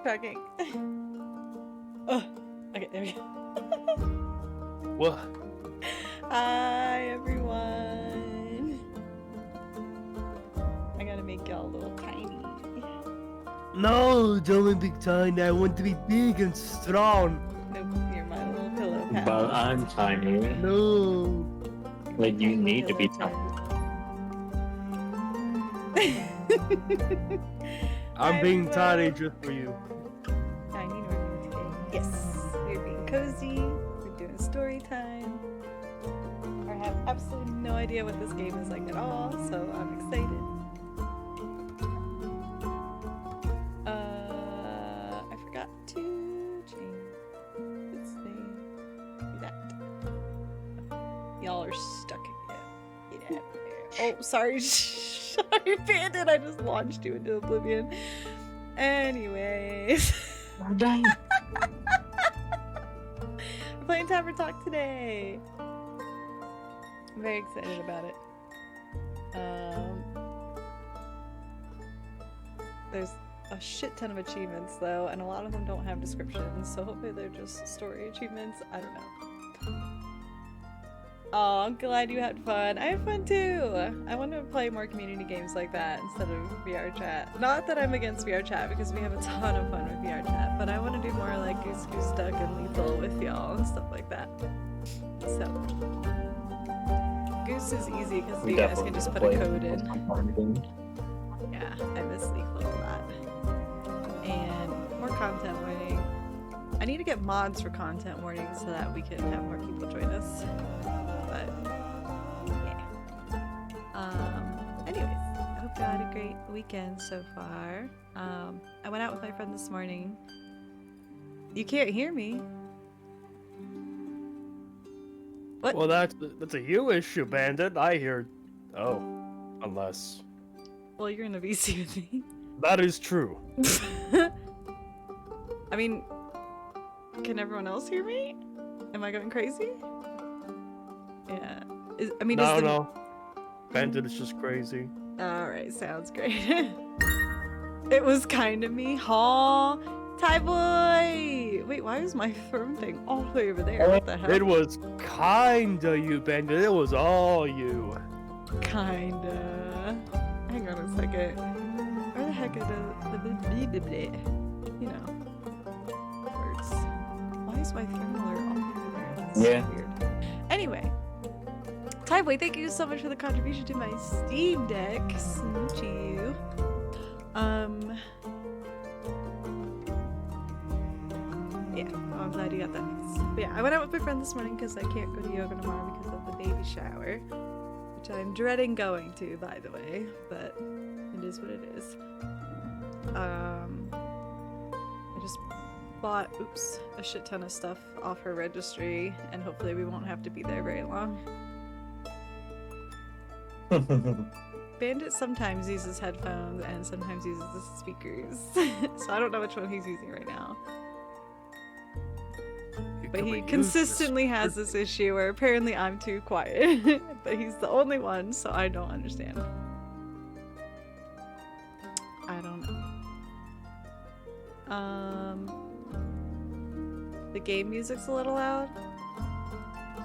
cracking. Oh, okay, there we go. What? Hi, everyone. I gotta make y'all a little tiny. No, don't be tiny. I want to be big and strong. Nope, you're my little pillow pal. But I'm tiny. No. Like you need to be Pillow tiny. pal. I'm being tiny just for you. Tiny Norman today. Yes, we're being cozy. We're doing story time. I have absolutely no idea what this game is like at all, so I'm excited. I forgot to change this thing. Do that. Y'all are stuck again. Get out of there. Oh, sorry. Sorry, Bandit. I just launched you into oblivion. Anyways. I'm dying. We're playing Tavern Talk today. I'm very excited about it. There's a shit ton of achievements though, and a lot of them don't have descriptions, so hopefully they're just story achievements. I don't know. Oh, I'm glad you had fun. I had fun too. I want to play more community games like that instead of VR chat. Not that I'm against VR chat because we have a ton of fun with VR chat, but I want to do more like Goose Goose Duck and Lethal with y'all and stuff like that. So, Goose is easy because you guys can just put a code in. Yeah, I miss Lethal a lot. And more content warning. I need to get mods for content warnings so that we can have more people join us. But yeah. Anyways, I hope you had a great weekend so far. I went out with my friend this morning. You can't hear me. What? Well, that's a you issue, Bandit. I hear. Oh, unless. Well, you're in a VC with me. That is true. I mean, can everyone else hear me? Am I going crazy? Yeah. No. Bandit is just crazy. Alright, sounds great. It was kind of me. Huh? Ty boy! Wait, why is my firm thing all the way over there? What the hell? It was kinda you, Bandit. It was all you. Kinda. Hang on a second. Where the heck are the you know, words? Why is my thermal all over there? That's so weird. Anyway. Tyboy, thank you so much for the contribution to my Steam Deck. Smoochie you. Yeah, well, I'm glad you got that fixed. But yeah, I went out with my friend this morning because I can't go to yoga tomorrow because of the baby shower. Which I'm dreading going to, by the way. But it is what it is. I just bought, a shit ton of stuff off her registry. And hopefully we won't have to be there very long. Bandit sometimes uses headphones and sometimes uses the speakers. So I don't know which one he's using right now. But he consistently has this issue where apparently I'm too quiet. But he's the only one, so I don't understand. I don't know. The game music's a little loud.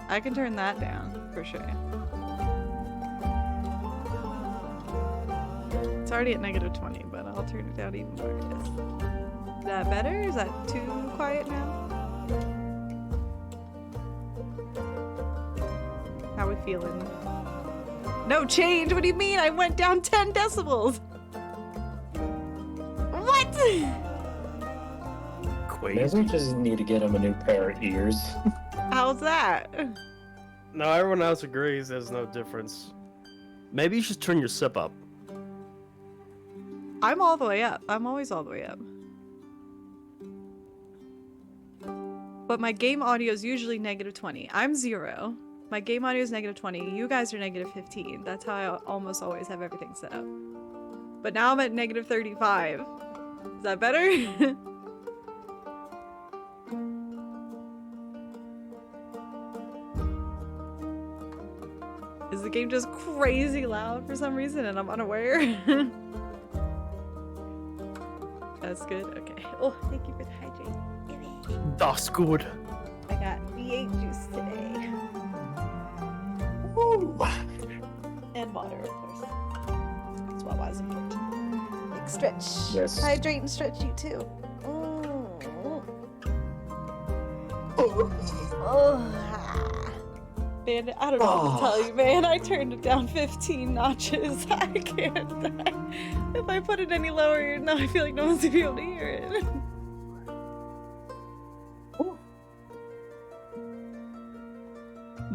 I can turn that down, for sure. It's already at -20, but I'll turn it down even more. Is that better? Is that too quiet now? How we feeling? No change? What do you mean? I went down 10 decibels! What? Maybe we just need to get him a new pair of ears. How's that? No, everyone else agrees there's no difference. Maybe you should turn your SIP up. I'm all the way up. I'm always all the way up. But my game audio is usually -20. I'm 0. My game audio is -20. You guys are -15. That's how I almost always have everything set up. But now I'm at -35. Is that better? Is the game just crazy loud for some reason and I'm unaware? That's good. Okay. Oh, thank you for the hydrate. That's good. I got V8 juice today. Woo. And water, of course. That's what was important. Like stretch. Yes. Hydrate and stretch you too. Mm. Oh. Man, I don't know what to tell you, man. I turned it down 15 notches. I can't. If I put it any lower, now I feel like no one's gonna be able to hear it.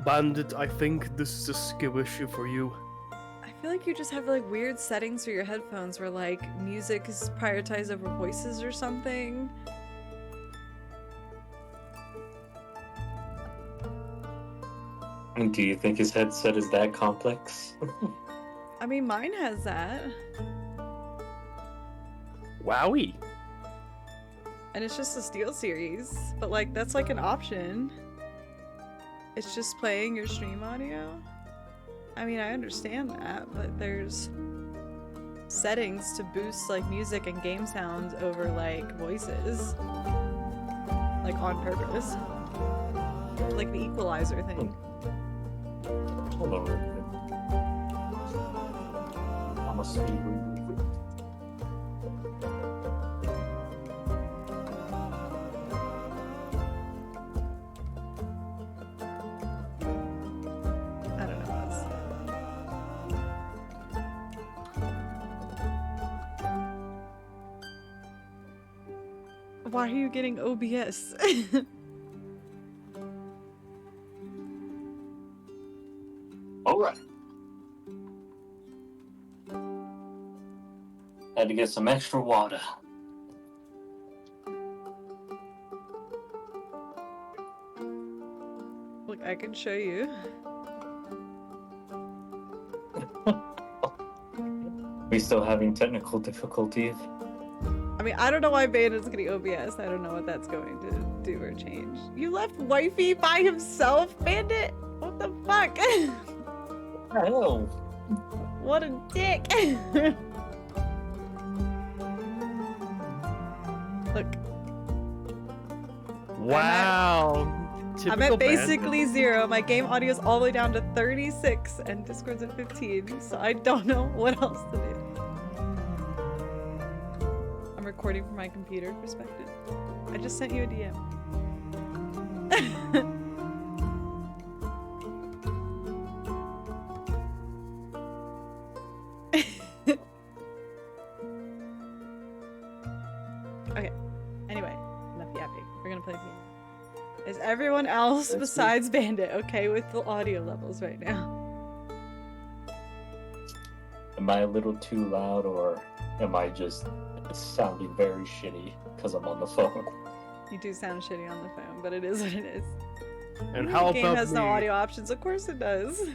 Bandit, I think this is a skill issue for you. I feel like you just have like weird settings for your headphones where like music is prioritized over voices or something. Do you think his headset is that complex? I mean, mine has that. Wowie. And it's just a Steel series, but like that's like an option. It's just playing your stream audio. I mean, I understand that, but there's settings to boost like music and game sounds over like voices. Like on purpose. Like the equalizer thing. Hold on real quick. I'm a speed reader. I don't know what's... Why are you getting OBS? All right. Had to get some extra water. Look, I can show you. We still having technical difficulties? I mean, I don't know why Bandit's getting OBS. I don't know what that's going to do or change. You left Wifey by himself, Bandit? What the fuck? Hell. What a dick. Look, Wow. I'm Typical at basically Bandit. 0. My game audio is all the way down to 36 and Discord's at 15, so I don't know what else to do. I'm recording from my computer perspective. I just sent you a DM. Okay, anyway, enough yapping. We're gonna play the game. Is everyone else That's besides Bandit okay with the audio levels right now? Am I a little too loud, or am I just sounding very shitty because I'm on the phone? You do sound shitty on the phone, but it is what it is. And how The game about has me? no audio options. Of course it does.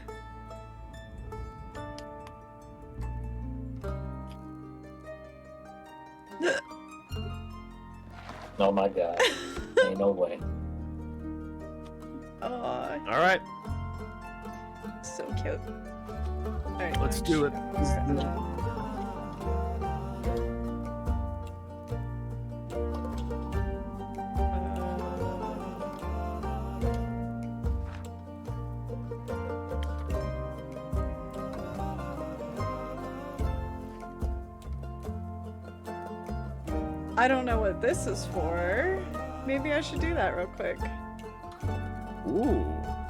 Oh my god. Ain't no way. Oh, All right. so cute. Alright, Let's do it. I don't know what this is for. Maybe I should do that real quick. Ooh.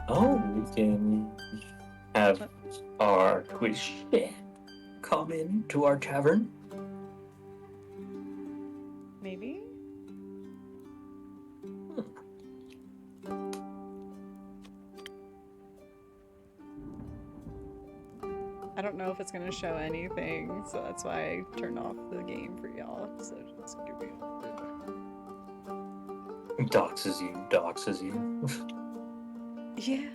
Oh, we can have our Twitch come in to our tavern. Maybe? I don't know if it's gonna show anything, so that's why I turned off the game for y'all. So just give me Doxes you, doxes you. Yeah.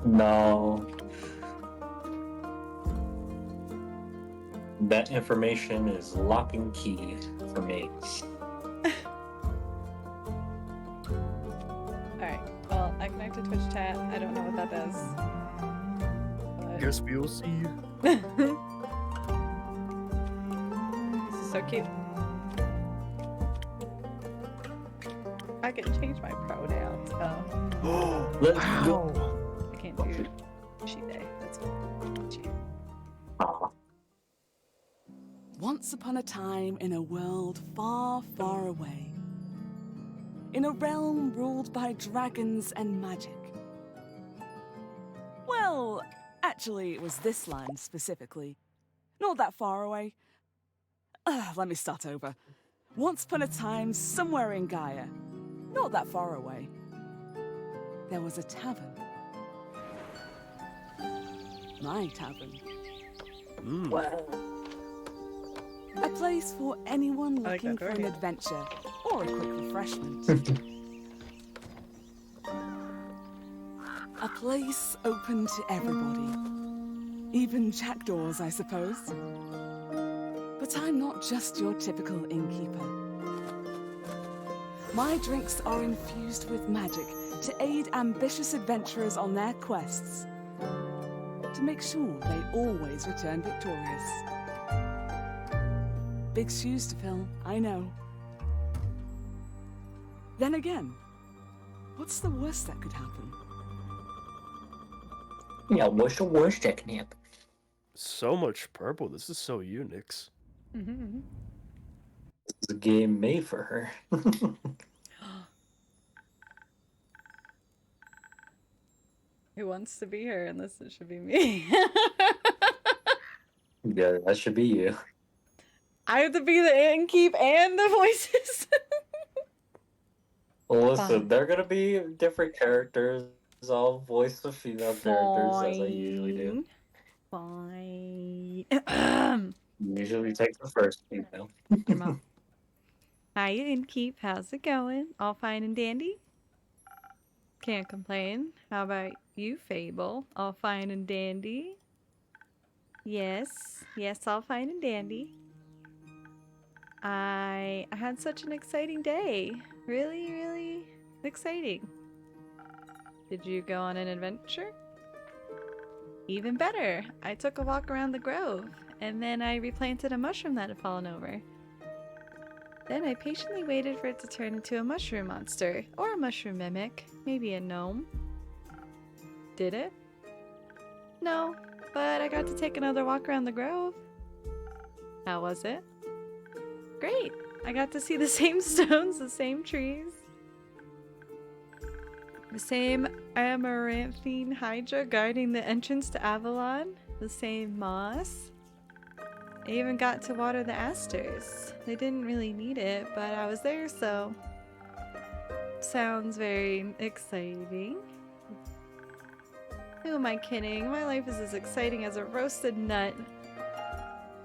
No. That information is lock and key for me. Alright, well, I connected Twitch chat. I don't know what that does. Guess we'll see. This is so cute. back and change my pronouns. Oh, Let's go. Wow. I can't do she, they. That's cool. She. Aw. Once upon a time in a world far, far away, in a realm ruled by dragons and magic. Well, actually, it was this land specifically. Not that far away. Let me start over. Once upon a time, somewhere in Gaia, not that far away, there was a tavern. My tavern. Wow. A place for anyone I like looking that for an very. adventure or a quick refreshment. A place open to everybody. Even jackdaws, I suppose. But I'm not just your typical innkeeper. My drinks are infused with magic to aid ambitious adventurers on their quests. To make sure they always return victorious. Big shoes to fill, I know. Then again, what's the worst that could happen? Yeah, what's the worst that can happen? So much purple. This is so Unix. Mm-hmm. It's a game made for her. Who wants to be her? Unless it should be me. Yeah, that should be you. I have to be the innkeep and the voices. Well, listen, Fine. they're gonna be different characters. I'll voice the female characters as I usually do. Fine. Usually take the first female. I'm up. Hi, innkeep. How's it going? All fine and dandy? Can't complain. How about you, Fable? All fine and dandy? Yes. Yes, all fine and dandy. I had such an exciting day. Really, really exciting. Did you go on an adventure? Even better. I took a walk around the grove, and then I replanted a mushroom that had fallen over. Then I patiently waited for it to turn into a mushroom monster, or a mushroom mimic, maybe a gnome. Did it? No, but I got to take another walk around the grove. How was it? Great! I got to see the same stones, the same trees, the same amaranthine hydra guarding the entrance to Avalon, the same moss. I even got to water the asters. They didn't really need it, but I was there, so... Sounds very exciting. Who am I kidding? My life is as exciting as a roasted nut.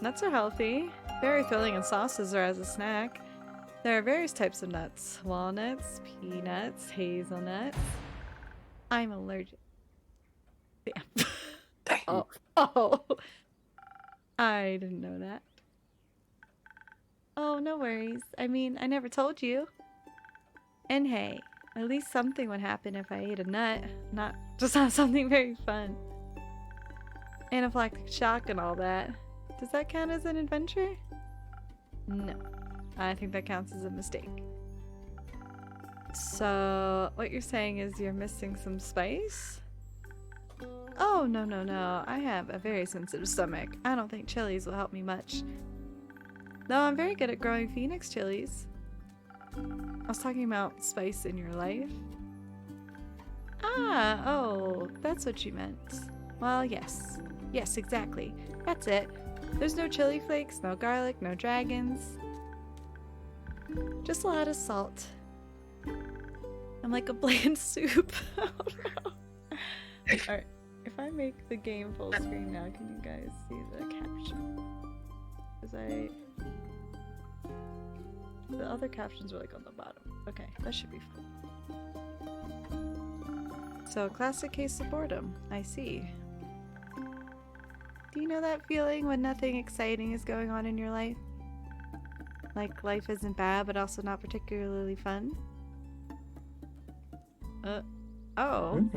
Nuts are healthy. Very filling, and sauces are as a snack. There are various types of nuts. Walnuts, peanuts, hazelnuts. I'm allergic. Damn. Oh. Oh. I didn't know that. Oh, no worries. I mean, I never told you. And hey, at least something would happen if I ate a nut. Not just not something very fun. Anaphylactic shock and all that. Does that count as an adventure? No. I think that counts as a mistake. So, what you're saying is you're missing some spice? Oh, no, no, no. I have a very sensitive stomach. I don't think chilies will help me much. Though I'm very good at growing phoenix chilies. I was talking about spice in your life. Ah, oh, that's what you meant. Well, yes. Yes, exactly. That's it. There's no chili flakes, no garlic, no dragons. Just a lot of salt. I'm like a bland soup. Oh no. Alright, if I make the game full screen now, can you guys see the caption? Because the other captions are like on the bottom. Okay, that should be fun. So, classic case of boredom. I see. Do you know that feeling when nothing exciting is going on in your life? Like life isn't bad, but also not particularly fun? Oh.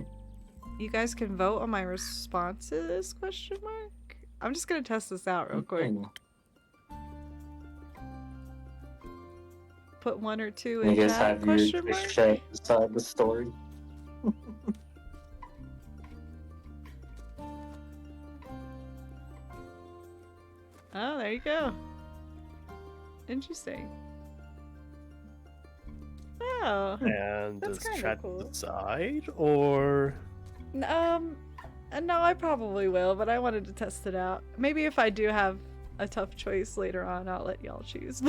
You guys can vote on my responses, question mark? I'm just gonna test this out real quick. put one or two You in guys chat? have your Question Twitch mark? chat beside the story. Oh, there you go. Interesting. Oh, And That's does kinda chat cool. decide, or no, I probably will, but I wanted to test it out. Maybe if I do have a tough choice later on, I'll let y'all choose.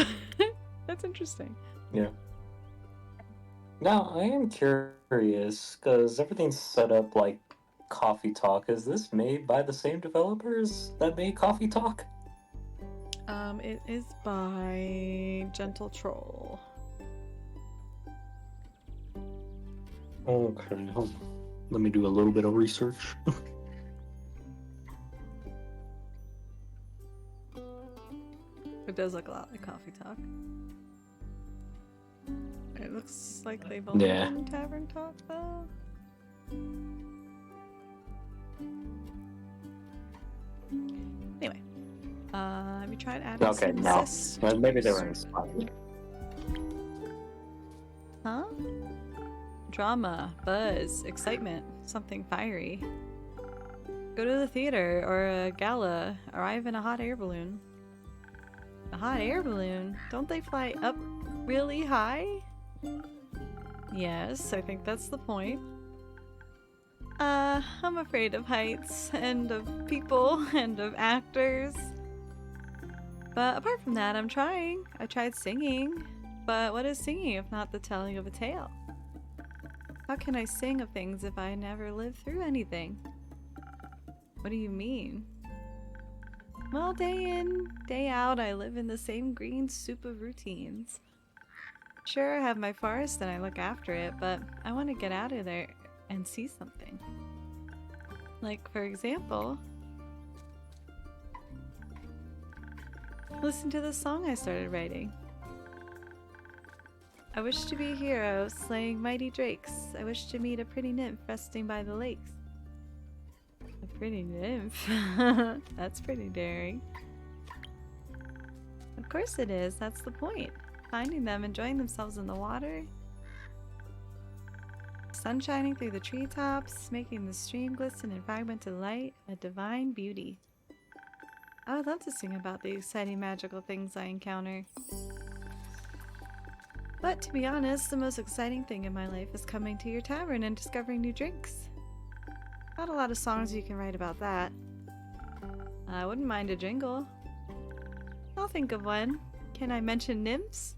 That's interesting. Yeah. Now, I am curious, because everything's set up like Coffee Talk. Is this made by the same developers that made Coffee Talk? It is by Gentle Troll. Okay, hold on. Let me do a little bit of research. It does look a lot like Coffee Talk. It looks like they've only Yeah. done Tavern Talk, though. Anyway, have you tried adding Okay, some no. sis- Well, maybe they were inspired. Huh? Drama, buzz, excitement, something fiery. Go to the theater, or a gala, arrive in a hot air balloon. A hot air balloon? Don't they fly up really high? Yes, I think that's the point. I'm afraid of heights, and of people, and of actors. But apart from that, I'm trying. I tried singing. But what is singing if not the telling of a tale? How can I sing of things if I never lived through anything? What do you mean? Well, day in, day out, I live in the same green soup of routines. Sure, I have my forest and I look after it, but I want to get out of there and see something. Like, for example, listen to the song I started writing. I wish to be a hero, slaying mighty drakes. I wish to meet a pretty nymph resting by the lakes. A pretty nymph? That's pretty daring. Of course it is, that's the point. Finding them enjoying themselves in the water. Sun shining through the treetops, making the stream glisten in fragmented light, a divine beauty. I would love to sing about the exciting magical things I encounter. But to be honest, the most exciting thing in my life is coming to your tavern and discovering new drinks. Not a lot of songs you can write about that. I wouldn't mind a jingle. I'll think of one. Can I mention nymphs?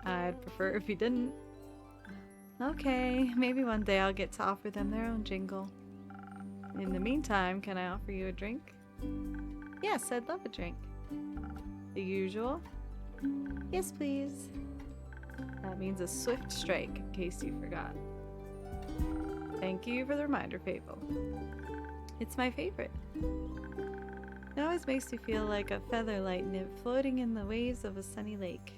I'd prefer if you didn't. Okay, maybe one day I'll get to offer them their own jingle. In the meantime, can I offer you a drink? Yes, I'd love a drink. The usual? Yes, please. That means a swift strike, in case you forgot. Thank you for the reminder, Fable. It's my favorite. It always makes me feel like a featherlight nymph floating in the waves of a sunny lake.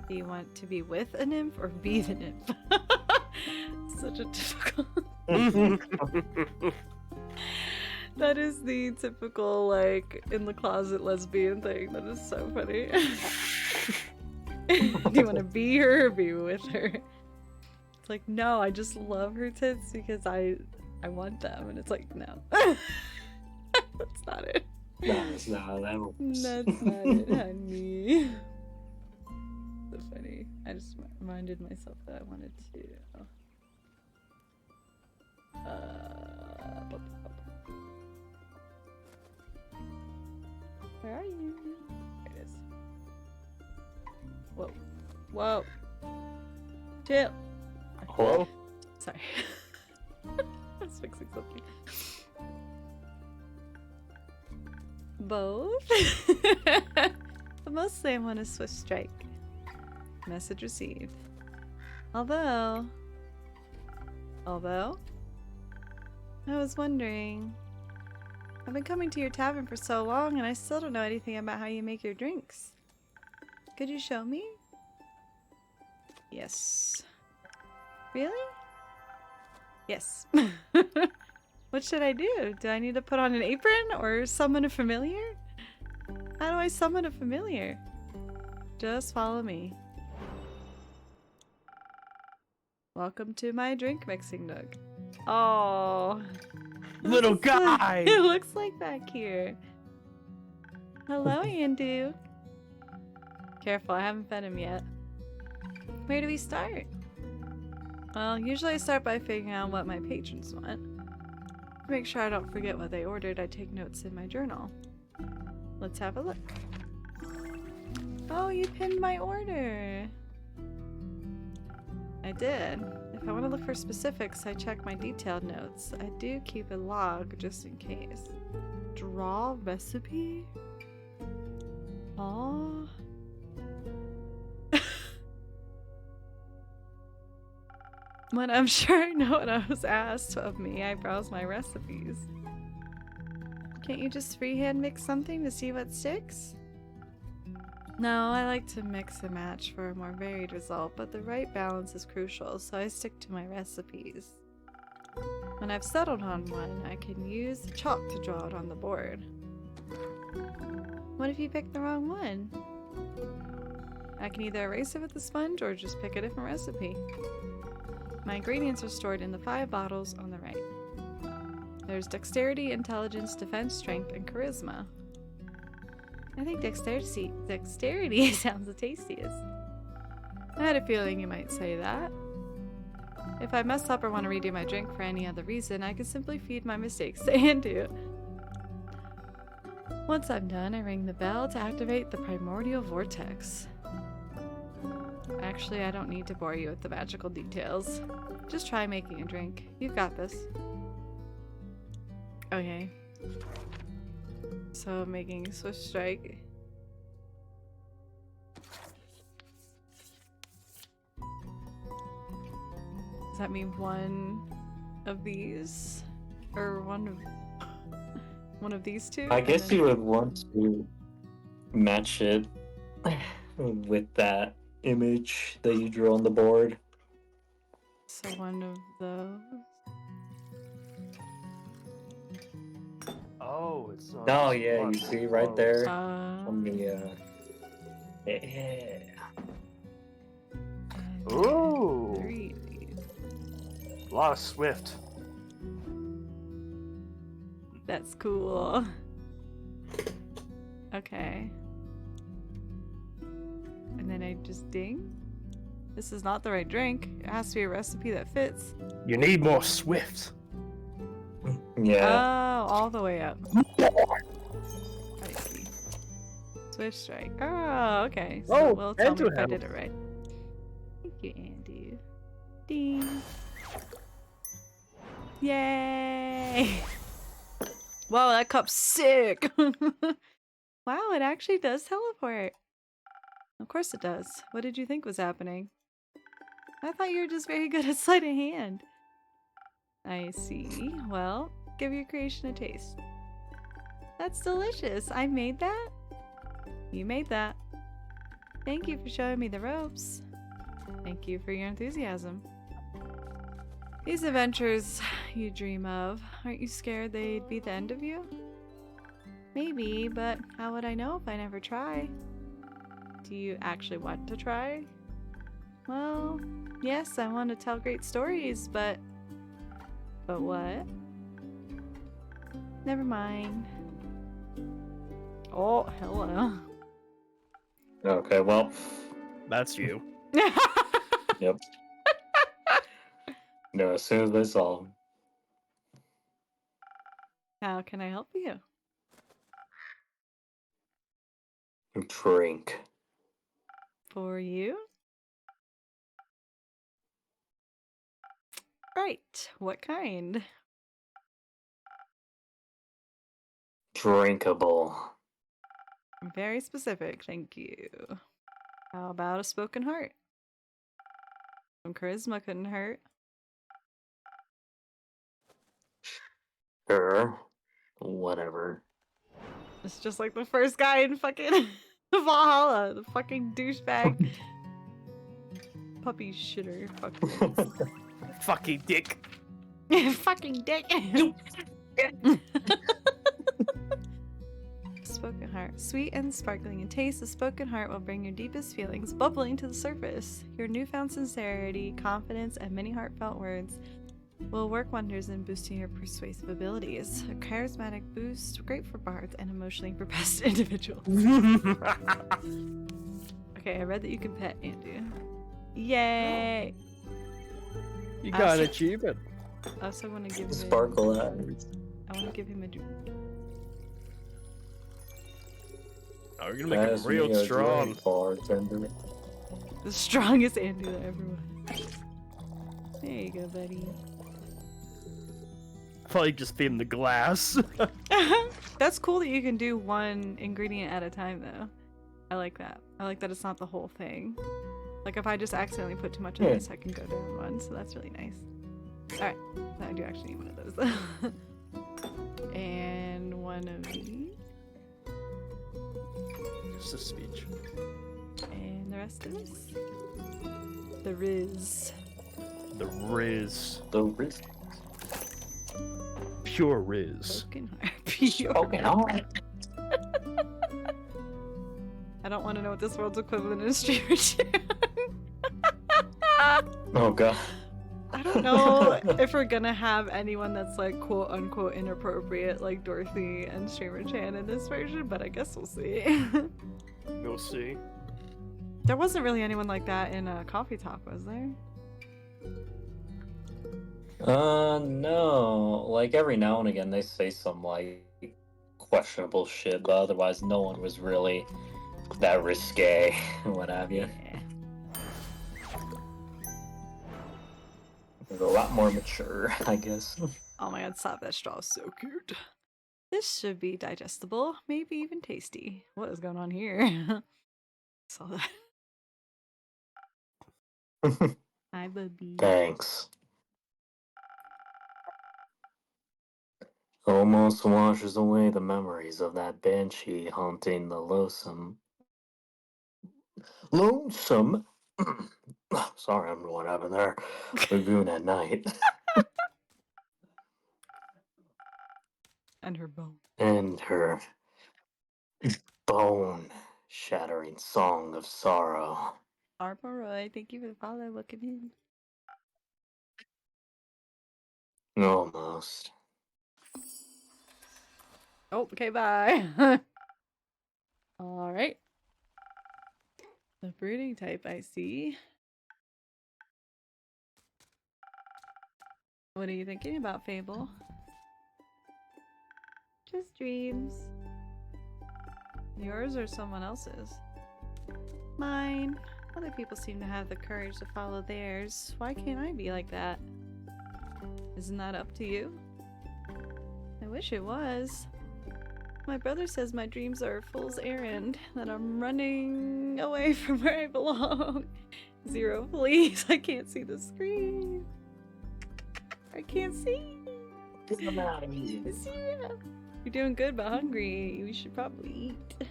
Do you want to be with a nymph or be the nymph? Such a difficult... That is the typical, like, in the closet lesbian thing. That is so funny. Do you want to be her or be with her? It's like, no, I just love her tits because I want them. And it's like, no. That's not it. That's not that. That's not it, honey. So funny. I just reminded myself that I wanted to. Where are you? There it is. Whoa. Whoa. Chill. Hello? Sorry. I was fixing something. Both? But mostly I want a swift strike. Message received. Although, I was wondering, I've been coming to your tavern for so long and I still don't know anything about how you make your drinks. Could you show me? Yes. Really? Yes. What should I do? Do I need to put on an apron or summon a familiar? How do I summon a familiar? Just follow me. Welcome to my drink mixing nook. Oh. Little This is what guy! It looks like back here. Hello, Andu. Careful, I haven't fed him yet. Where do we start? Well, usually I start by figuring out what my patrons want. To make sure I don't forget what they ordered, I take notes in my journal. Let's have a look. Oh, you pinned my order. I did. If I want to look for specifics, I check my detailed notes. I do keep a log just in case. Draw recipe? Oh. When I'm sure I know what I was asked of me, I browse my recipes. Can't you just freehand mix something to see what sticks? No, I like to mix and match for a more varied result, but the right balance is crucial, so I stick to my recipes. When I've settled on one, I can use the chalk to draw it on the board. What if you pick the wrong one? I can either erase it with a sponge or just pick a different recipe. My ingredients are stored in the 5 bottles on the right. There's dexterity, intelligence, defense, strength, and charisma. I think dexterity sounds the tastiest. I had a feeling you might say that. If I mess up or want to redo my drink for any other reason, I can simply feed my mistakes to Andu. Once I'm done, I ring the bell to activate the primordial vortex. Actually, I don't need to bore you with the magical details. Just try making a drink. You've got this. Okay. So, making a swift strike. Does that mean one of these? Or one of these two? I guess you would want to match it with that image that you drew on the board. So one of those. Oh, it's not. Oh just yeah, one. you see right there Uh, on the yeah. Ooh, 3 of these. a lot of Swift. That's cool. Okay. And then I just ding. This is not the right drink. It has to be a recipe that fits. You need more Swift. Yeah. Oh, all the way up. I see. Swift strike. Oh, okay. So Oh, will tell me Andrew if I had did it right. Thank you, Andy. Ding. Yay! Wow, that cup's sick! Wow, it actually does teleport. Of course it does. What did you think was happening? I thought you were just very good at sleight of hand. I see. Well, give your creation a taste. That's delicious. I made that? You made that. Thank you for showing me the ropes. Thank you for your enthusiasm. These adventures you dream of, aren't you scared they'd be the end of you? Maybe, but how would I know if I never try? Do you actually want to try? Well, yes, I want to tell great stories, but... But what? Never mind. Oh, hello. Okay, well, That's you. yep. No, as soon as I saw him. How can I help you? Drink. For you? Right. What kind? Drinkable. Very specific, thank you. How about a spoken heart? Some charisma couldn't hurt. Sure. Whatever. It's just like the first guy in fucking Valhalla, the fucking douchebag. Puppy shitter. Fucking dick. Fucking dick. Spoken heart. Sweet and sparkling in taste, a spoken heart will bring your deepest feelings bubbling to the surface. Your newfound sincerity, confidence, and many heartfelt words will work wonders in boosting your persuasive abilities. A charismatic boost, great for bards and emotionally repressed individuals. Okay, I read that you can pet Andy. Yay! You got an achievement. I also want to give him. Sparkle eyes. I want to give him a drink. Oh, you're gonna make Pass him real me a strong. drink, bartender. The strongest Andy that ever was. There you go, buddy. Probably just feed him the glass. That's cool that you can do one ingredient at a time, though. I like that. I like that it's not the whole thing. Like if I just accidentally put too much of this, I can go down one, so that's really nice. Alright, I do actually need one of those. And one of these. Just a speech. And the rest of this. The Riz. The Riz. The wrist. Pure Riz. Broken heart. Pure. Okay, alright. I don't want to know what this world's equivalent is, streamer chat. Oh god. I don't know if we're gonna have anyone that's like quote unquote inappropriate like Dorothy and Streamer Chan in this version, but I guess we'll see. We'll see. There wasn't really anyone like that in Coffee Talk, was there? No. Like every now and again they say some like questionable shit, but otherwise no one was really that risque, what have you. Yeah. It was a lot more mature, I guess. Oh my god, stop, that straw is so cute. This should be digestible, maybe even tasty. What is going on here? Saw that. Hi, Bubby. Thanks. Almost washes away the memories of that banshee haunting the lonesome. Sorry, I don't know what happened there. Lagoon at night. And her bone. And her bone-shattering song of sorrow. Armoroy, thank you for the follow. Welcome in. Almost. Oh, okay, bye. Alright. The brooding type, I see. What are you thinking about, Fable? Just dreams. Yours or someone else's? Mine. Other people seem to have the courage to follow theirs. Why can't I be like that? Isn't that up to you? I wish it was. My brother says my dreams are a fool's errand, that I'm running away from where I belong. Zero, please. I can't see the screen. I can't see. Zero. You're doing good, but hungry. We should probably eat.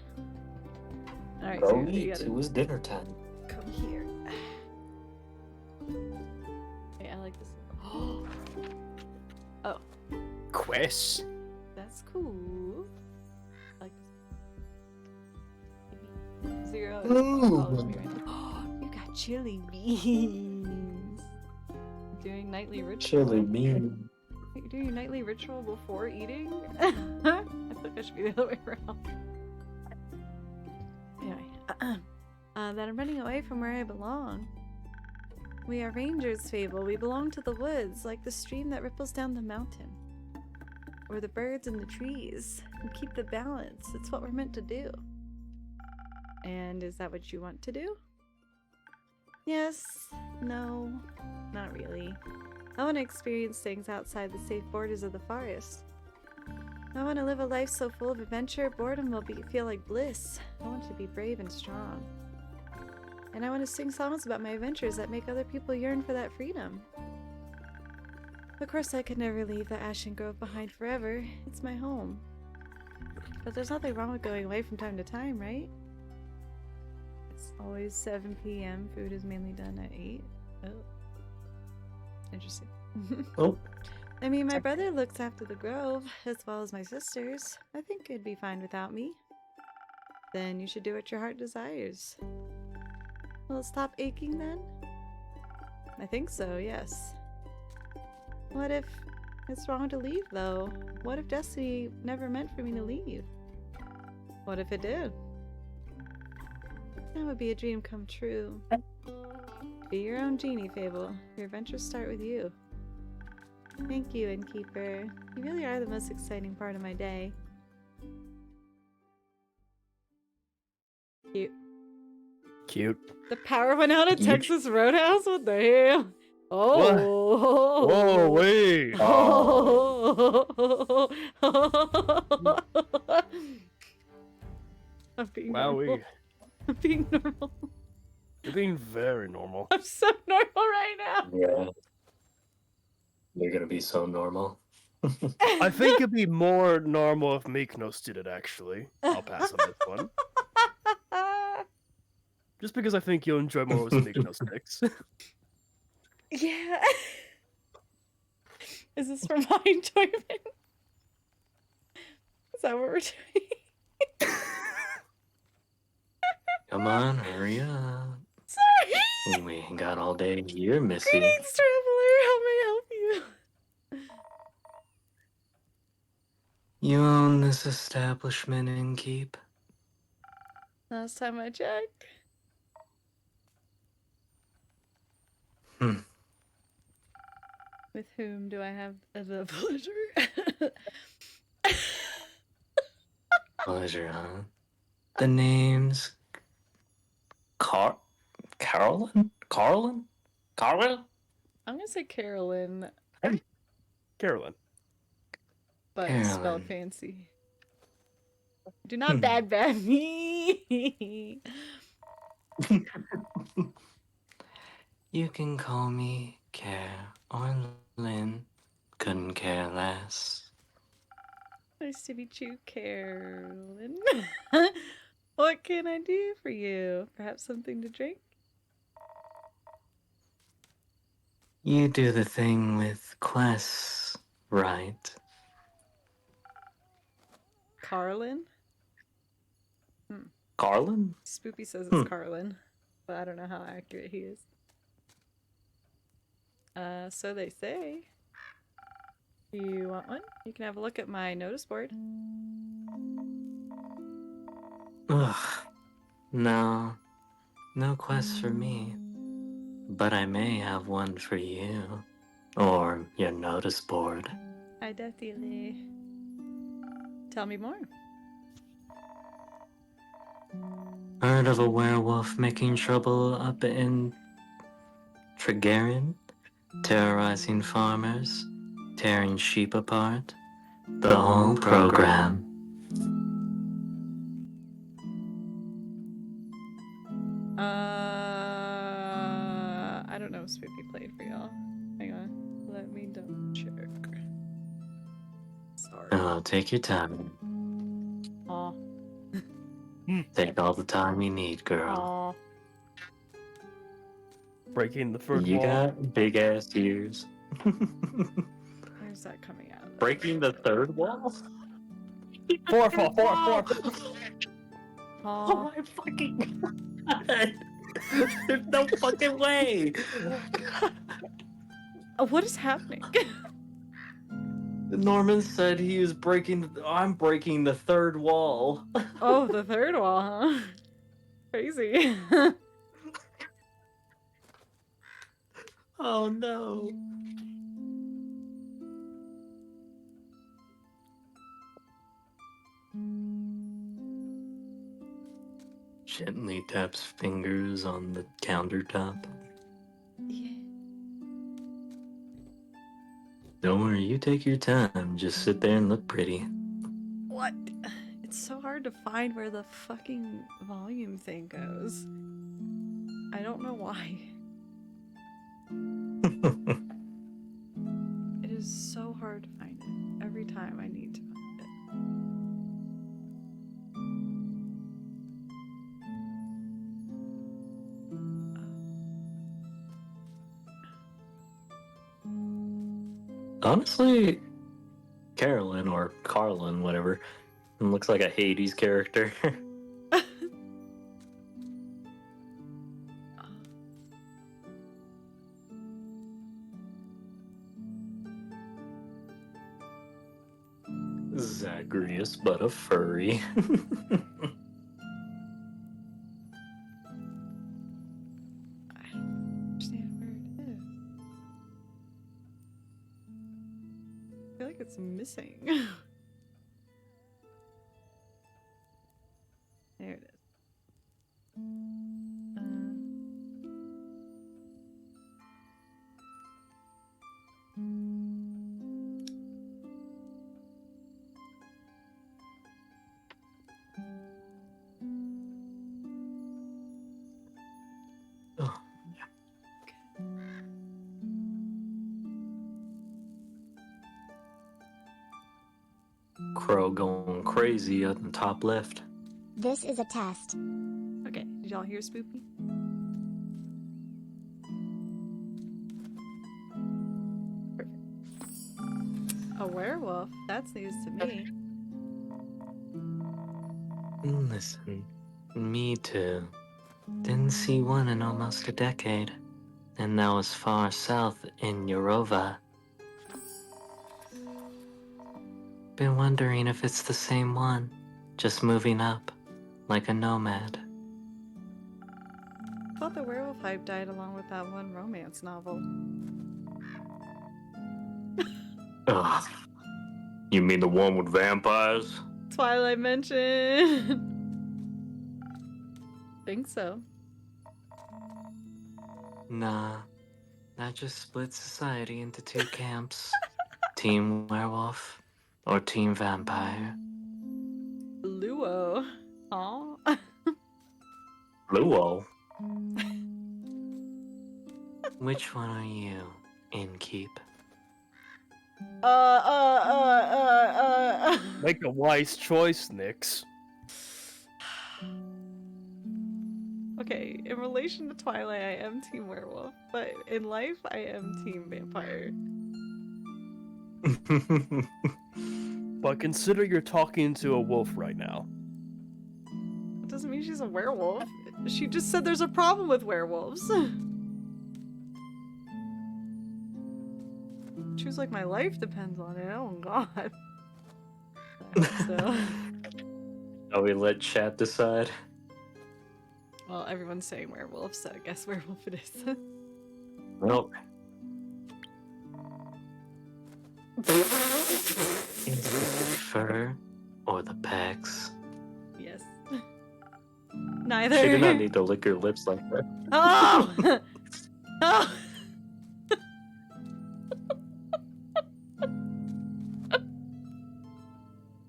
Alright, Go so you eat. gotta It was dinner time. come here. Hey, I like this. Oh, Quest. that's cool. I like this. Zero. follows me right now. You got chili beans. Doing nightly ritual. Chili bean. You're doing your nightly ritual before eating? I feel like I should be the other way around. Anyway, that I'm running away from where I belong. We are rangers, Fable. We belong to the woods, like the stream that ripples down the mountain. Or the birds in the trees. And keep the balance. It's what we're meant to do. And is that what you want to do? Yes. No. Not really. I want to experience things outside the safe borders of the forest. I want to live a life so full of adventure, boredom will feel like bliss. I want to be brave and strong. And I want to sing songs about my adventures that make other people yearn for that freedom. Of course, I could never leave the Ashen Grove behind forever. It's my home. But there's nothing wrong with going away from time to time, right? It's always 7 p.m. Food is mainly done at 8. Oh. Interesting. Oh. I mean, my brother looks after the grove, as well as my sisters. I think it'd be fine without me. Then you should do what your heart desires. Will it stop aching then? I think so, yes. What if it's wrong to leave, though? What if destiny never meant for me to leave? What if it did? That would be a dream come true. Be your own genie, Fable. Your adventures start with you. Thank you, Innkeeper. You really are the most exciting part of my day. Cute. Cute. The power went out at You- Texas Roadhouse? What the hell? Oh. Whoa, wait. Oh. I'm being normal. Wowee. I'm being normal. You're being very normal. I'm so normal right now. Yeah. You're gonna be so normal. I think it'd be more normal if Mykonos did it, actually. I'll pass on this one. Just because I think you'll enjoy more with Mykonos sticks. Yeah. Is this for my enjoyment? Is that what we're doing? Come on, hurry up. Sorry. We ain't got all day here, Missy. Greetings, traveler. How may I help you? You own this establishment and keep. Last time I checked. With whom do I have the pleasure? Pleasure, huh? The name's Carolyn? Carolyn? Carolyn? I'm gonna say Carolyn, Carolyn. but Carolyn. spelled fancy. Do not bad me. You can call me Care or Lynn. Couldn't care less. Nice to meet you, Carolyn. What can I do for you? Perhaps something to drink? You do the thing with quests, right? Carlin? Carlin? Spoopy says it's Carlin, but I don't know how accurate he is. So they say. You want one? You can have a look at my notice board. Ugh. No. No quests for me. But I may have one for you. Or your notice board. I definitely. Tell me more. Heard of a werewolf making trouble up in Tregarin? Terrorizing farmers? Tearing sheep apart? The whole program. I don't know if Spoopy played for y'all. Hang on. Let me double check. Sorry. Oh, take your time. Aw. Take all the time you need, girl. Aw. Breaking the third You wall. got big ass ears. Where's that coming out of? Breaking the third wall? Fourth wall, fourth. Oh Aw. my fucking god! There's no fucking way! What is happening? Norman said he was I'm breaking the third wall. Oh, the third wall, huh? Crazy. Oh no. Gently taps fingers on the countertop. Yeah. Don't worry, you take your time. Just sit there and look pretty. What? It's so hard to find where the fucking volume thing goes. I don't know why. It is so hard to find it every time I need to find it. Honestly, Carolyn or Carlin, whatever, looks like a Hades character. Zagreus, but a furry. I don't understand where it is. I feel like it's missing. There it is. Oh, Crow going crazy up in the top left. This is a test. Okay, did y'all hear Spoopy? Perfect. A werewolf? That's news to me. Listen, me too. Didn't see one in almost a decade. And that was far south in Eurova. Been wondering if it's the same one. Just moving up, like a nomad. I thought the werewolf hype died along with that one romance novel. Ugh. You mean the one with vampires? Twilight mentioned. Think so. Nah, that just splits society into two camps. Team werewolf or team vampire. Luo. Aw. Luo? Which one are you, Innkeep? Make a wise choice, Nix. Okay, in relation to Twilight, I am Team Werewolf, but in life, I am Team Vampire. But consider you're talking to a wolf right now. That doesn't mean she's a werewolf. She just said there's a problem with werewolves. Choose like my life depends on it. Oh god. So, Oh, we let chat decide. well, everyone's saying werewolf, so I guess werewolf it is. Well, is it the fur or the pecs? Yes. Neither. She did not need to lick her lips like that. Oh! Oh!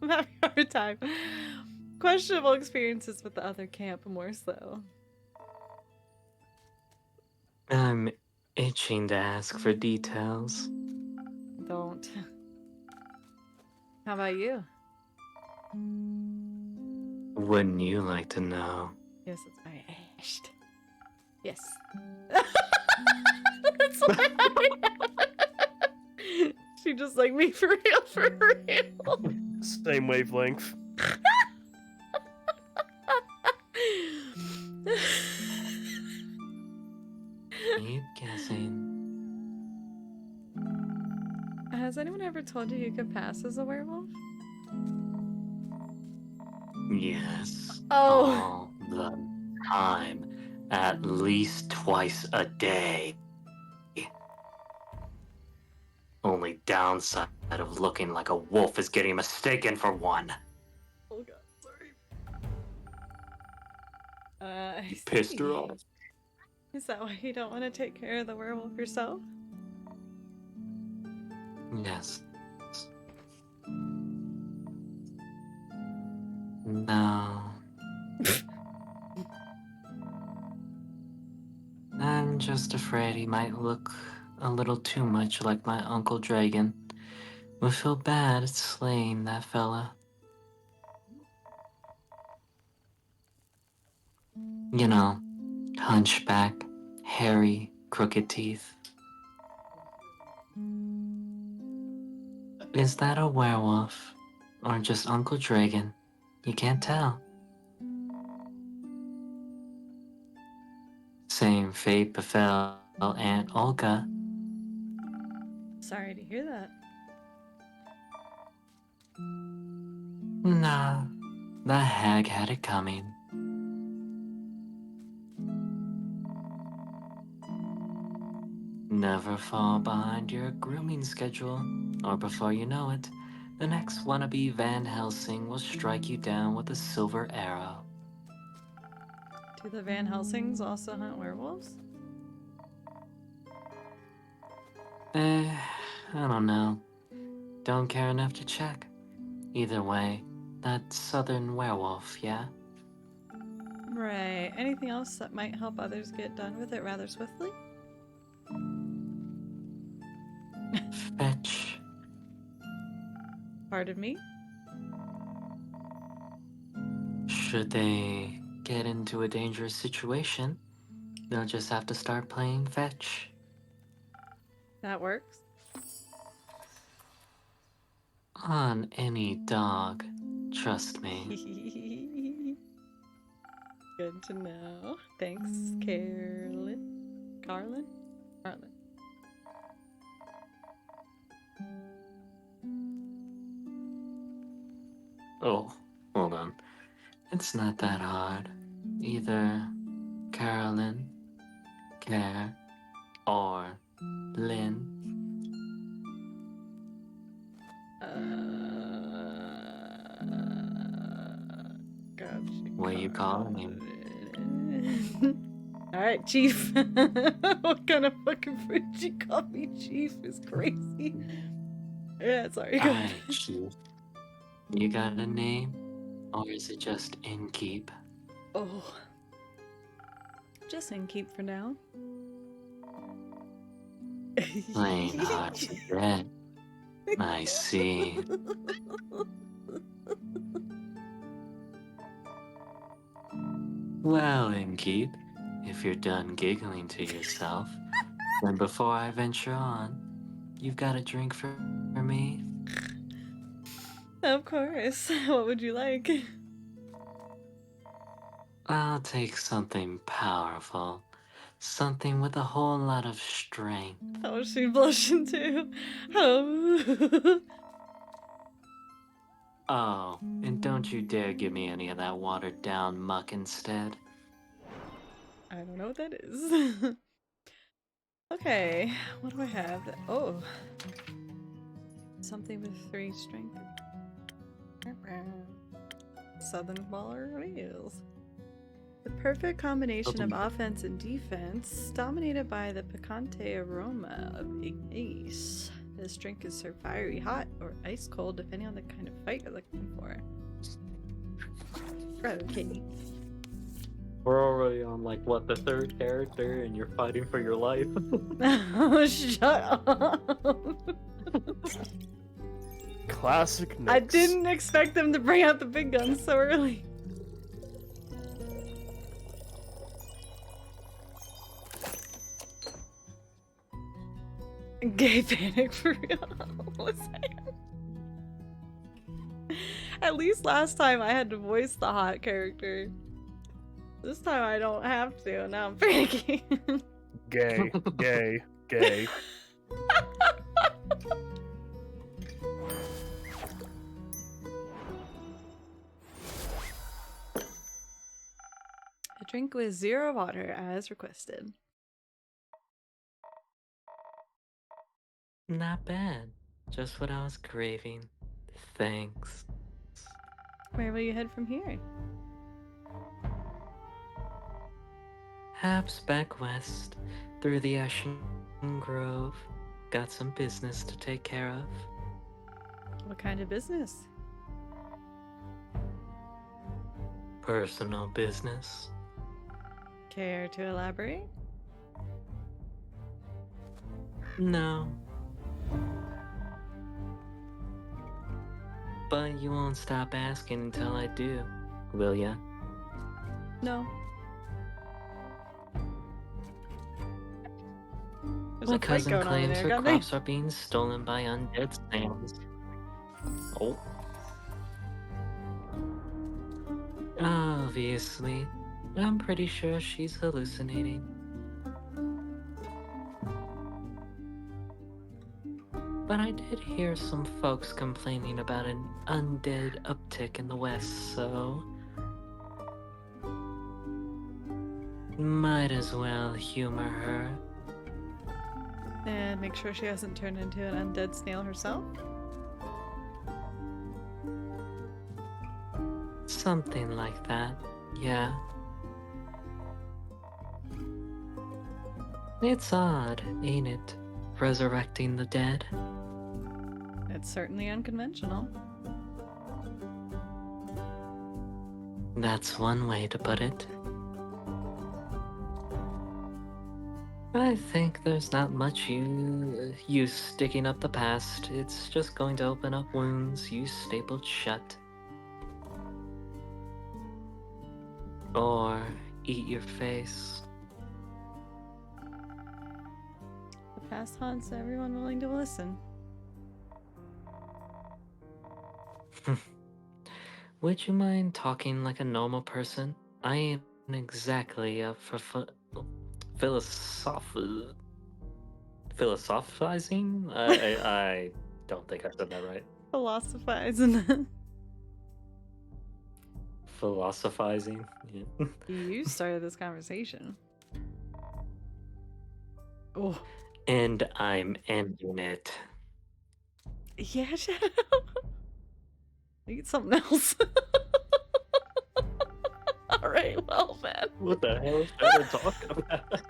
I'm having a hard time. Questionable experiences with the other camp, more so. I'm itching to ask for details. Don't. How about you? Wouldn't you like to know? Yes, it's my ash. Yes. That's why she just like me for real, for real. Same wavelength. Keep guessing. Has anyone ever told you you could pass as a werewolf? Yes. Oh. All the time. At least twice a day. Only downside of looking like a wolf is getting mistaken for one. Oh god, sorry. I Pissed her see. off. Is that why you don't want to take care of the werewolf yourself? Yes. No. I'm just afraid he might look a little too much like my Uncle Dragon. Would feel bad slaying that fella. You know, hunchback, hairy, crooked teeth. Is that a werewolf? Or just Uncle Dragon? You can't tell. Same fate befell Aunt Olga. Sorry to hear that. Nah, the hag had it coming. Never fall behind your grooming schedule, or before you know it, the next wannabe Van Helsing will strike you down with a silver arrow. Do the Van Helsings also hunt werewolves? I don't know. Don't care enough to check. Either way, that southern werewolf, yeah? Right. Anything else that might help others get done with it rather swiftly? Fetch. Pardon me? Should they get into a dangerous situation, they'll just have to start playing fetch. That works. On any dog, trust me. Good to know. Thanks, Carolyn. Carlin? Carlin. Oh, hold on. It's not that hard. Either Carolyn, Care, or Lynn. God, What you calling him? Alright, Chief. What kind of fucking fruit you call me Chief is crazy. Yeah, sorry, go ahead. Alright, Chief. You got a name? Or is it just Innkeep? Oh. Just in keep for now. Plain hard to get. I see. Well, Innkeep, if you're done giggling to yourself, then before I venture on, you've got a drink for me? Of course. What would you like? I'll take something powerful. Something with a whole lot of strength. Oh, she blushing too. Oh. Oh, and don't you dare give me any of that watered down muck instead. I don't know what that is. Okay, what do I have? Oh. Something with 3 strength. Southern baller wheels. The perfect combination of offense and defense, dominated by the picante aroma of ignis. This drink is served fiery hot or ice cold, depending on the kind of fight you're looking for. Okay. We're already on like what, the 3rd character, and you're fighting for your life. Oh, shut up. Classic Nyx. I didn't expect them to bring out the big guns so early. Gay panic for real. What's that? At least last time I had to voice the hot character. This time I don't have to, and now I'm panicking. Gay, gay, gay. A drink with 0 water as requested. Not bad. Just what I was craving. Thanks. Where will you head from here? Perhaps back west, through the Ashen Grove. Got some business to take care of. What kind of business? Personal business. Care to elaborate? No. But you won't stop asking until I do, will ya? No. There's My a fight cousin going on in claims there, her goddamn. crops are being stolen by undead snails. Oh. Obviously, I'm pretty sure she's hallucinating. But I did hear some folks complaining about an undead uptick in the west, so might as well humor her. And make sure she hasn't turned into an undead snail herself. Something like that, yeah. It's odd, ain't it? Resurrecting the dead. It's certainly unconventional. That's one way to put it. I think there's not much use digging up the past. It's just going to open up wounds you stapled shut. Or eat your face. The past haunts everyone willing to listen. Would you mind talking like a normal person? I ain't exactly a philosophizing? I don't think I said that right. Philosophizing. Philosophizing? Yeah. You started this conversation. Oh. And I'm ending it. Yeah, shut up. Eat something else. Alright, well then. What the hell is that talking about?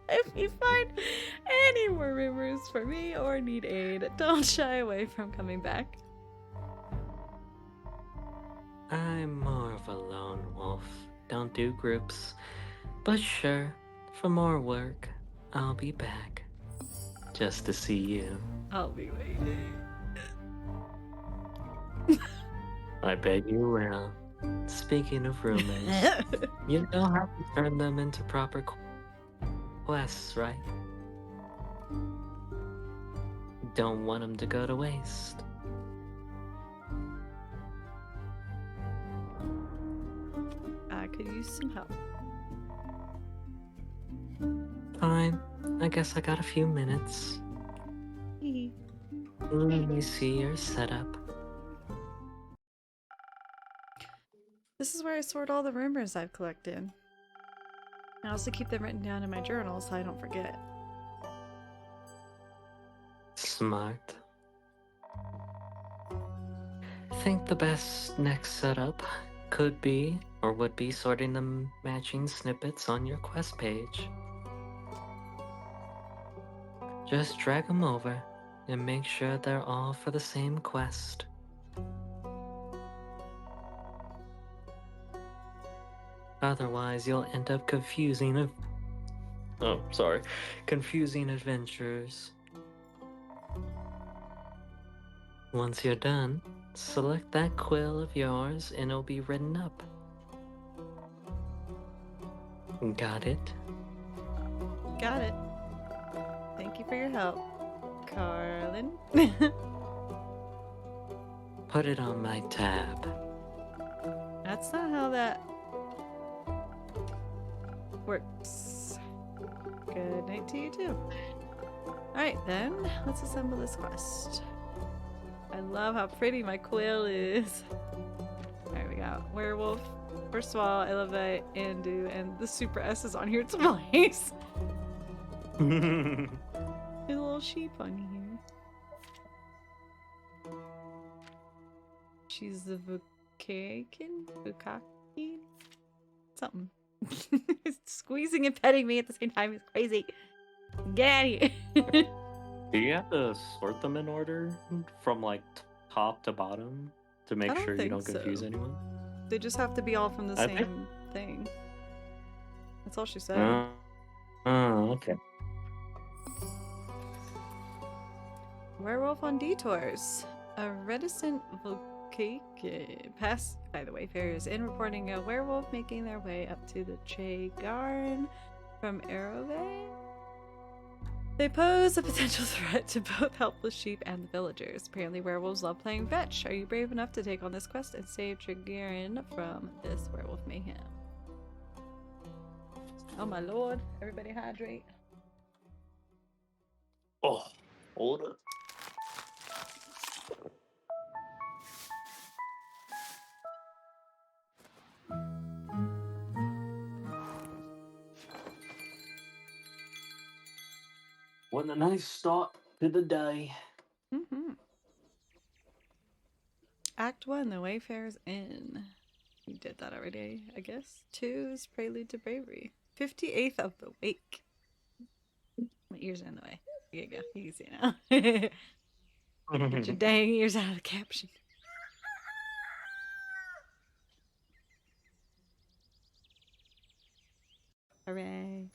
If you find any more rumors for me or need aid, don't shy away from coming back. I'm more of a lone wolf. Don't do groups. But sure, for more work, I'll be back. Just to see you. I'll be waiting. I bet you will. Speaking of rumors, you know how to turn them into proper quests, right? Don't want them to go to waste. I could use some help. Fine. I guess I got a few minutes. Let me see your setup. This is where I sort all the rumors I've collected. I also keep them written down in my journal so I don't forget. Smart. Think the best next setup could be, or would be, sorting the matching snippets on your quest page. Just drag them over and make sure they're all for the same quest. Otherwise, you'll end up confusing adventures. Once you're done, select that quill of yours and it'll be written up. Got it? Got it. Thank you for your help, Carlin. Put it on my tab. That's not how that works. Good night to you too. Alright then, let's assemble this quest. I love how pretty my quill is. Alright, we got werewolf. First of all, I love that Andu and the super S is on here twice. There's a little sheep on here. She's the Bukakin? Something. Squeezing and petting me at the same time is crazy. Get out of here. Do you have to sort them in order from like top to bottom to make I don't sure you think don't confuse so. anyone? They just have to be all from the I same think- thing. That's all she said. Okay. Werewolf on detours. A reticent pass by the wayfarers in reporting a werewolf making their way up to the Che Garn from Arroway. They pose a potential threat to both helpless sheep and the villagers. Apparently werewolves love playing fetch. Are you brave enough to take on this quest and save Trigirin from this werewolf mayhem? Oh my lord. Everybody hydrate. Oh, hold up. What a nice start to the day. Act 1, The Wayfarer's Inn. You did that already, I guess. 2 is Prelude to Bravery. 58th of the Wake. My ears are in the way. Here you go. Easy now. Get your dang ears out of the caption. Hooray.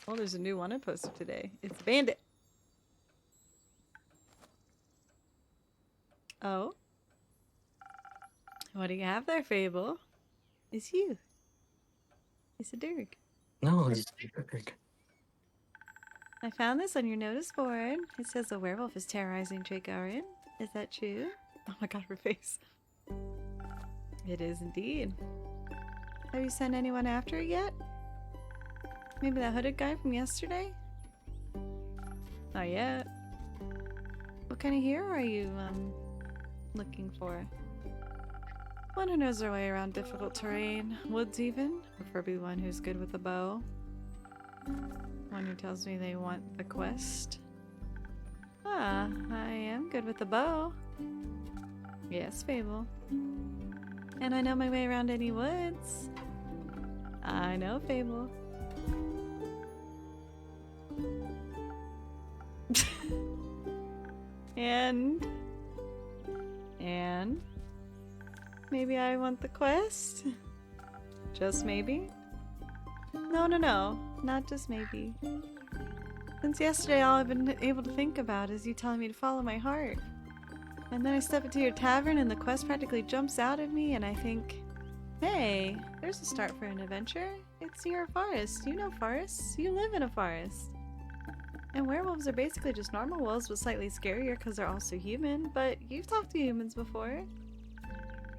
Oh, there's a new wanted poster today. It's Bandit. Oh? What do you have there, Fable? It's you. It's a Dirk. No, it's Dirk. I found this on your notice board. It says a werewolf is terrorizing Trigorin. Is that true? Oh my god, her face. It is indeed. Have you sent anyone after it yet? Maybe that hooded guy from yesterday? Not yet. What kind of hero are you, looking for? One who knows their way around difficult terrain, woods even, preferably one who's good with a bow. One who tells me they want the quest. Ah, I am good with the bow. Yes, Fable. And I know my way around any woods. I know, Fable. And maybe I want the quest? Just maybe? No, not just maybe. Since yesterday, all I've been able to think about is you telling me to follow my heart. And then I step into your tavern and the quest practically jumps out at me and I think, hey, there's a start for an adventure. It's your forest. You know forests. You live in a forest. And werewolves are basically just normal wolves, but slightly scarier because they're also human. But you've talked to humans before.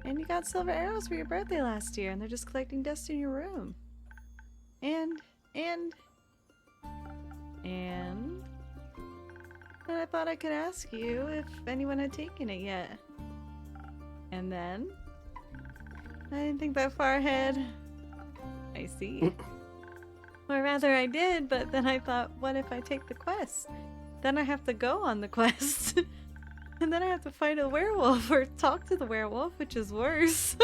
And you got silver arrows for your birthday last year, and they're just collecting dust in your room. And I thought I could ask you if anyone had taken it yet. And then I didn't think that far ahead. I see. Or rather I did, but then I thought, what if I take the quest? Then I have to go on the quest. And then I have to fight a werewolf or talk to the werewolf, which is worse.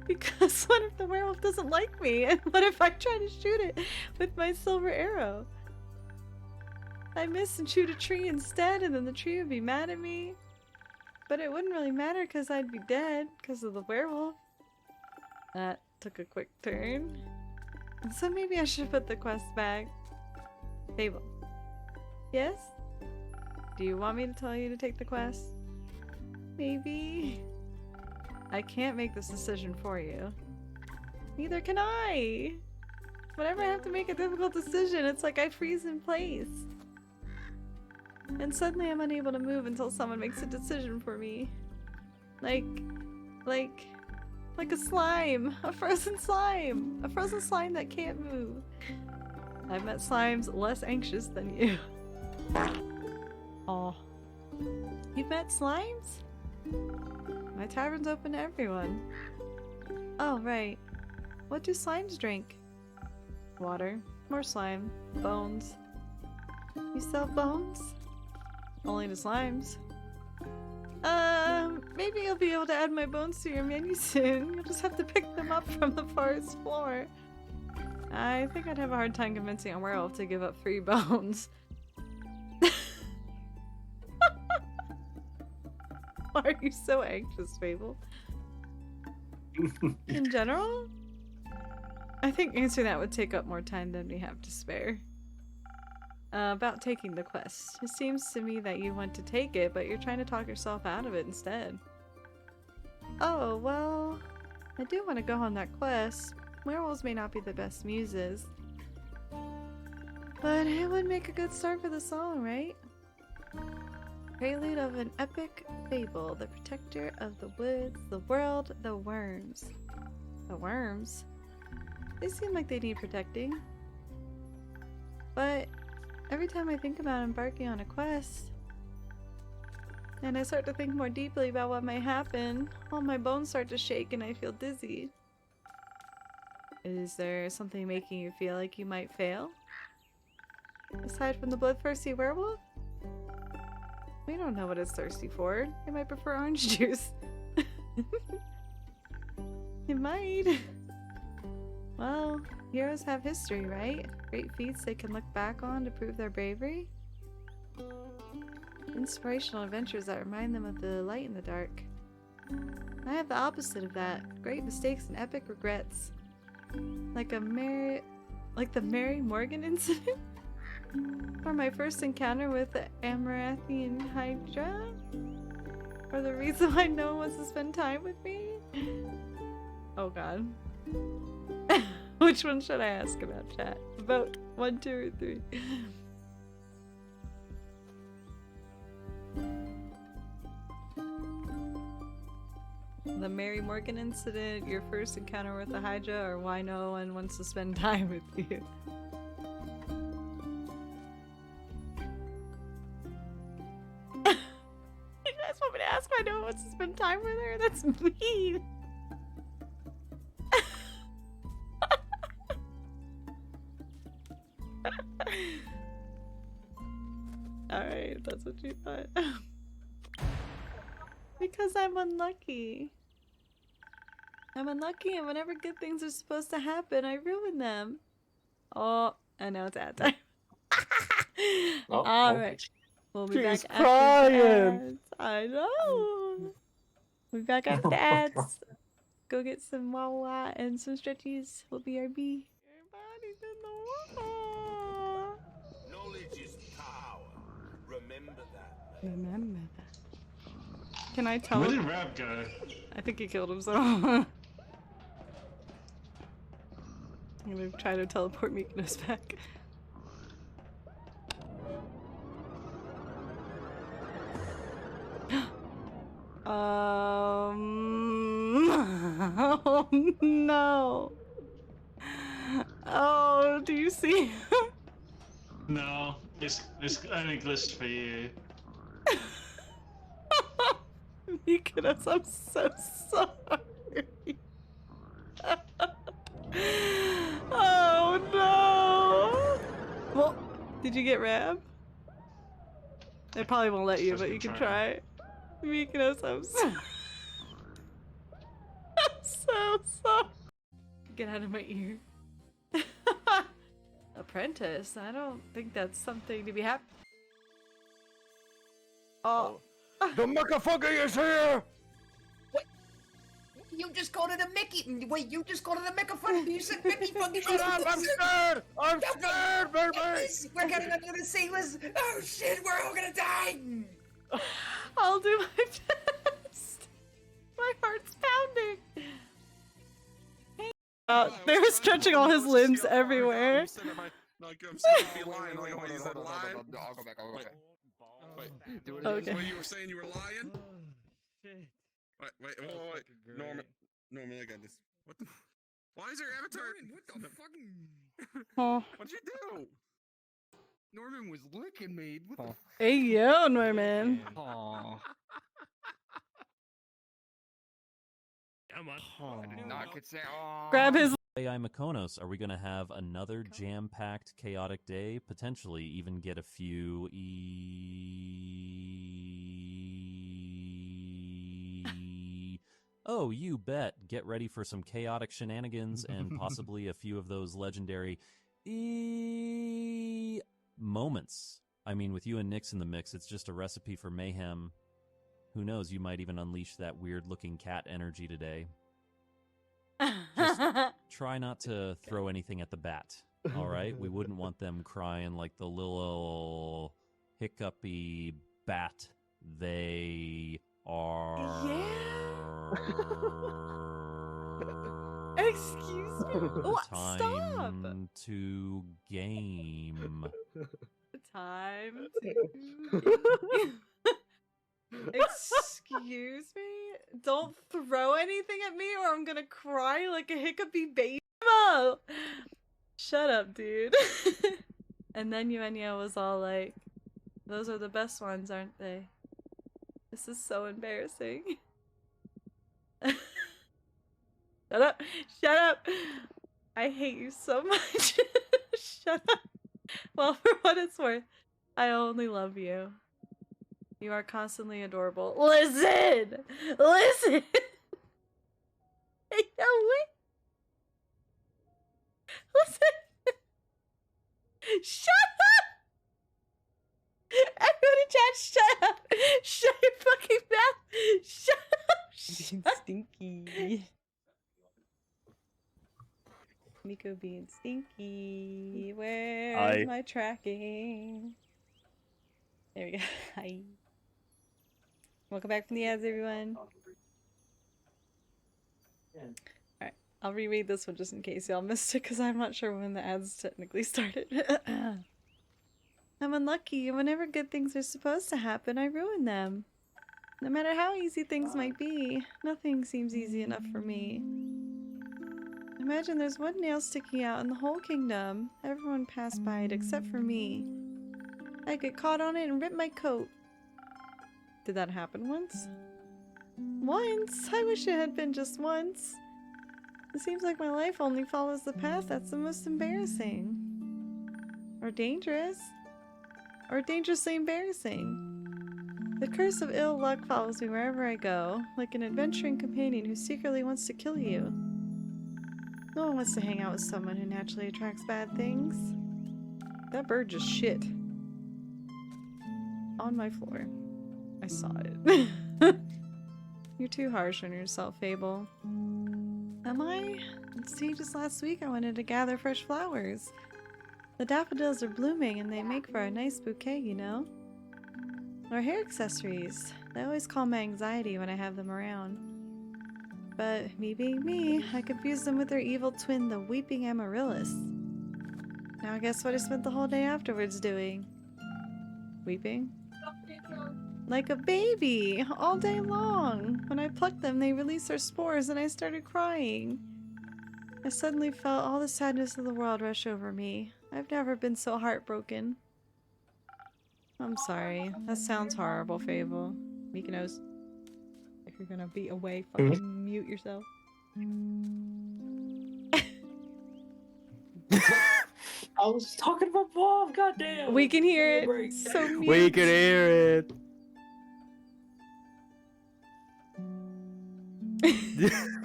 Because what if the werewolf doesn't like me? And what if I try to shoot it with my silver arrow? I miss and shoot a tree instead, and then the tree would be mad at me. But it wouldn't really matter because I'd be dead because of the werewolf. That took a quick turn. So maybe I should put the quest back. Fable. Yes? Do you want me to tell you to take the quest? Maybe. I can't make this decision for you. Neither can I. Whenever I have to make a difficult decision, it's like I freeze in place. And suddenly I'm unable to move until someone makes a decision for me. Like a slime. A frozen slime. A frozen slime that can't move. I've met slimes less anxious than you. Oh. You've met slimes? My tavern's open to everyone. Oh, right. What do slimes drink? Water. More slime. Bones. You sell bones? Only to slimes. Maybe you'll be able to add my bones to your menu soon. You'll just have to pick them up from the forest floor. I think I'd have a hard time convincing a werewolf to give up 3 bones. Why are you so anxious, Fable? In general? I think answering that would take up more time than we have to spare. About taking the quest. It seems to me that you want to take it, but you're trying to talk yourself out of it instead. Oh, well, I do want to go on that quest. Werewolves may not be the best muses. But it would make a good start for the song, right? Prelude of an epic fable, the protector of the woods, the world, the worms. The worms? They seem like they need protecting. But every time I think about embarking on a quest, and I start to think more deeply about what might happen, all my bones start to shake and I feel dizzy. Is there something making you feel like you might fail? Aside from the bloodthirsty werewolf? We don't know what it's thirsty for. It might prefer orange juice. It might. Well, heroes have history, right? Great feats they can look back on to prove their bravery. Inspirational adventures that remind them of the light in the dark. I have the opposite of that. Great mistakes and epic regrets. Like the Mary Morgan incident? Or my first encounter with the Amaranthine Hydra? Or the reason why no one wants to spend time with me? Oh god. Which one should I ask about, chat? About 1, 2, or 3? The Mary Morgan incident, your first encounter with the Hydra, or why no one wants to spend time with you? You guys want me to ask why no one wants to spend time with her? That's mean! Alright, that's what you thought. Because I'm unlucky. I'm unlucky, and whenever good things are supposed to happen, I ruin them. Oh, I know it's ad time. Alright. We'll be She's back after the crying. ads. I know. We'll be back after the ads. Go get some Wawa and some stretchies. We'll be RB. Everybody's in the water. Knowledge is power. Remember that. Remember that. Can I tell Where him? did Rab go? I think he killed himself. I'm gonna try to teleport Mykonos back. Oh no. Oh, do you see him? No, it's only glitched for you. Mykonos, I'm so sorry. Oh no. Well, did you get Rab? It probably won't let you, but you can try. Mykonos, I'm so I'm so sorry. Get out of my ear. Apprentice? I don't think that's something to be happy. Oh. The Mechafunky is here! You just called it a Mickey. Wait, you just called it a Mechafunky. You said Mickey Funky. Shut up! I'm scared! I'm scared, baby! We're getting under the sailors. Oh shit, we're all gonna die. I'll do my best. My heart's pounding. They were stretching all his limbs everywhere. I'm sitting be lying. Like, wait, is that lying? I'll go back. Wait, Okay. what you were saying? You were lying? Wait, Norman, I got this. What the? Why is your avatar? What the fucking? Oh. What'd you do? Norman was licking me. What the? Hey yo, Norman. Aw. Come on. Not could say. Aw. Grab his. AI Mykonos, are we going to have another jam-packed, chaotic day? Potentially even get a few Oh, you bet. Get ready for some chaotic shenanigans and possibly a few of those legendary moments. I mean, with you and Nyx in the mix, it's just a recipe for mayhem. Who knows, you might even unleash that weird-looking cat energy today. Just try not to throw anything at the bat, all right? We wouldn't want them crying like the little hiccupy bat they are. Yeah. Excuse me? What? Stop! Time to game. Time to... Excuse me? Don't throw anything at me or I'm gonna cry like a hiccupy baby. Oh! Shut up, dude. And then Yuenya was all like, those are the best ones, aren't they? This is so embarrassing. Shut up! Shut up! I hate you so much. Shut up. Well, for what it's worth, I only love you. You are constantly adorable. Listen! Listen! Hey, no, wait! Listen! Shut up! Everyone in chat, shut up! Shut your fucking mouth! Shut up! Shut Stinky. Miko being stinky. Where's my tracking? There we go. Hi. Welcome back from the ads, everyone. Alright, I'll reread this one just in case y'all missed it because I'm not sure when the ads technically started. I'm unlucky, and whenever good things are supposed to happen, I ruin them. No matter how easy things might be, nothing seems easy enough for me. Imagine there's one nail sticking out in the whole kingdom. Everyone passed by it except for me. I get caught on it and rip my coat. Did that happen once? Once? I wish it had been just once. It seems like my life only follows the path that's the most embarrassing. Or dangerous. Or dangerously embarrassing. The curse of ill luck follows me wherever I go, like an adventuring companion who secretly wants to kill you. No one wants to hang out with someone who naturally attracts bad things. That bird just shit. On my floor. I saw it. You're too harsh on yourself, Fable. Am I? See, just last week I wanted to gather fresh flowers. The daffodils are blooming and they make for a nice bouquet, you know? Or hair accessories. They always calm my anxiety when I have them around. But me being me, I confused them with their evil twin, the Weeping Amaryllis. Now guess what I spent the whole day afterwards doing? Weeping? Like a baby, all day long. When I plucked them, they released their spores and I started crying. I suddenly felt all the sadness of the world rush over me. I've never been so heartbroken. I'm sorry. That sounds horrible, Fable. Mykonos. If you're gonna be away, fucking mute yourself. I was talking about Bob, goddamn! We can hear it. So mute. We can hear it.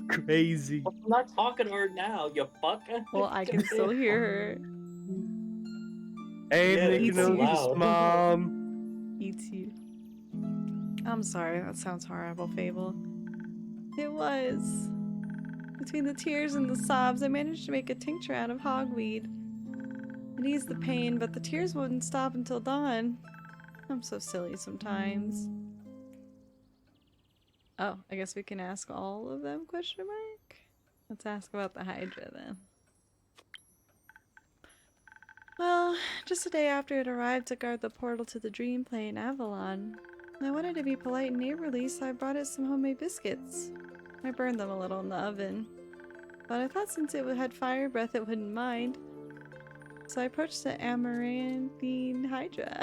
Crazy. I'm not talking to her now, you fucker. Well, I can still hear her. Hey, Yeah, it's Mykonos' loud. mom. Eats you. I'm sorry, that sounds horrible, Fable. It was. Between the tears and the sobs, I managed to make a tincture out of hogweed. It eased the pain, but the tears wouldn't stop until dawn. I'm so silly sometimes. Oh, I guess we can ask all of them, question mark? Let's ask about the Hydra then. Well, just a day after it arrived to guard the portal to the dream plane Avalon, I wanted to be polite and neighborly, so I brought it some homemade biscuits. I burned them a little in the oven, but I thought since it had fire breath it wouldn't mind. So I approached the Amaranthine Hydra.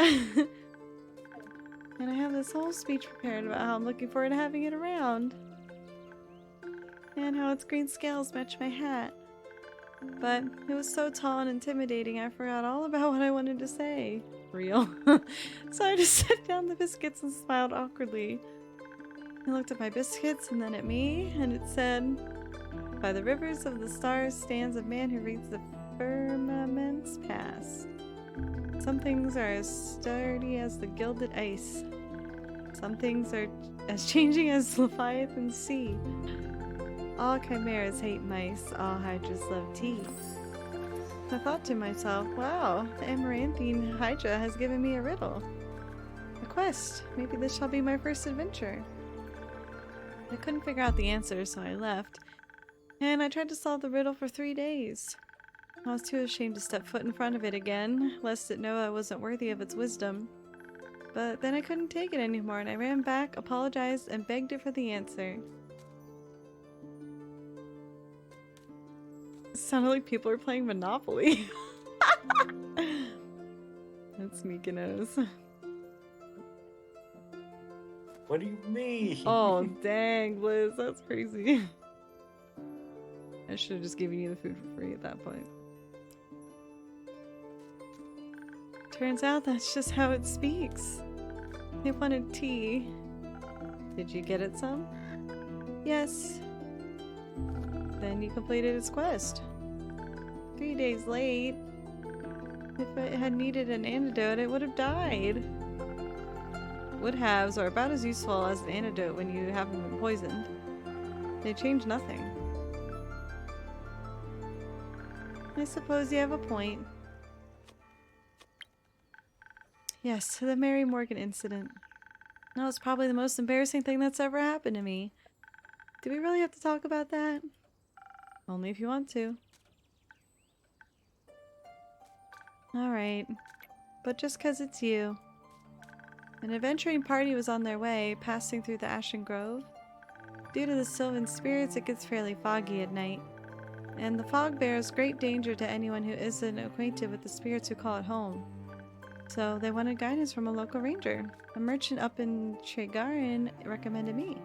And I have this whole speech prepared about how I'm looking forward to having it around. And how its green scales match my hat. But it was so tall and intimidating I forgot all about what I wanted to say. Real. So I just set down the biscuits and smiled awkwardly. I looked at my biscuits and then at me, and it said, "By the rivers of the stars stands a man who reads the firmament's past. Some things are as sturdy as the gilded ice. Some things are as changing as Leviathan's sea. All chimeras hate mice, all hydras love tea." I thought to myself, wow, the Amaranthine Hydra has given me a riddle. A quest. Maybe this shall be my first adventure. I couldn't figure out the answer, so I left. And I tried to solve the riddle for 3 days. I was too ashamed to step foot in front of it again, lest it know I wasn't worthy of its wisdom. But then I couldn't take it anymore, and I ran back, apologized, and begged it for the answer. It sounded like people were playing Monopoly. That's Mykonos. What do you mean? Oh, dang, Liz, that's crazy. I should have just given you the food for free at that point. Turns out that's just how it speaks. They wanted tea. Did you get it some? Yes. Then you completed its quest. 3 days late. If it had needed an antidote, it would have died. Would-haves are about as useful as an antidote when you haven't been poisoned. They change nothing. I suppose you have a point. Yes, the Mary Morgan incident. That was probably the most embarrassing thing that's ever happened to me. Do we really have to talk about that? Only if you want to. Alright. But just 'cause it's you. An adventuring party was on their way, passing through the Ashen Grove. Due to the Sylvan spirits, it gets fairly foggy at night. And the fog bears great danger to anyone who isn't acquainted with the spirits who call it home. So they wanted guidance from a local ranger. A merchant up in Tregarin recommended me.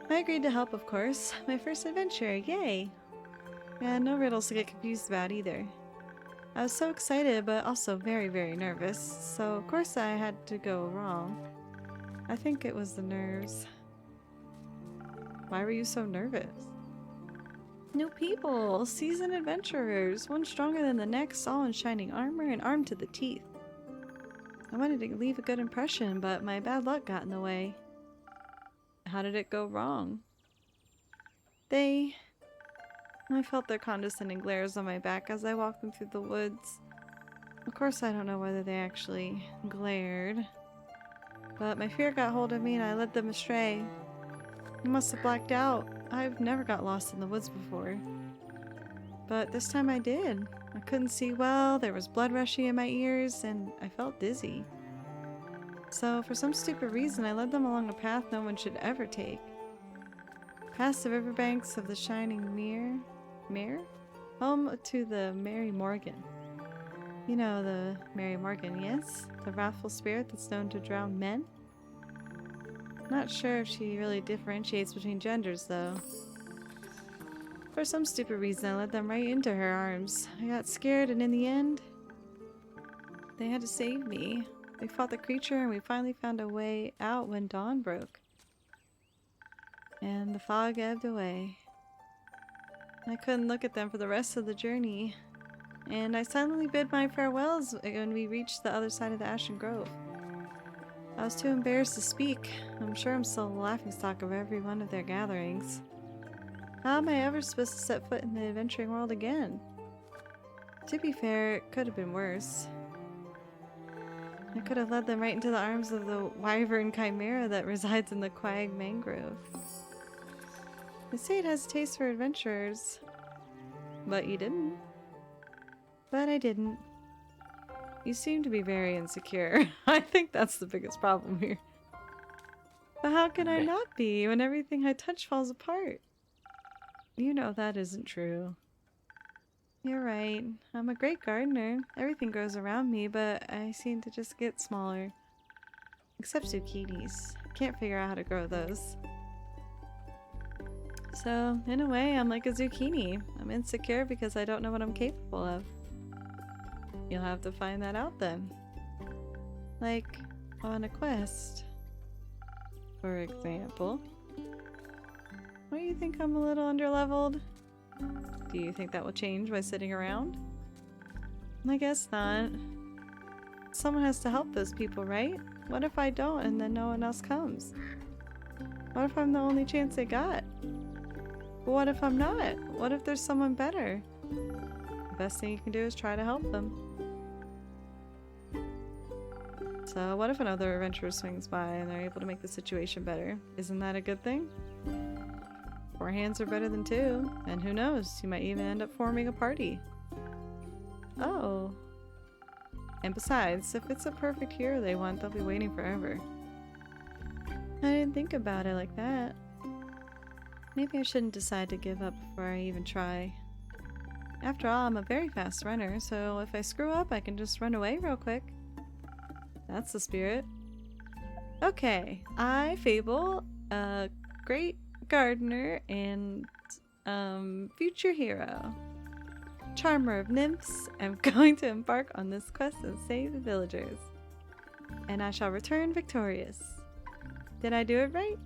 I agreed to help, of course. My first adventure, yay! And no riddles to get confused about either. I was so excited, but also very, very nervous, so of course I had to go wrong. I think it was the nerves. Why were you so nervous? New people, seasoned adventurers, one stronger than the next, all in shining armor and armed to the teeth. I wanted to leave a good impression, but my bad luck got in the way. How did it go wrong? I felt their condescending glares on my back as I walked them through the woods. Of course I don't know whether they actually glared, but my fear got hold of me and I led them astray. I must have blacked out. I've never got lost in the woods before. But this time I did. I couldn't see well, there was blood rushing in my ears, and I felt dizzy. So for some stupid reason I led them along a path no one should ever take. Past the riverbanks of the Shining Mere? Home to the Mary Morgan. You know the Mary Morgan, yes? The wrathful spirit that's known to drown men? Not sure if she really differentiates between genders, though. For some stupid reason, I led them right into her arms. I got scared, and in the end, they had to save me. We fought the creature, and we finally found a way out when dawn broke. And the fog ebbed away. I couldn't look at them for the rest of the journey, and I silently bid my farewells when we reached the other side of the Ashen Grove. I was too embarrassed to speak. I'm sure I'm still the laughingstock of every one of their gatherings. How am I ever supposed to set foot in the adventuring world again? To be fair, it could have been worse. I could have led them right into the arms of the wyvern chimera that resides in the Quag Mangrove. They say it has a taste for adventurers. But you didn't. But I didn't. You seem to be very insecure. I think that's the biggest problem here. But how can I not be when everything I touch falls apart? You know that isn't true. You're right. I'm a great gardener. Everything grows around me, but I seem to just get smaller. Except zucchinis. Can't figure out how to grow those. So, in a way, I'm like a zucchini. I'm insecure because I don't know what I'm capable of. You'll have to find that out then. Like, on a quest. For example. Don't you think I'm a little underleveled? Do you think that will change by sitting around? I guess not. Someone has to help those people, right? What if I don't and then no one else comes? What if I'm the only chance they got? But what if I'm not? What if there's someone better? The best thing you can do is try to help them. So what if another adventurer swings by and they're able to make the situation better? Isn't that a good thing? 4 hands are better than 2. And who knows, you might even end up forming a party. Oh. And besides, if it's a perfect hero they want, they'll be waiting forever. I didn't think about it like that. Maybe I shouldn't decide to give up before I even try. After all, I'm a very fast runner, so if I screw up, I can just run away real quick. That's the spirit. Okay, I, Fable, a great gardener and future hero, charmer of nymphs, am going to embark on this quest and save the villagers. And I shall return victorious. Did I do it right?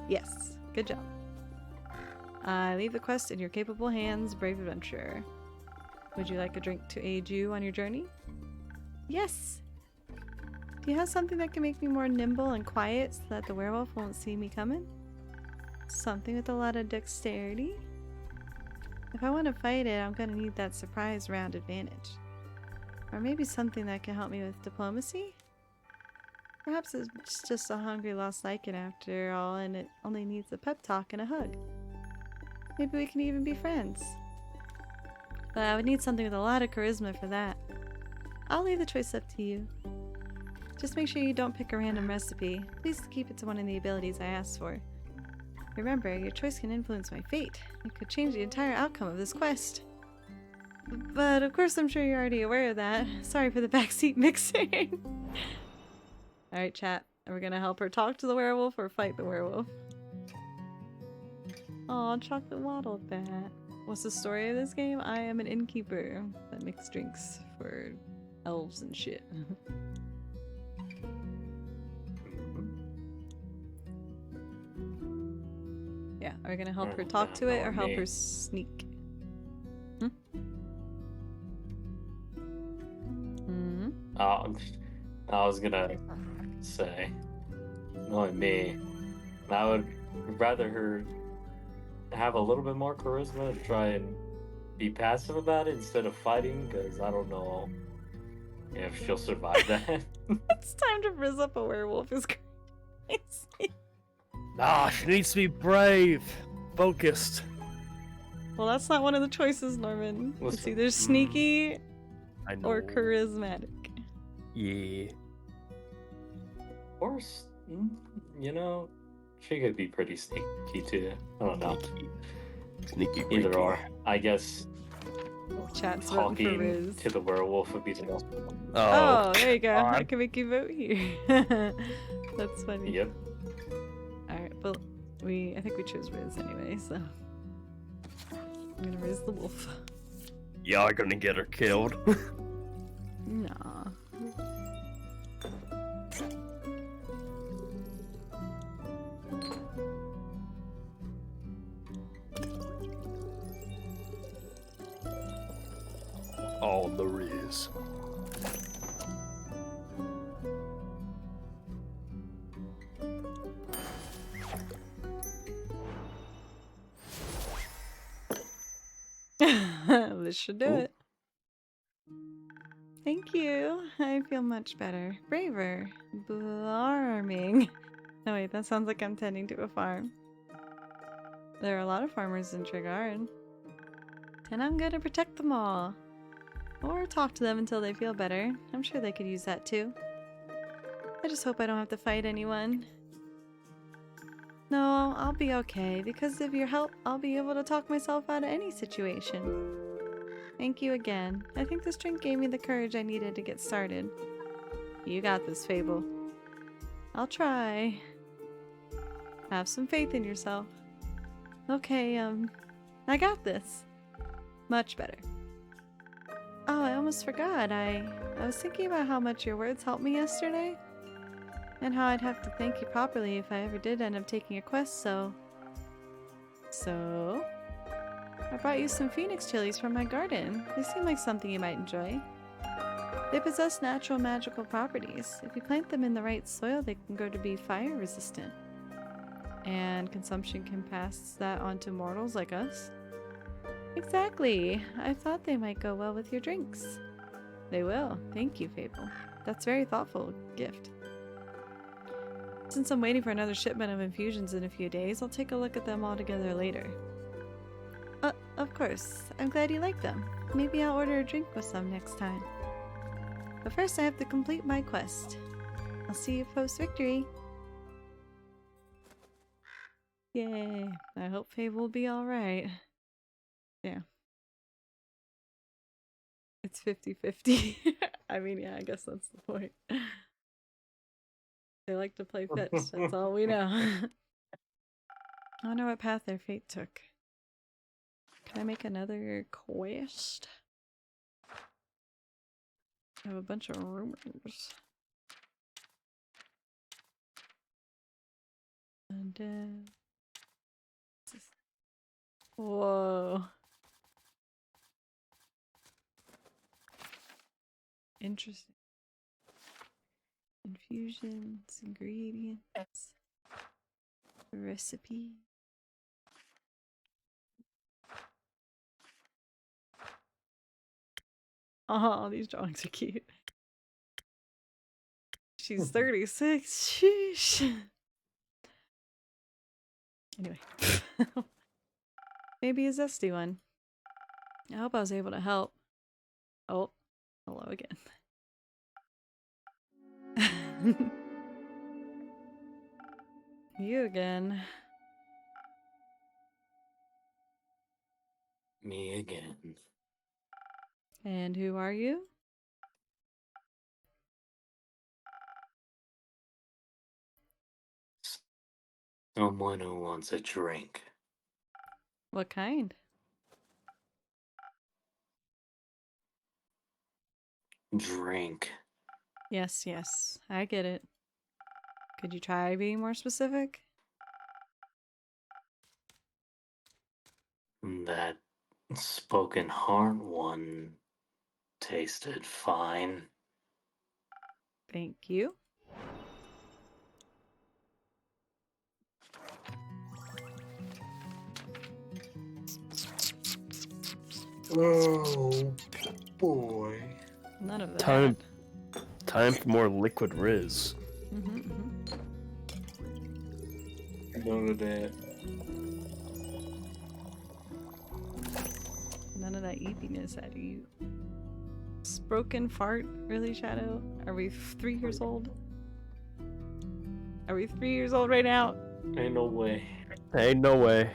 Yes, good job. I leave the quest in your capable hands, brave adventurer. Would you like a drink to aid you on your journey? Yes! Do you have something that can make me more nimble and quiet so that the werewolf won't see me coming? Something with a lot of dexterity? If I want to fight it, I'm gonna need that surprise round advantage. Or maybe something that can help me with diplomacy? Perhaps it's just a hungry lost lycan after all, and it only needs a pep talk and a hug. Maybe we can even be friends. But I would need something with a lot of charisma for that. I'll leave the choice up to you. Just make sure you don't pick a random recipe. Please keep it to one of the abilities I asked for. Remember, your choice can influence my fate. It could change the entire outcome of this quest. But of course I'm sure you're already aware of that. Sorry for the backseat mixing. Alright chat, are we gonna help her talk to the werewolf or fight the werewolf? Aw, chocolate waddle bat. What's the story of this game? I am an innkeeper that makes drinks for elves and shit. Yeah, are we gonna help her talk to it or help her sneak? Hmm? Hmm? I was gonna say, knowing me, I would rather her have a little bit more charisma and try and be passive about it instead of fighting, because I don't know if she'll survive that. It's time to rizz up a werewolf is crazy. Nah, she needs to be brave, focused. Well, that's not one of the choices, Norman. It's Listen, either sneaky I know. or charismatic. Yeah. Or, you know, she could be pretty sneaky too. I don't know. Sneaky. Either or. I guess Chat's voting for talking Riz. to the werewolf would be the best. Oh, there you go. God. I can make you vote here. That's funny. Yep. Alright, well, I think we chose Riz anyway, so. I'm gonna Riz the wolf. Y'all gonna get her killed. Nah. All the Riz. This should do it. Thank you. I feel much better. Braver. Farming. No wait, that sounds like I'm tending to a farm. There are a lot of farmers in Trigard. And I'm gonna protect them all. Or talk to them until they feel better. I'm sure they could use that too. I just hope I don't have to fight anyone. No, I'll be okay. Because of your help, I'll be able to talk myself out of any situation. Thank you again. I think this drink gave me the courage I needed to get started. You got this, Fable. I'll try. Have some faith in yourself. Okay, I got this. Much better. Oh, I almost forgot. I was thinking about how much your words helped me yesterday. And how I'd have to thank you properly if I ever did end up taking a quest, so... I brought you some phoenix chilies from my garden. They seem like something you might enjoy. They possess natural magical properties. If you plant them in the right soil, they can grow to be fire resistant. And consumption can pass that on to mortals like us. Exactly. I thought they might go well with your drinks. They will. Thank you, Fable. That's a very thoughtful gift. Since I'm waiting for another shipment of infusions in a few days, I'll take a look at them all together later. Of course. I'm glad you like them. Maybe I'll order a drink with some next time. But first I have to complete my quest. I'll see you post-victory. Yay. I hope Faye will be alright. Yeah. It's 50-50. I mean, yeah, I guess that's the point. They like to play fetch, that's all we know. I wonder what path their fate took. Can I make another quest? I have a bunch of rumors. And whoa. Interesting. Infusions, ingredients, recipe. Oh, these drawings are cute. She's 36. Sheesh. Anyway. Maybe a zesty one. I hope I was able to help. Oh, hello again. You again. Me again. And who are you? Someone who wants a drink. What kind? Drink. Yes, yes. I get it. Could you try being more specific? That spoken heart one tasted fine. Thank you. Oh boy. None of that. Time for more liquid Riz. None of that. None of that eepiness out of you. Broken fart? Really, Shadow? Are we 3 years old? Are we 3 years old right now? Ain't no way. Ain't no way.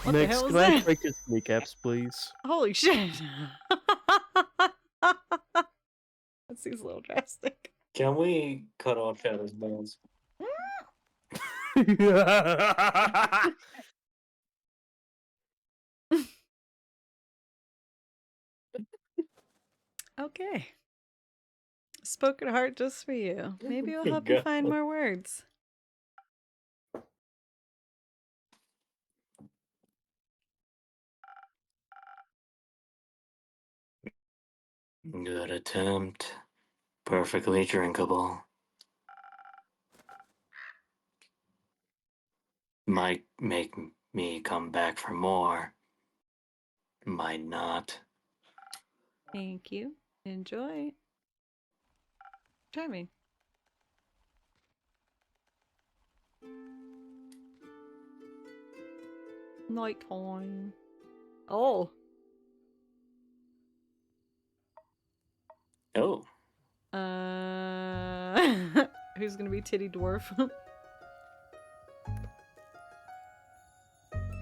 What the Nix, hell is can I that? break your kneecaps, please? Holy shit! That seems a little drastic. Can we cut off Shadow's bones? Okay. Spoken heart just for you. Maybe it'll help Go. you find more words. Good attempt. Perfectly drinkable. Might make me come back for more. Might not. Thank you. Enjoy. Charming. Nighttime. Oh. Oh. Who's gonna be Titty Dwarf?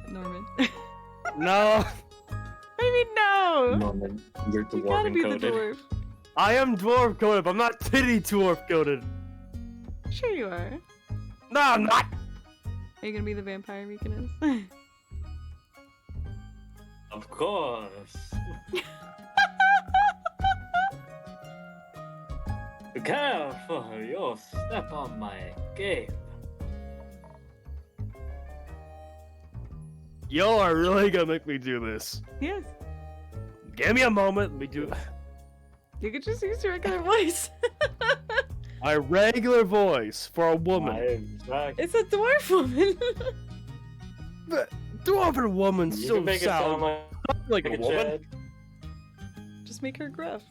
Norman. No, What do you mean no? Norman, you're You gotta dwarven be the coded. dwarf. I am dwarf coded, but I'm not titty dwarf coded. Sure you are. No, I'm not. Are you gonna be the vampire Mykonos? Of course. Careful, you'll step on my game. Y'all are really gonna make me do this. Yes. Give me a moment. Let me do You could just use your regular voice. my regular voice for a woman. It's a dwarf woman. But dwarven woman You still can make it sound sounds like like a woman. Chad. Just make her gruff.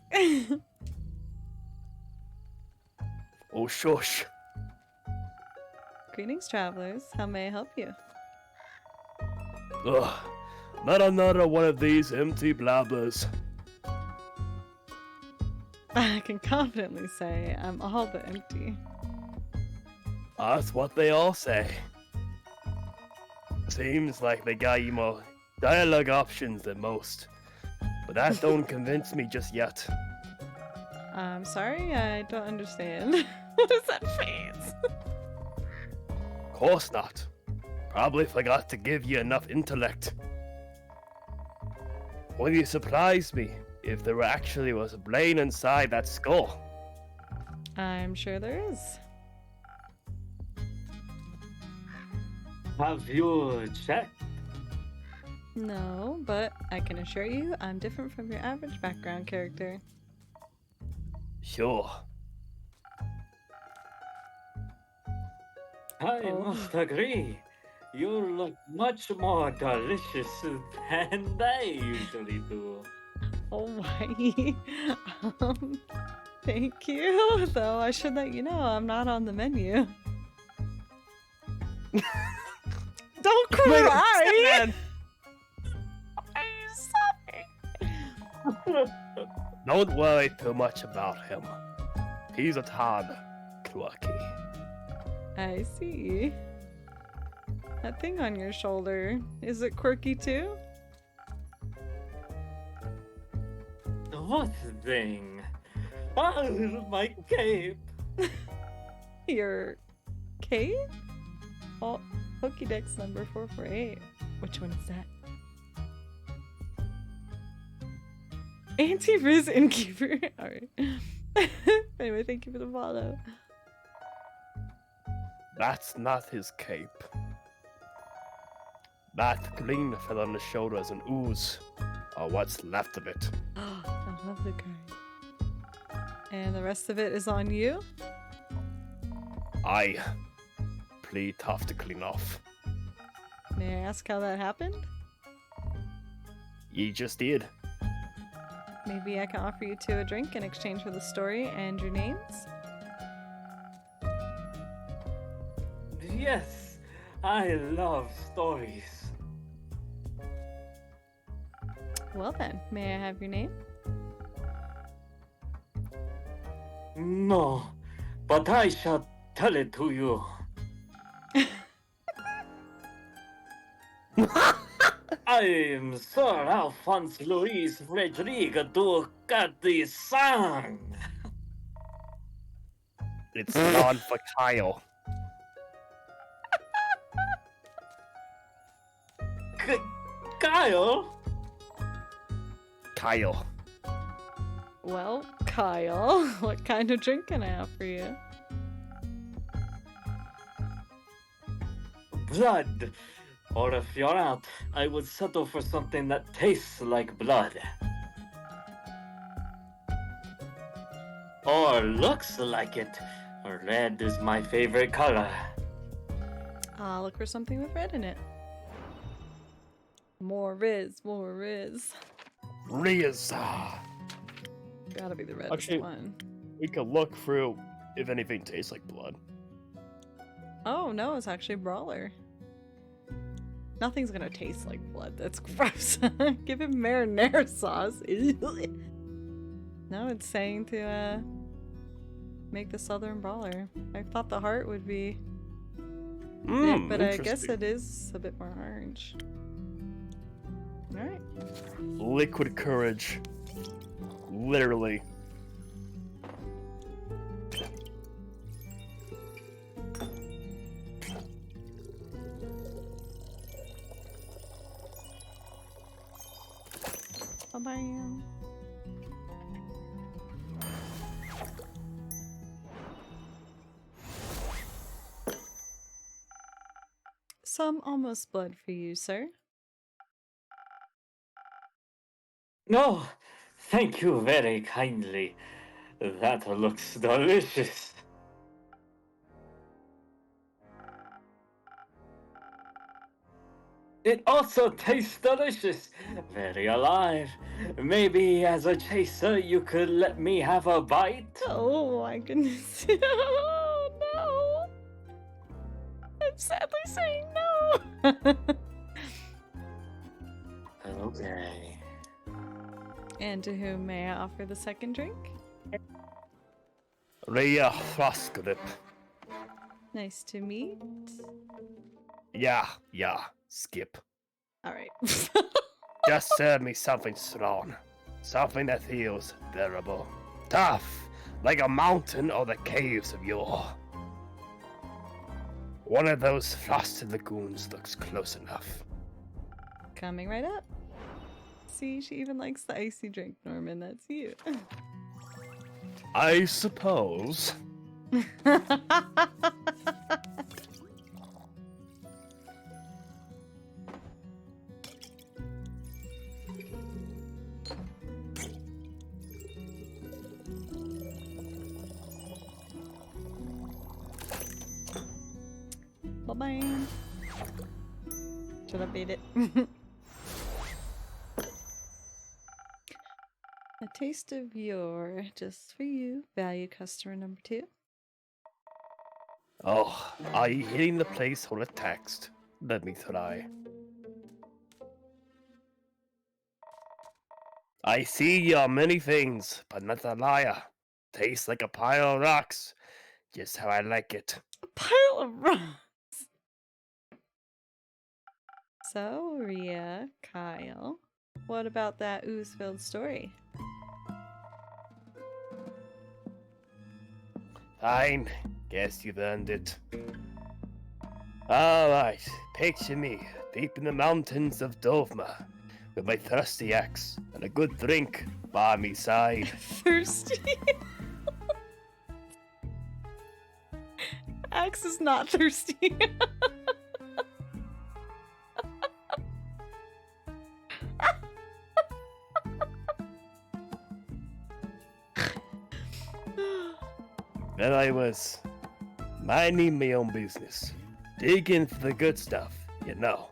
Oh, shush. Greetings, travelers. How may I help you? Ugh, not another one of these empty blabbers. I can confidently say I'm all but empty. That's what they all say. Seems like they got you more dialogue options than most. But that don't convince me just yet. I'm sorry, I don't understand. What is that face? Course not. Probably forgot to give you enough intellect. Would you surprise me if there actually was a brain inside that skull? I'm sure there is. Have you checked? No, but I can assure you I'm different from your average background character. Sure. I Oh. must agree. You look much more delicious than they usually do. Oh my. Thank you. Though I should let you know I'm not on the menu. Don't cry! I'm sorry. Don't worry too much about him. He's a tad quirky. I see. That thing on your shoulder, is it quirky too? What thing? Oh, my cape! Your cape? Oh, Pokédex number 448. Which one is that? Anti-Riz Innkeeper. Alright. Anyway, thank you for the follow. That's not his cape. That green fell on the shoulder as an ooze, or what's left of it. I love the curry. And the rest of it is on you? Aye. Pretty tough to clean off. May I ask how that happened? Ye just did. Maybe I can offer you two a drink in exchange for the story and your names? Yes, I love stories. Well then, may I have your name? No, but I shall tell it to you. I am Sir Alphonse Louis Rodrigue Ducati Sang. It's non for Kyle. Kyle? Kyle. Well, Kyle, what kind of drink can I offer you? Blood. Or if you're out, I would settle for something that tastes like blood. Or looks like it. Red is my favorite color. I'll look for something with red in it. More Riz, more Riz. Riza. Gotta be the reddest Actually- one. We could look through if anything tastes like blood. Oh no, it's actually Brawler. Nothing's gonna taste like blood. That's gross. Give him marinara sauce. No, it's saying to make the Southern Brawler. I thought the heart would be it, but I guess it is a bit more orange. Alright. Liquid courage. Literally. Bye-bye. Some almost blood for you, sir. No, thank you very kindly. That looks delicious. It also tastes delicious, very alive. Maybe as a chaser, you could let me have a bite? Oh my goodness. Oh no. I'm sadly saying no. Okay. And to whom may I offer the second drink? Rhea Frosgrip. Nice to meet. Yeah, skip. Alright. Just serve me something strong. Something that feels bearable. Tough, like a mountain or the caves of yore. One of those frosted lagoons looks close enough. Coming right up. See, she even likes the icy drink, Norman. That's you. I suppose. Bye-bye. Should I beat it? A taste of your, just for you, value customer number 2. Oh, are you hitting the place or a text? Let me try. I see you're many things, but not a liar. Tastes like a pile of rocks. Just how I like it. A pile of rocks. So, Rhea, Kyle, what about that ooze-filled story? Fine. Guess you've earned it. Alright, picture me deep in the mountains of Dovma with my thirsty axe and a good drink by me side. Thirsty? Axe is not thirsty. Then I was minding my own business, digging for the good stuff, you know.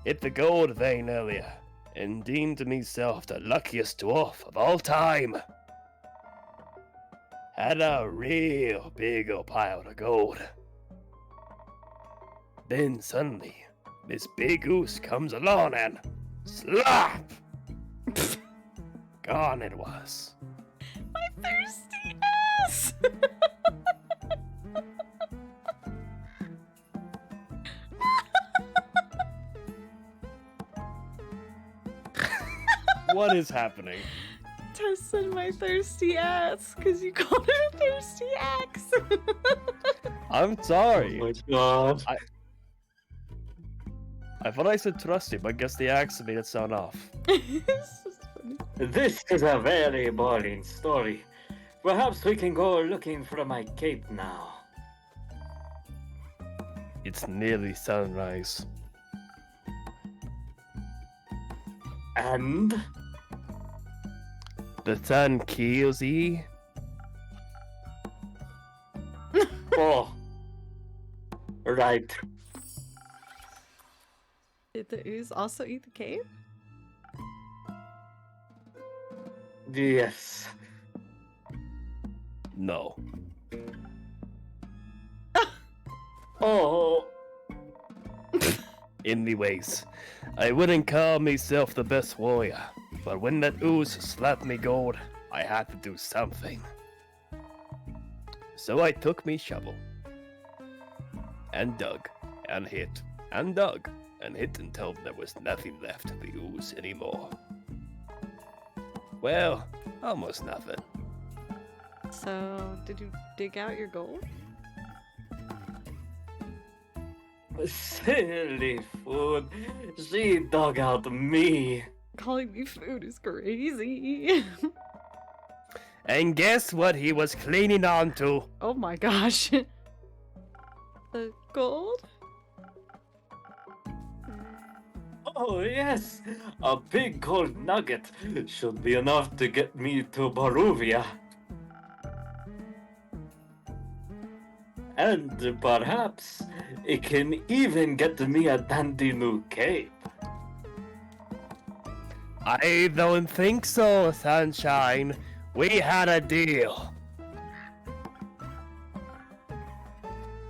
Hit the gold vein earlier, and deemed myself the luckiest dwarf of all time. Had a real big old pile of gold. Then suddenly, this big goose comes along and slap! Gone it was. My thirsty ass! What is happening? Tess said my thirsty ass because you called it a thirsty axe. I'm sorry. Oh my god. I thought I said trusty, but I guess the axe made it sound off. It's just funny. This is a very boring story. Perhaps we can go looking for my cape now. It's nearly sunrise. And? The sun kills ye. Oh. Right. Did the ooze also eat the cave? Yes. No. Oh. Anyways, I wouldn't call myself the best warrior, but when that ooze slapped me gold, I had to do something. So I took me shovel, and dug, and hit, and dug, and hit until there was nothing left of the ooze anymore. Well, almost nothing. So, did you dig out your gold? Silly food. She dug out me. Calling me food is crazy. And guess what he was cleaning onto? Oh my gosh. The gold? Oh, yes. A big gold nugget should be enough to get me to Baruvia. And perhaps it can even get me a dandy new cape. I don't think so, Sunshine. We had a deal.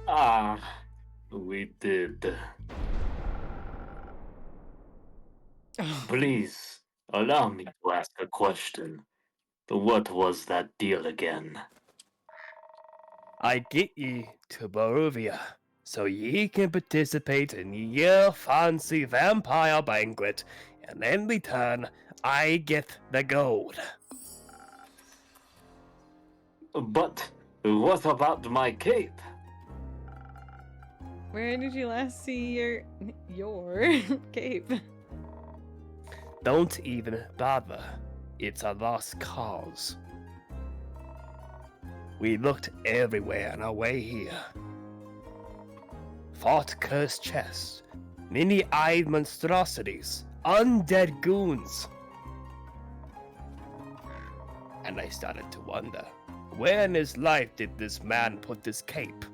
Ah, we did. Please, allow me to ask a question. What was that deal again? I get ye to Barovia, so ye can participate in your fancy vampire banquet, and in return, I get the gold. But what about my cape? Where did you last see your cape? Don't even bother. It's a lost cause. We looked everywhere on our way here. Fought cursed chests, many-eyed monstrosities, undead goons. And I started to wonder, where in his life did this man put this cape?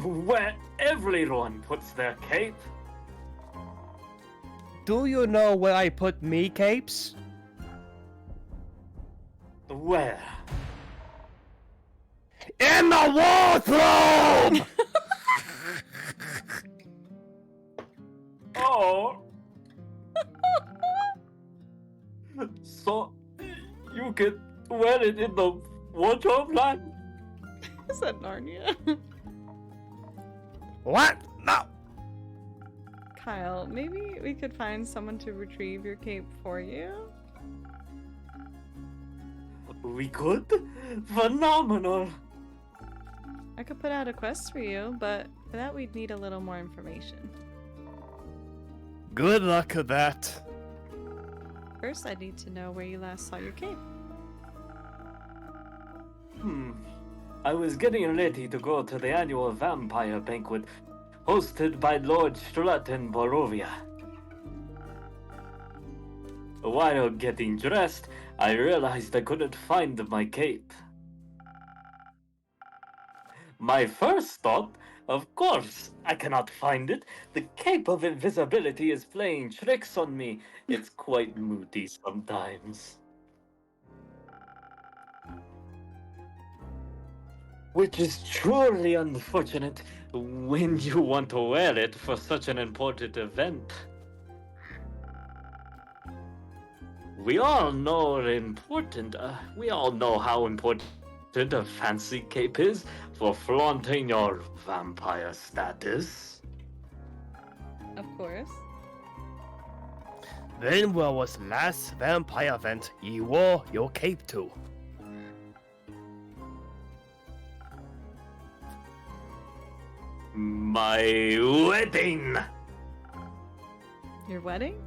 Where everyone puts their cape? Do you know where I put me capes? Where? In the wardrobe! Oh! So, you can wear it in the wardrobe line? Is that Narnia? What? No. Kyle, maybe we could find someone to retrieve your cape for you? We could? Phenomenal! I could put out a quest for you, but for that we'd need a little more information. Good luck with that. First, I need to know where you last saw your cape. I was getting ready to go to the annual vampire banquet hosted by Lord Strut in Barovia. While getting dressed, I realized I couldn't find my cape. My first thought, of course, I cannot find it. The cape of invisibility is playing tricks on me. It's quite moody sometimes. Which is truly unfortunate when you want to wear it for such an important event. We all know how important a fancy cape is for flaunting your vampire status. Of course. Then where was the last vampire event ye wore your cape to? My wedding! Your wedding?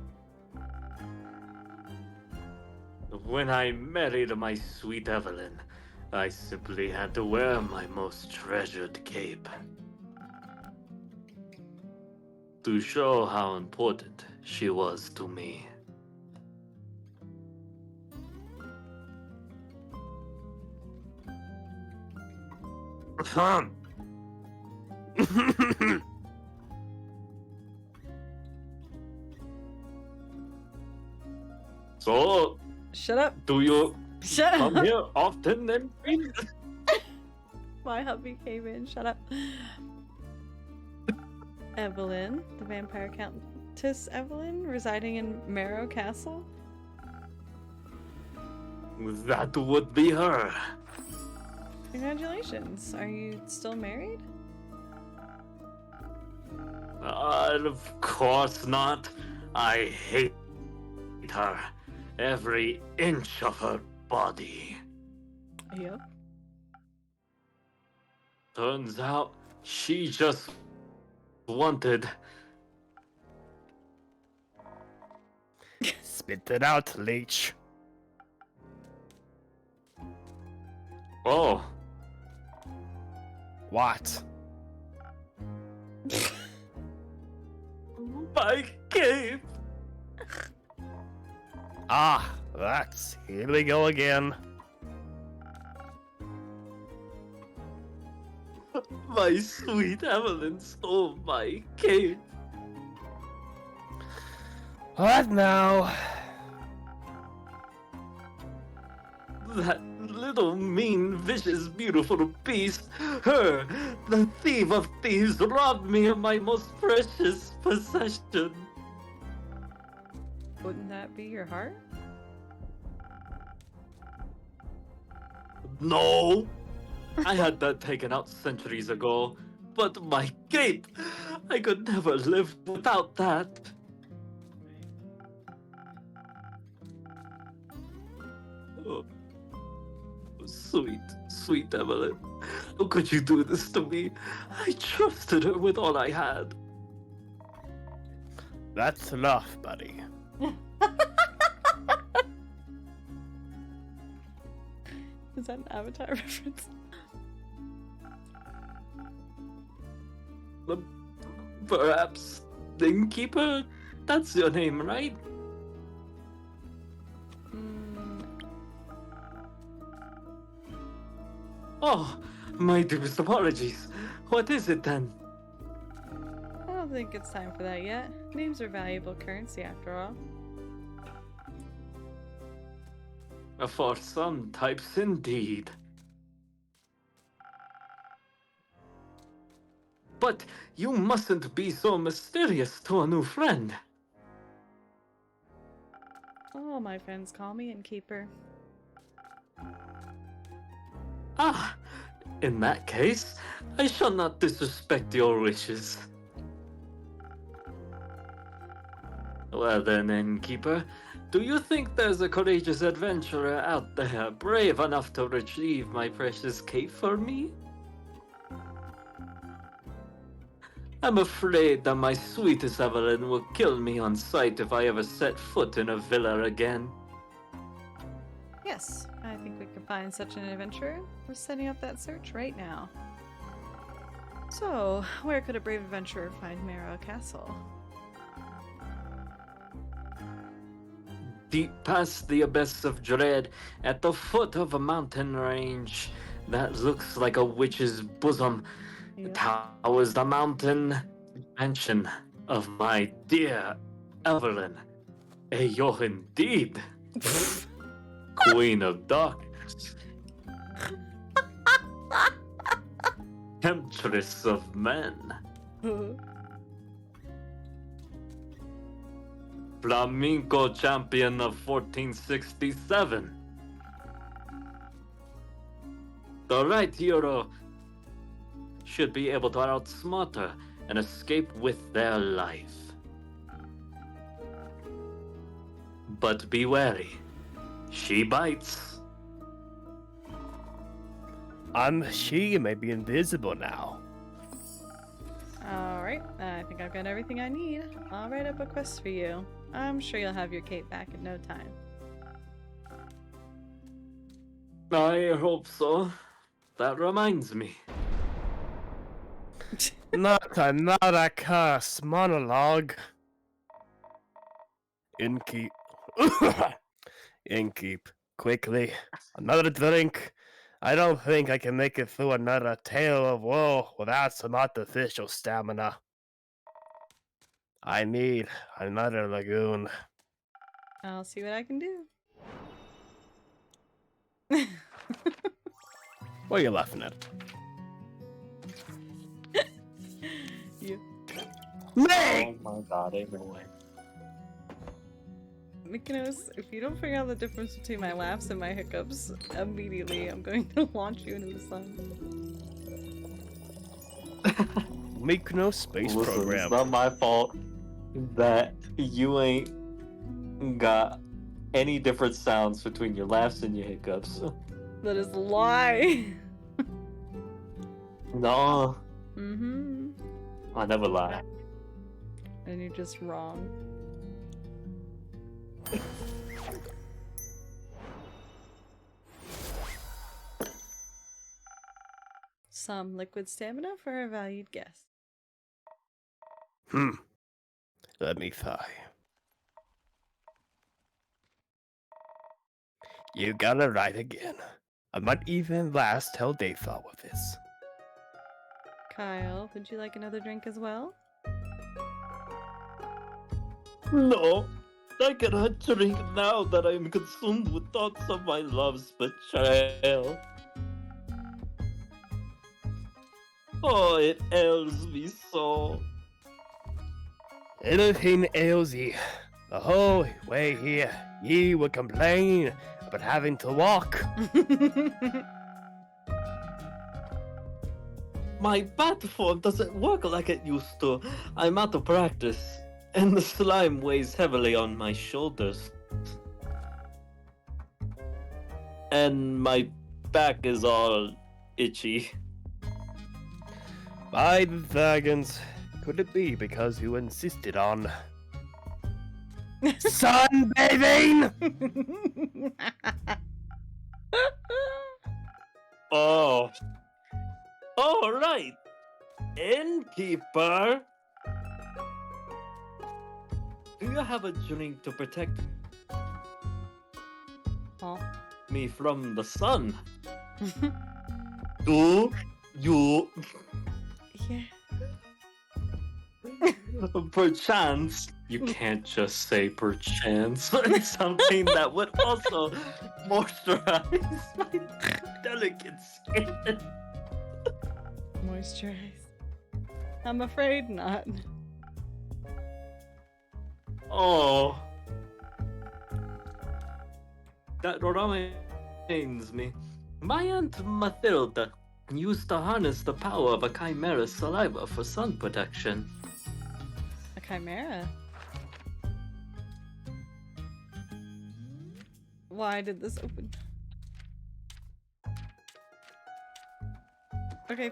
When I married my sweet Evelyn, I simply had to wear my most treasured cape. To show how important she was to me. So, Shut up. do you Shut come up. here often then? My hubby came in. Shut up. Evelyn, the vampire countess Evelyn, residing in Marrow Castle. That would be her. Congratulations. Are you still married? Of course not. I hate her. Every inch of her body. Yep. Turns out she just wanted. Spit it out, leech. Oh, What? my cape! Ah, here we go again. My sweet Evelyn stole my cape. What now? That little mean, vicious, beautiful beast, her, the thief of thieves, robbed me of my most precious possession. Wouldn't that be your heart? No! I had that taken out centuries ago, but my cape! I could never live without that. Oh, sweet, sweet Evelyn. How could you do this to me? I trusted her with all I had. That's enough, buddy. Is that an Avatar reference? Perhaps Innkeeper? That's your name, right? Oh, my deepest apologies. What is it then? I don't think it's time for that yet. Names are valuable currency after all. For some types, indeed. But you mustn't be so mysterious to a new friend. All my friends call me Innkeeper. Ah, in that case, I shall not disrespect your wishes. Well then, Innkeeper, do you think there's a courageous adventurer out there brave enough to retrieve my precious cape for me? I'm afraid that my sweetest Evelyn will kill me on sight if I ever set foot in a villa again. Yes, I think we can find such an adventurer. We're setting up that search right now. So, where could a brave adventurer find Marrow Castle? Deep past the abyss of dread, at the foot of a mountain range that looks like a witch's bosom, Yep. towers the mountain mansion of my dear Evelyn. You're indeed Queen of Darkness, Temptress of Men, Flamenco champion of 1467. The right hero should be able to outsmart her and escape with their life. But be wary, she bites. She may be invisible now. Alright, I think I've got everything I need. I'll write up a quest for you. I'm sure you'll have your cape back in no time. I hope so. That reminds me. Not another curse monologue. Innkeep. Innkeep. Quickly. Another drink. I don't think I can make it through another tale of woe without some artificial stamina. I need another lagoon. I'll see what I can do. What are you laughing at? You. Me! Oh my god, I know it. Mykonos, if you don't figure out the difference between my laughs and my hiccups immediately, I'm going to launch you into the sun. Mykonos Space Listen, Program. it's not my fault that you ain't got any different sounds between your laughs and your hiccups. That is a lie. No, Mm-hmm. I never lie. And you're just wrong. Some liquid stamina for a valued guest. Let me try. You got it right again. I might even last till they thought with this. Kyle, would you like another drink as well? No, I cannot drink now that I am consumed with thoughts of my love's betrayal. Oh, it ails me so. Anything ails ye. The whole way here, ye would complain about having to walk. My bat form doesn't work like it used to. I'm out of practice, and the slime weighs heavily on my shoulders. And my back is all itchy. By the dragons, could it be because you insisted on sunbathing? Oh. All right. Innkeeper. Do you have a drink to protect Oh. me from the sun? Do you Yeah. perchance? You can't just say perchance. It's something that would also moisturize my delicate skin. Moisturize. I'm afraid not. Oh. That reminds me. My Aunt Mathilda used to harness the power of a chimera's saliva for sun protection. A chimera? Why did this open? Okay.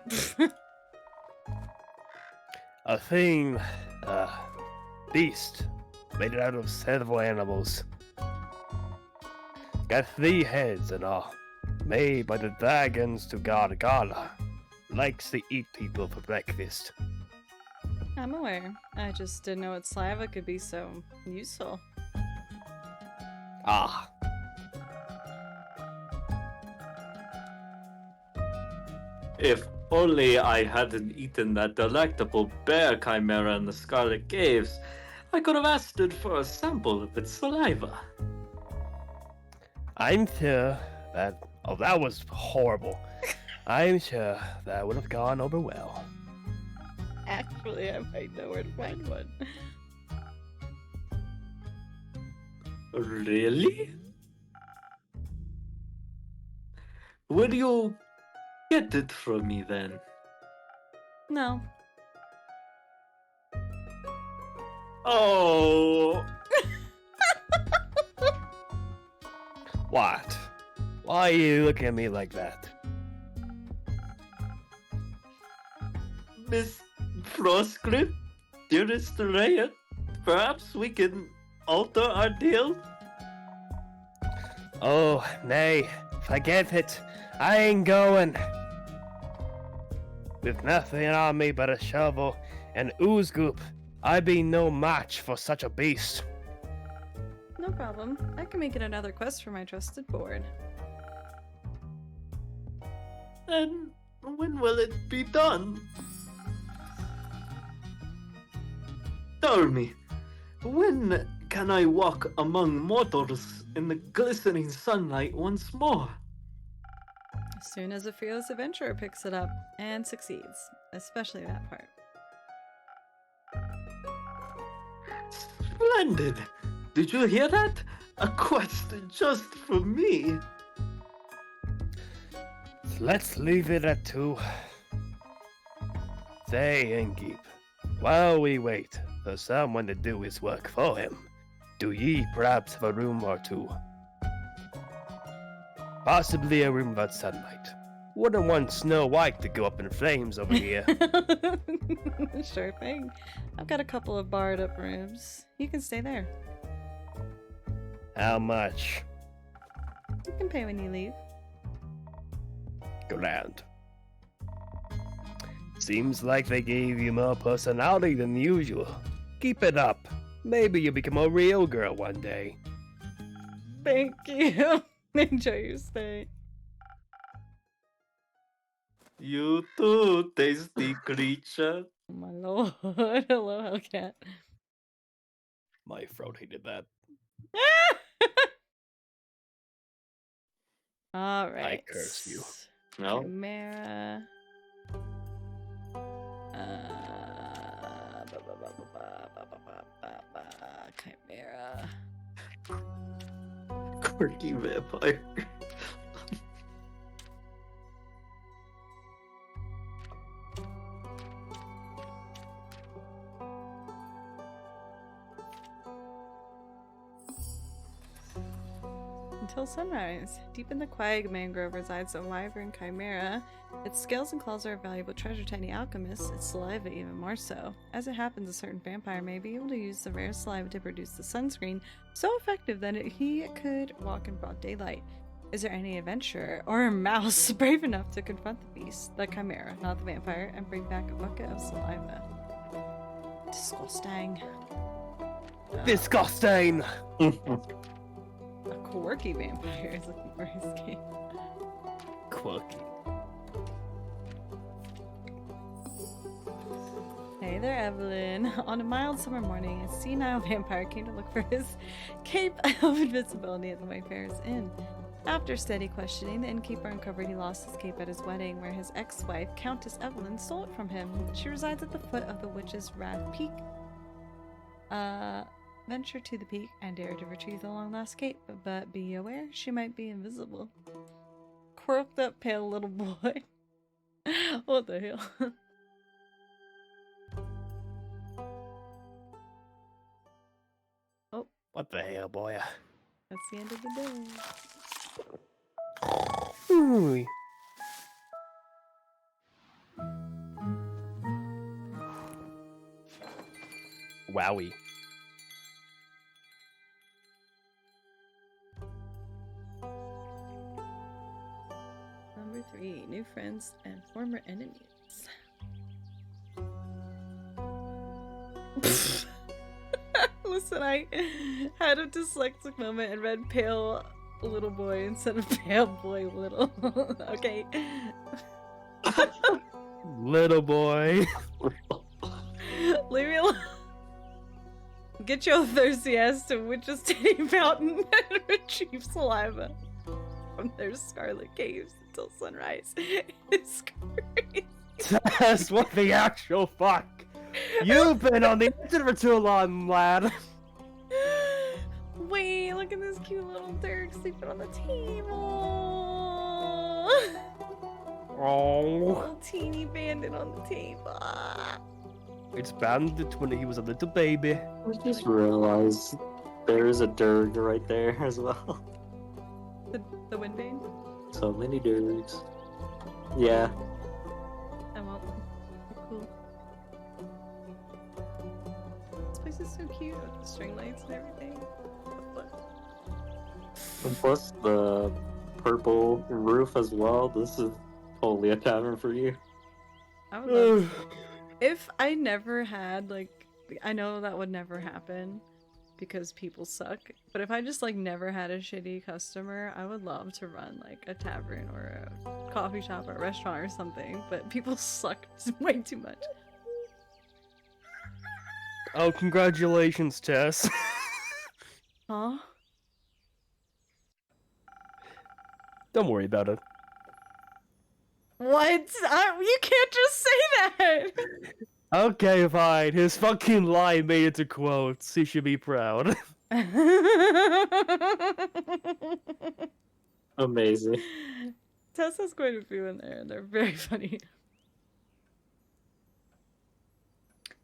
A thing, beast, made out of several animals. Got 3 heads and all. Made by the dragons to guard Gala. Likes to eat people for breakfast. I'm aware. I just didn't know its saliva could be so useful. Ah. If only I hadn't eaten that delectable bear chimera in the Scarlet Caves, I could have asked it for a sample of its saliva. I'm sure that... Oh, that was horrible. I'm sure that would have gone over well. Actually, I might know where to find one. Really? Will you get it from me then? No. Oh, What? Why are you looking at me like that? Miss Frostgrip, dearest Rhea, perhaps we can alter our deal? Oh, nay, forget it. I ain't going. With nothing on me but a shovel and ooze goop, I be no match for such a beast. No problem. I can make it another quest for my trusted board. Then when will it be done? Tell me, when can I walk among mortals in the glistening sunlight once more? As soon as a fearless adventurer picks it up and succeeds, especially that part. Splendid! Did you hear that? A quest just for me. Let's leave it at 2. Say, Innkeep, while we wait for someone to do his work for him, do ye perhaps have a room or 2? Possibly a room without sunlight. Wouldn't want Snow White to go up in flames over here. Sure thing. I've got a couple of barred up rooms. You can stay there. How much? You can pay when you leave. Grand. Seems like they gave you more personality than usual. Keep it up. Maybe you'll become a real girl one day. Thank you. Enjoy your stay. You too, tasty creature. Oh my lord. Hello, Hellcat. My throat hated that. All right. curse you. No. Chimera. Chimera. Quirky vampire. Until sunrise. Deep in the quiet mangrove resides a wyvern chimera. Its scales and claws are a valuable treasure to any alchemist, its saliva even more so. As it happens, a certain vampire may be able to use the rare saliva to produce the sunscreen so effective that he could walk in broad daylight. Is there any adventurer or a mouse brave enough to confront the beast, the chimera, not the vampire, and bring back a bucket of saliva? Disgusting. Disgusting! A quirky vampire is looking for his game. Quirky. Hey there, Evelyn. On a mild summer morning, a senile vampire came to look for his cape of invisibility at the Wayfarer's Inn. After steady questioning, the innkeeper uncovered he lost his cape at his wedding, where his ex-wife, Countess Evelyn, stole it from him. She resides at the foot of the Witch's Wrath Peak. Venture to the peak and dare to retrieve the long-lost cape, but be aware she might be invisible. Quirked up pale little boy. What the hell? Oh, What the hell, boy? that's the end of the day. Ooh. Wowie. Number 3, new friends and former enemies. Listen, I had a dyslexic moment and read pale little boy instead of pale boy little. Okay. Little boy. Leave me alone. Get your thirsty ass to Witch's Titty Mountain and retrieve saliva from their scarlet caves until sunrise. It's crazy. That's what the actual fuck. You've been on the internet for too long, lad. Wait, look at this cute little Dirk sleeping on the table. Oh. Little teeny bandit on the table. It's bandit when he was a little baby. I just realized there is a Durg right there as well. The Windbane? So many Durgs. Yeah. I want one. Cool. This place is so cute with the string lights and everything. What the fuck? And plus the purple roof as well. This is totally a tavern for you. I would love if I never had, like, I know that would never happen because people suck, but if I just, like, never had a shitty customer, I would love to run, like, a tavern or a coffee shop or a restaurant or something, but people suck way too much. Oh, congratulations, Tess. Huh? Don't worry about it. What? You can't just say that! Okay, fine. His fucking line made it to quotes. He should be proud. Amazing. Tess has quite a few in there, and they're very funny.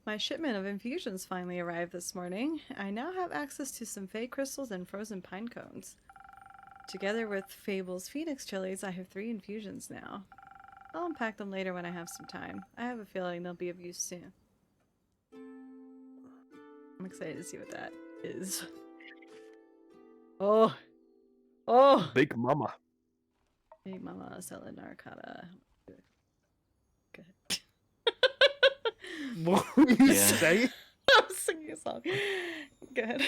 My shipment of infusions finally arrived this morning. I now have access to some fey crystals and frozen pine cones. Together with Fable's Phoenix chilies, I have 3 infusions now. I'll unpack them later when I have some time. I have a feeling they'll be of use soon. I'm excited to see what that is. Oh! Oh! Big Mama. Big Mama selling narcata. Good. What were you Yeah. saying? I was singing a song. Go ahead.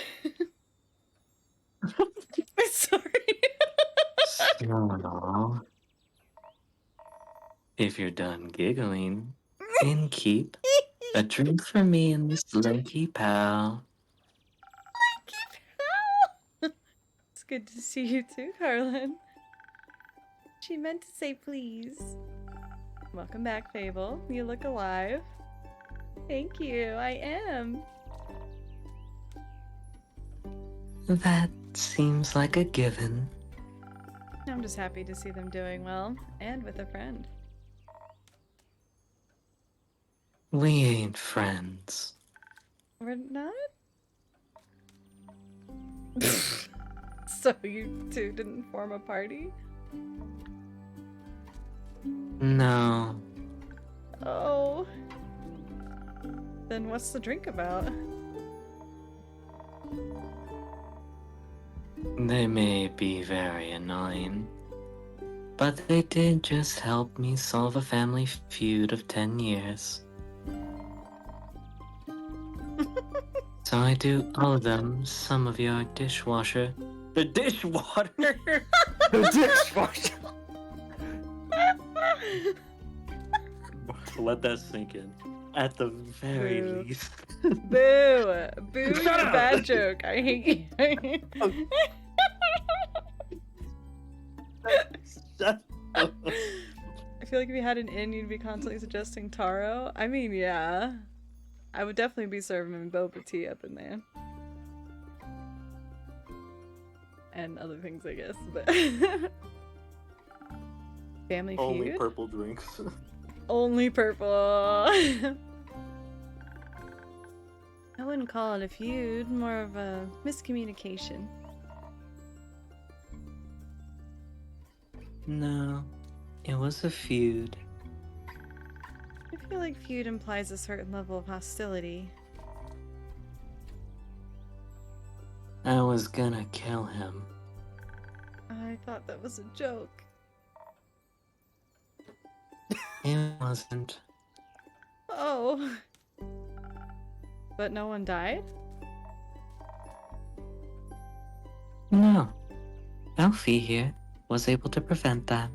I'm sorry. Aww. If you're done giggling, innkeep, a drink for me and this lanky pal. It's good to see you too, Carlin. She meant to say please. Welcome back, Fable. You look alive. Thank you, I am. That seems like a given. I'm just happy to see them doing well, and with a friend. We ain't friends. We're not? So you two didn't form a party? No. Oh. Then what's the drink about? They may be very annoying, but they did just help me solve a family feud of 10 years. So I do owe them some of your dishwasher. The dishwater? The dishwasher. Let that sink in. At the very Boo. least. Boo! Boo, Shut your up! bad joke. I hate you. Shut up. I feel like if you had an inn, you'd be constantly suggesting taro. I mean, yeah. I would definitely be serving boba tea up in there. And other things, I guess, but... Family feud? Only purple drinks. Only purple. I wouldn't call it a feud, more of a miscommunication. No, it was a feud. I feel like feud implies a certain level of hostility. I was gonna kill him. I thought that was a joke. It wasn't. Oh. But no one died? No. Alfie here was able to prevent that.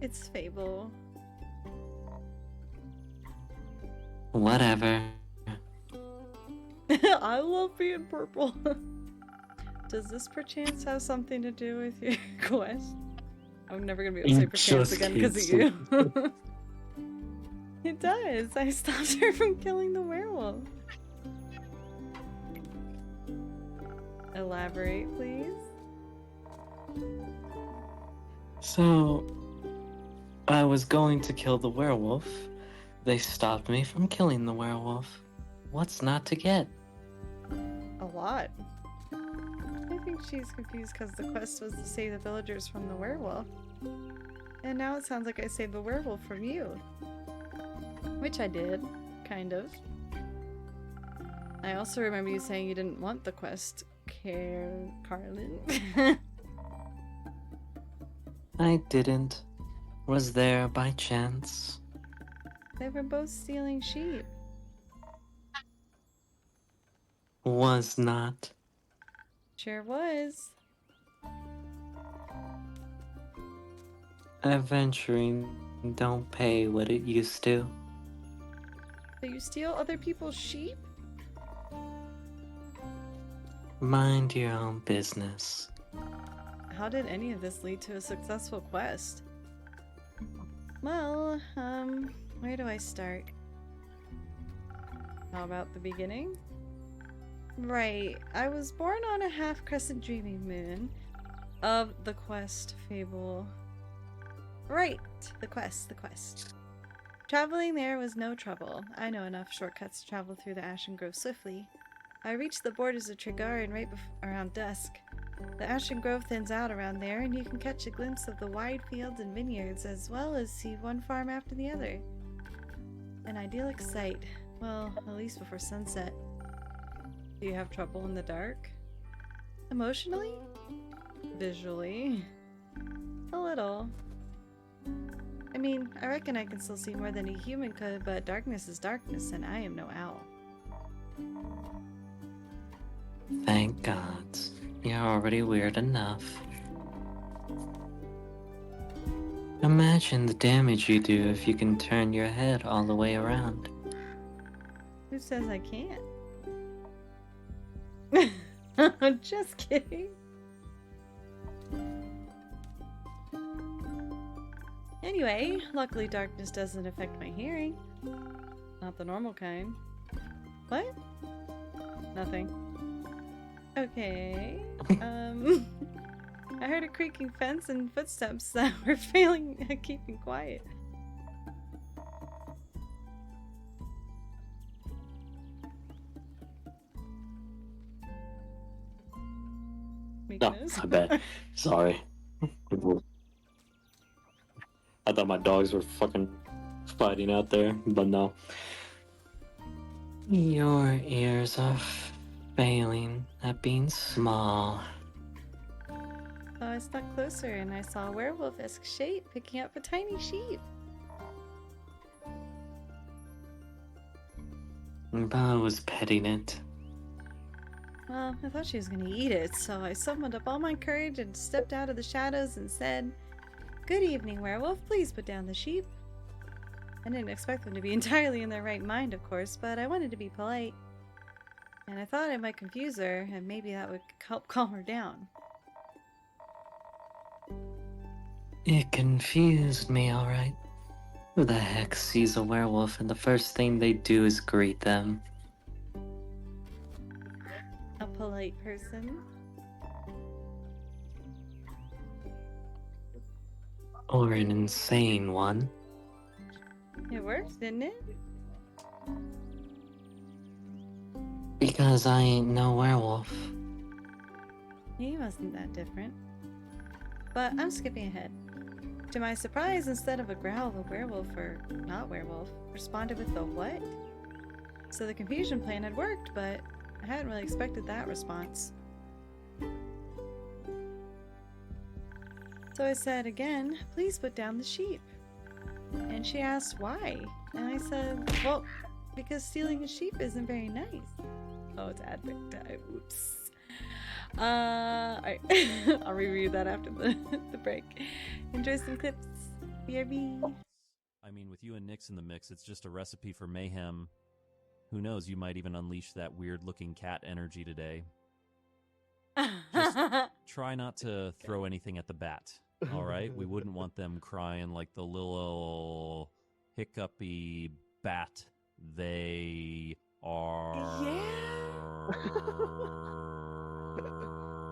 It's Fable. Whatever. I love being purple. Does this perchance have something to do with your quest? I'm never gonna be able to say It perchance just again because of can't you. It does. I stopped her from killing the werewolf. Elaborate, please. So, I was going to kill the werewolf. They stopped me from killing the werewolf. What's not to get? A lot. I think she's confused because the quest was to save the villagers from the werewolf. And now it sounds like I saved the werewolf from you. Which I did, kind of. I also remember you saying you didn't want the quest, Carlin. I didn't. Was there by chance? They were both stealing sheep. Was not. Sure was. Adventuring don't pay what it used to. So you steal other people's sheep? Mind your own business. How did any of this lead to a successful quest? Well, where do I start? How about the beginning? Right, I was born on a half-crescent dreaming moon of the quest fable. Right, the quest. Traveling there was no trouble. I know enough shortcuts to travel through the Ashen Grove swiftly. I reached the borders of Trigarin right around dusk. The Ashen Grove thins out around there, and you can catch a glimpse of the wide fields and vineyards, as well as see one farm after the other. An idyllic sight. Well, at least before sunset. Do you have trouble in the dark? Emotionally? Visually? A little. I mean, I reckon I can still see more than a human could, but darkness is darkness, and I am no owl. Thank God. You're already weird enough. Imagine the damage you do if you can turn your head all the way around. Who says I can't? Just kidding. Anyway, luckily darkness doesn't affect my hearing. Not the normal kind. What? Nothing. Okay. I heard a creaking fence and footsteps that were failing at keeping quiet. No, I bet. Sorry. I thought my dogs were fucking fighting out there, but no. Your ears are failing at being small. So I stuck closer and I saw a werewolf-esque shape picking up a tiny sheep. Ba was petting it. Well, I thought she was gonna eat it, so I summoned up all my courage and stepped out of the shadows and said, "Good evening, werewolf. Please put down the sheep." I didn't expect them to be entirely in their right mind, of course, but I wanted to be polite. And I thought it might confuse her, and maybe that would help calm her down. It confused me, alright. Who the heck sees a werewolf and the first thing they do is greet them? A polite person. Or an insane one? It worked, didn't it? Because I ain't no werewolf. He wasn't that different. But I'm skipping ahead. To my surprise, instead of a growl, the werewolf, or not werewolf, responded with the what? So the confusion plan had worked, but I hadn't really expected that response. So I said again, "Please put down the sheep." And she asked why. And I said, well, because stealing a sheep isn't very nice. Oh, it's ad break time. Oops. Alright. I'll review that after the break. Enjoy some clips. BRB. I mean, with you and Nyx in the mix, it's just a recipe for mayhem. Who knows, you might even unleash that weird-looking cat energy today. Just try not to throw anything at the bat, alright? We wouldn't want them crying like the little hiccupy bat they are.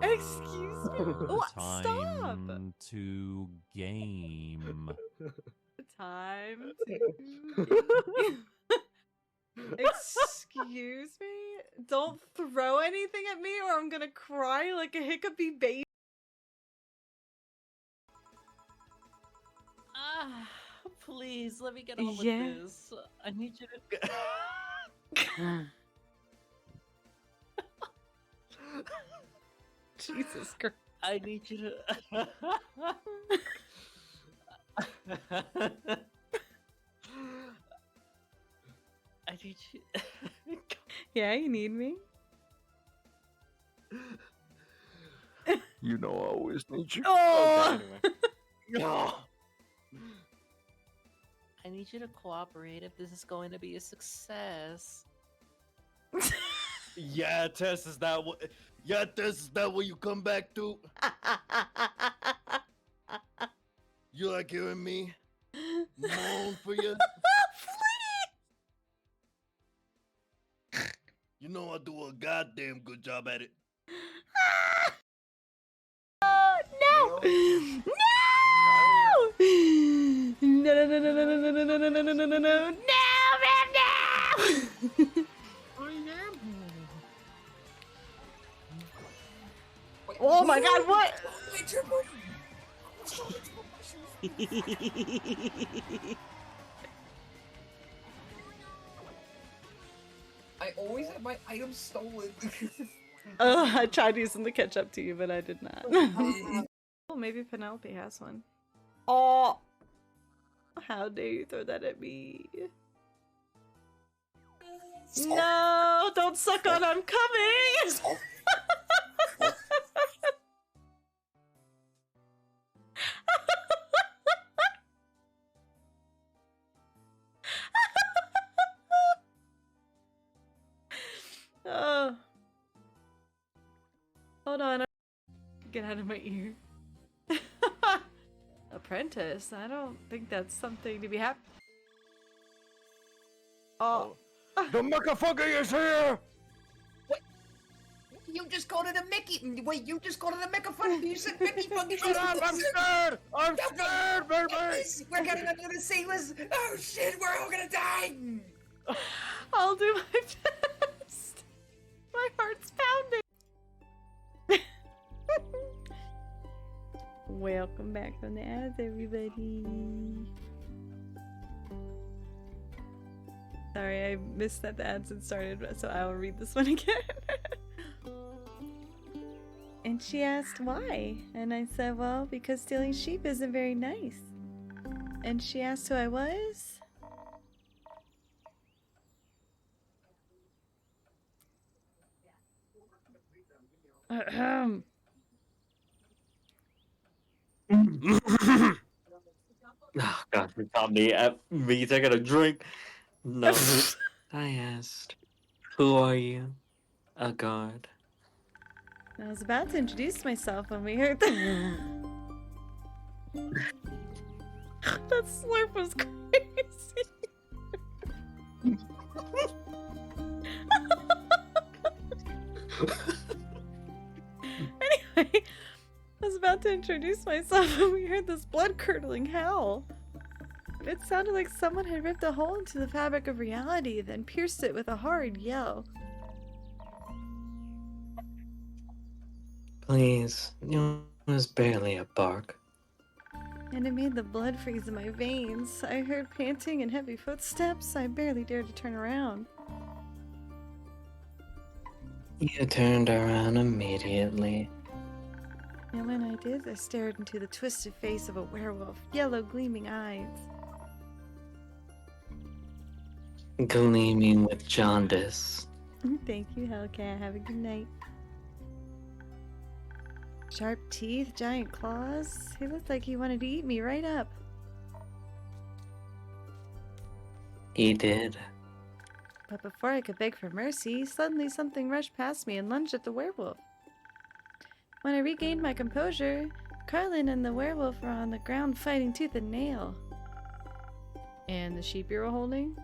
Excuse me? What? Stop! Time to game. Time to... Excuse me? Don't throw anything at me or I'm gonna cry like a hiccupy baby. Please, let me get on with this. I need you to... Jesus Christ. I need you to... I need you... Yeah, you need me? You know I always need you. Oh! No. I need you to cooperate if this is going to be a success. Yeah, Tess, is that what? Yeah, Tess, is that what you come back to? You like hearing me moan for you? You know I do a goddamn good job at it. No! No! No, no, no, no, no, no, no, no, no, no, no, no, no, no, no, man, no! Oh my god, what? I always have my items stolen. I tried using the ketchup to you, but I did not. Oh, maybe Penelope has one. Oh! How dare you throw that at me? No! Don't suck on, I'm coming! Hold on. Get out of my ear. Apprentice? I don't think that's something to be happy. Oh. The motherfucker is here! You just called it a Mickey. Wait, you just called it a megaphone. You said Mickey fucking. Shut up! I'm scared! I'm scared, baby! We're getting under the sailors. Oh shit, we're all gonna die. I'll do my best. My heart's pounding. Welcome back from the ads, everybody. Sorry, I missed that the ads had started, so I'll read this one again. And she asked why, and I said, well, because stealing sheep isn't very nice. And she asked who I was. Ahem. Oh god, you caught me at me taking a drink. No. I asked, who are you? A guard. I was about to introduce myself when we heard that. That slurp was crazy. Anyway, I was about to introduce myself when we heard this blood-curdling howl. It sounded like someone had ripped a hole into the fabric of reality, then pierced it with a horrid yell. Please, it was barely a bark. And it made the blood freeze in my veins. I heard panting and heavy footsteps. I barely dared to turn around. You turned around immediately. And when I did, I stared into the twisted face of a werewolf, yellow gleaming eyes. Gleaming with jaundice. Thank you, Hellcat. Have a good night. Sharp teeth, giant claws. He looked like he wanted to eat me right up. He did. But before I could beg for mercy, suddenly something rushed past me and lunged at the werewolf. When I regained my composure, Carlin and the werewolf were on the ground fighting tooth and nail. And the sheep you were holding?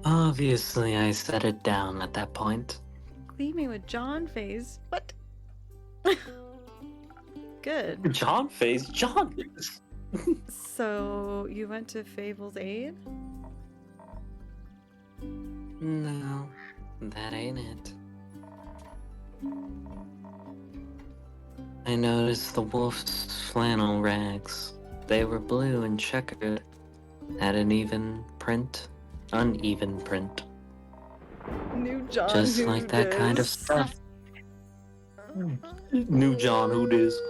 Obviously, I set it down at that point. Gleaming with John face. What? Good. John face? John! So, you went to Fable's aid? No, that ain't it. I noticed the wolf's flannel rags. They were blue and checkered. Had an uneven print. New John. Just who like that kind of dis. stuff. New John, who dis?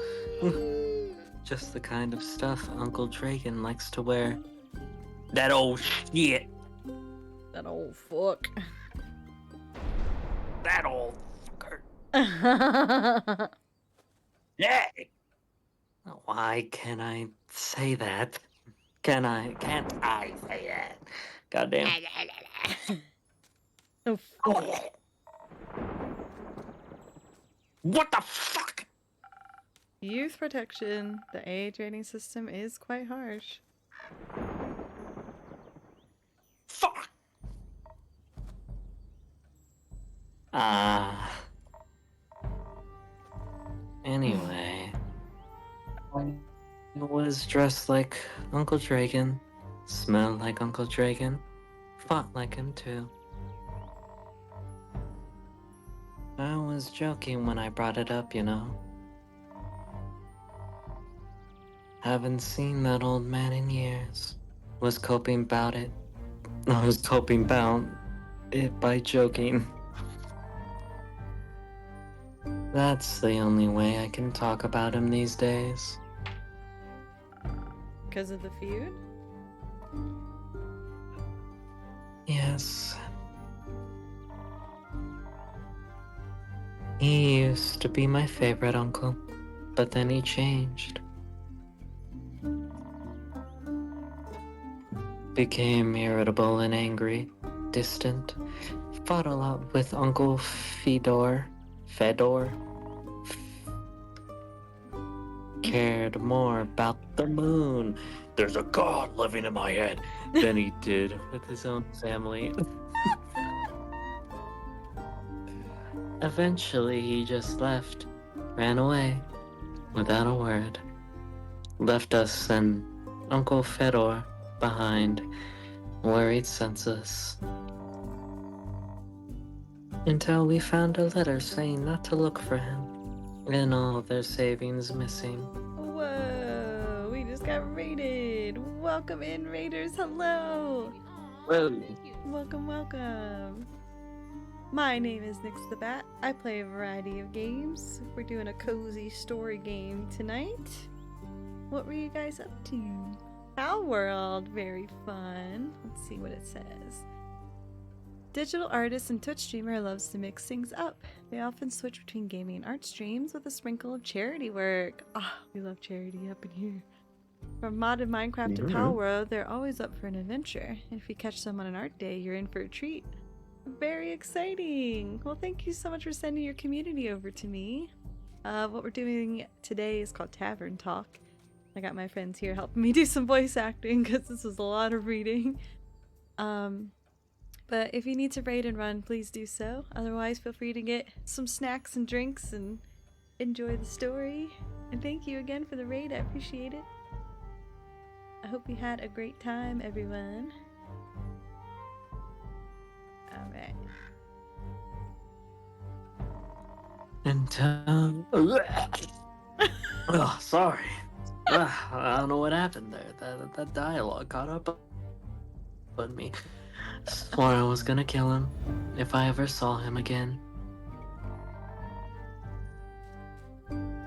Just the kind of stuff Uncle Dragon likes to wear. That old shit. That old fuck. That old fucker. Yeah. Why can't I say that? Can't I say that? Goddamn. Oh, What the fuck? youth protection. The age rating system is quite harsh. Fuck. Anyway, I was dressed like Uncle Dragon, smelled like Uncle Dragon, fought like him too. I was joking when I brought it up, you know. Haven't seen that old man in years. Was coping about it. I was coping about it by joking. That's the only way I can talk about him these days. Because of the feud? Yes. He used to be my favorite uncle, but then he changed. Became irritable and angry, distant. Fought a lot with Uncle Fedor. Cared more about the moon. There's a god living in my head than he did with his own family. Eventually, he just left, ran away, without a word. Left us and Uncle Fedor behind, worried senseless. Until we found a letter saying not to look for him, and all their savings missing. Whoa, we just got raided. Welcome in, raiders. Hello. Whoa. Welcome, welcome. My name is Nyx the Bat. I play a variety of games. We're doing a cozy story game tonight. What were you guys up to? Our World, very fun. Let's see what it says. Digital artist and Twitch streamer loves to mix things up. They often switch between gaming and art streams with a sprinkle of charity work. Ah, we love charity up in here. From modded Minecraft to Power World, they're always up for an adventure. And if you catch them on an art day, you're in for a treat. Very exciting! Well, thank you so much for sending your community over to me. What we're doing today is called Tavern Talk. I got my friends here helping me do some voice acting because this was a lot of reading. But if you need to raid and run, please do so. Otherwise, feel free to get some snacks and drinks and enjoy the story. And thank you again for the raid, I appreciate it. I hope you had a great time, everyone. Alright. Oh, sorry. I don't know what happened there. That dialogue caught up on me. Swore I was gonna kill him if I ever saw him again.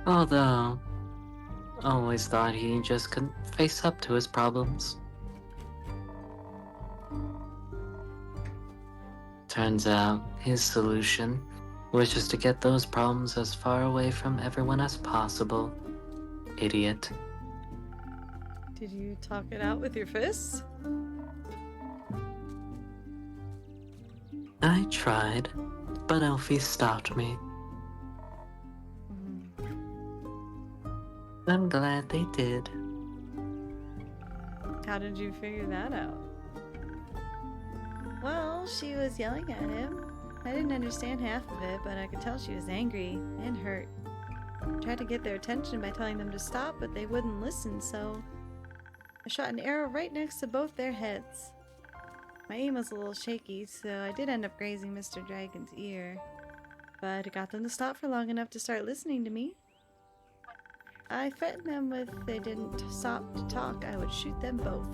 Although, always thought he just couldn't face up to his problems. Turns out, his solution was just to get those problems as far away from everyone as possible. Idiot. Did you talk it out with your fists? I tried, but Elfie stopped me. I'm glad they did. How did you figure that out? Well, she was yelling at him. I didn't understand half of it, but I could tell she was angry and hurt. I tried to get their attention by telling them to stop, but they wouldn't listen, so I shot an arrow right next to both their heads. My aim was a little shaky, so I did end up grazing Mr. Dragon's ear. But it got them to stop for long enough to start listening to me. I threatened them if they didn't stop to talk, I would shoot them both.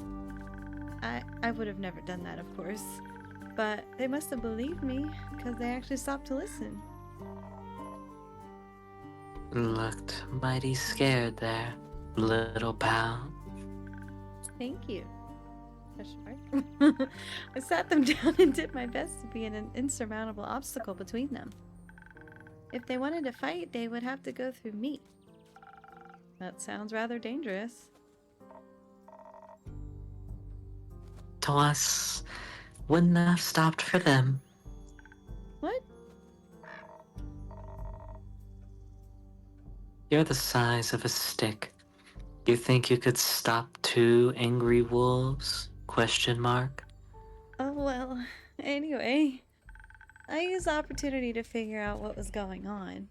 I would have never done that, of course. But they must have believed me, because they actually stopped to listen. Looked mighty scared there, little pal. Thank you. I sat them down and did my best to be an insurmountable obstacle between them. If they wanted to fight, they would have to go through me. That sounds rather dangerous. To us, wouldn't have stopped for them. What? You're the size of a stick. You think you could stop 2 angry wolves? Question mark. Oh well, anyway. I used the opportunity to figure out what was going on.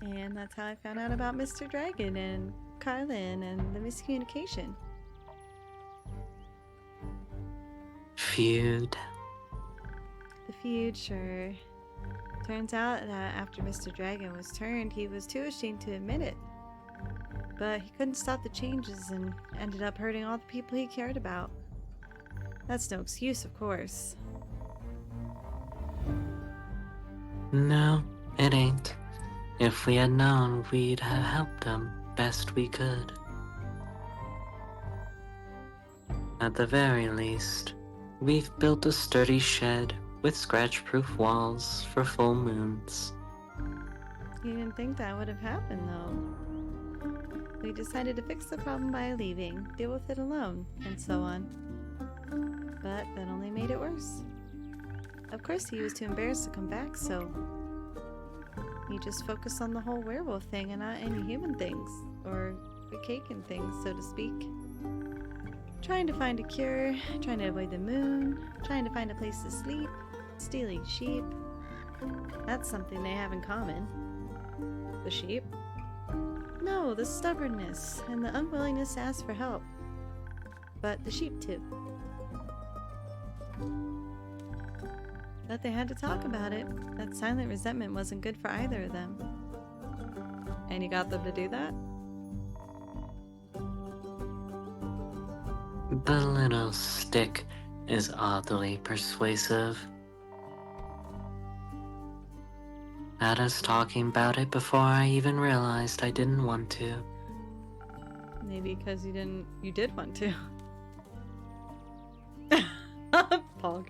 And that's how I found out about Mr. Dragon and Carlin and the miscommunication. Feud. The feud, sure. Turns out that after Mr. Dragon was turned, he was too ashamed to admit it. But he couldn't stop the changes and ended up hurting all the people he cared about. That's no excuse, of course. No, it ain't. If we had known, we'd have helped them best we could. At the very least, we've built a sturdy shed with scratch-proof walls for full moons. You didn't think that would have happened, though. We decided to fix the problem by leaving, deal with it alone, and so on. but that only made it worse. Of course, he was too embarrassed to come back, so he just focused on the whole werewolf thing and not any human things, or the cake and things, so to speak. Trying to find a cure, trying to avoid the moon, trying to find a place to sleep, stealing sheep. That's something they have in common. The sheep? No, the stubbornness and the unwillingness to ask for help. But the sheep too. But they had to talk about it. That silent resentment wasn't good for either of them. And you got them to do that? The little stick is oddly persuasive. Had us talking about it before I even realized I didn't want to. Maybe because you did want to. Pog.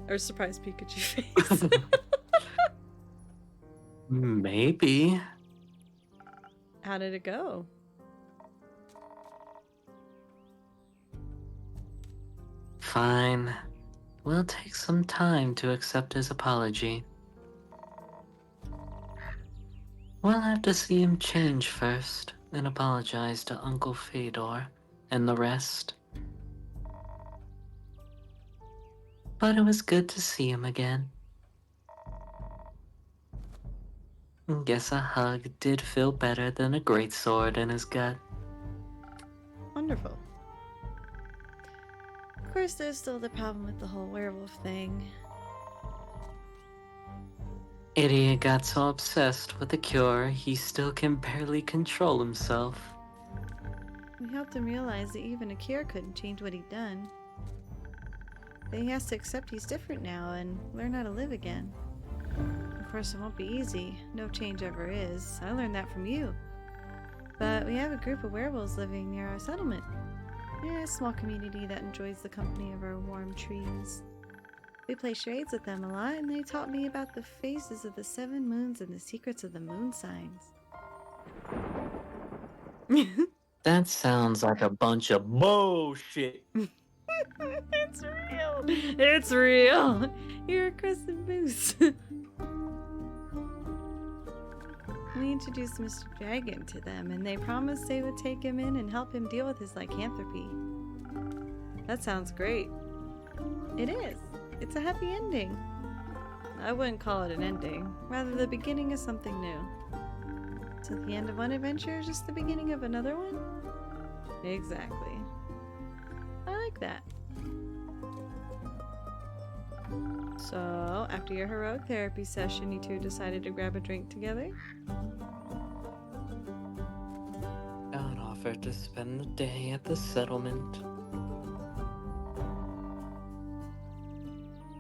Or surprise Pikachu face. Maybe. How did it go? Fine. We'll take some time to accept his apology. We'll have to see him change first and apologize to Uncle Fedor and the rest. But it was good to see him again. Guess a hug did feel better than a great sword in his gut. Wonderful. Of course, there's still the problem with the whole werewolf thing. Idiot got so obsessed with the cure, he still can barely control himself. We helped him realize that even a cure couldn't change what he'd done. But he has to accept he's different now and learn how to live again. Of course, it won't be easy. No change ever is. I learned that from you. But we have a group of werewolves living near our settlement. Yeah, a small community that enjoys the company of our warm trees. We play charades with them a lot, and they taught me about the phases of the 7 moons and the secrets of the moon signs. That sounds like a bunch of bullshit. It's real! It's real! You're a crescent moose. We introduced Mr. Dragon to them, and they promised they would take him in and help him deal with his lycanthropy. That sounds great. It is. It's a happy ending. I wouldn't call it an ending, rather the beginning of something new. So the end of one adventure is just the beginning of another one? Exactly. I like that. So, after your heroic therapy session, you two decided to grab a drink together? Got offered to spend the day at the settlement.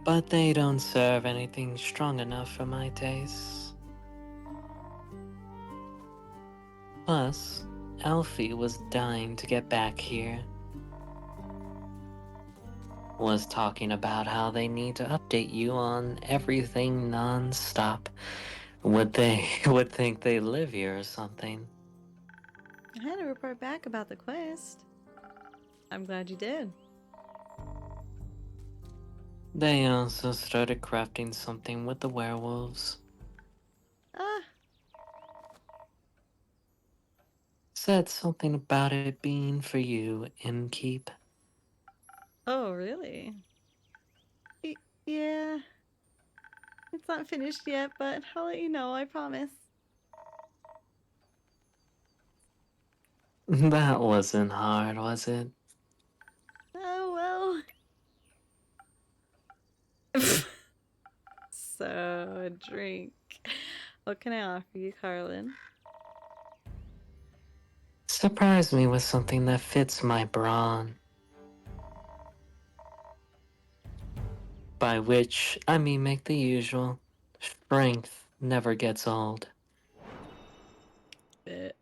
But they don't serve anything strong enough for my tastes. Plus, Alfie was dying to get back here. Was talking about how they need to update you on everything non-stop. Would think they live here or something. I had to report back about the quest. I'm glad you did. They also started crafting something with the werewolves. Ah, Said something about it being for you, Innkeep. oh really? Yeah. It's not finished yet, but I'll let you know, I promise. That wasn't hard, was it? Oh well. So, a drink. What can I offer you, Carlin? Surprise me with something that fits my brawn. By which, I mean make the usual. Strength never gets old. Bit.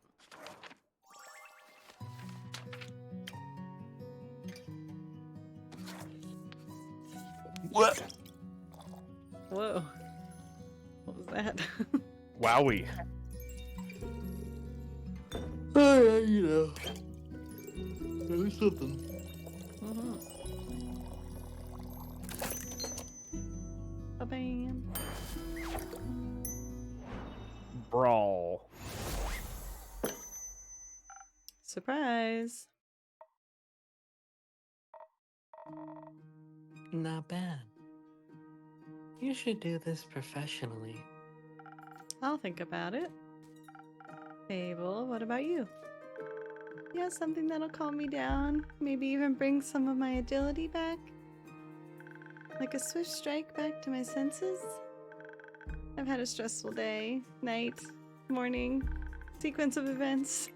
What? Whoa. What was that? Wowie. Oh yeah, you know. There's something. Mhm. bam. Brawl. Surprise. Not bad. You should do this professionally. I'll think about it. Fable, what about you? Yeah, something that'll calm me down. Maybe even bring some of my agility back? Like a swift strike back to my senses? I've had a stressful day, night, morning, sequence of events.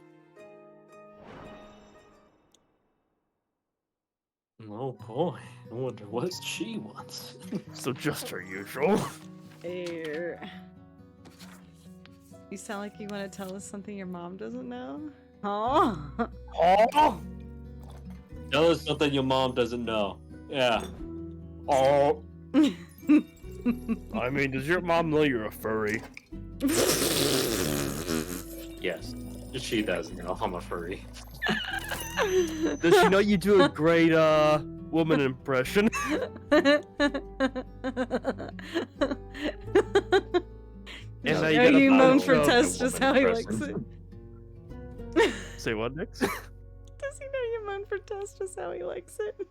Oh boy, I wonder what she wants. So just her usual. Ew. You sound like you want to tell us something your mom doesn't know. Oh. Oh! Tell us something your mom doesn't know. Yeah. Oh! I mean, does your mom know you're a furry? Yes. She does know I'm a furry. Does she know you do a great, woman impression? And now Oh, gotta you find moan a for joke. Tess just how he likes it. Say what, Nix? Does he know you moan for Tess just how he likes it?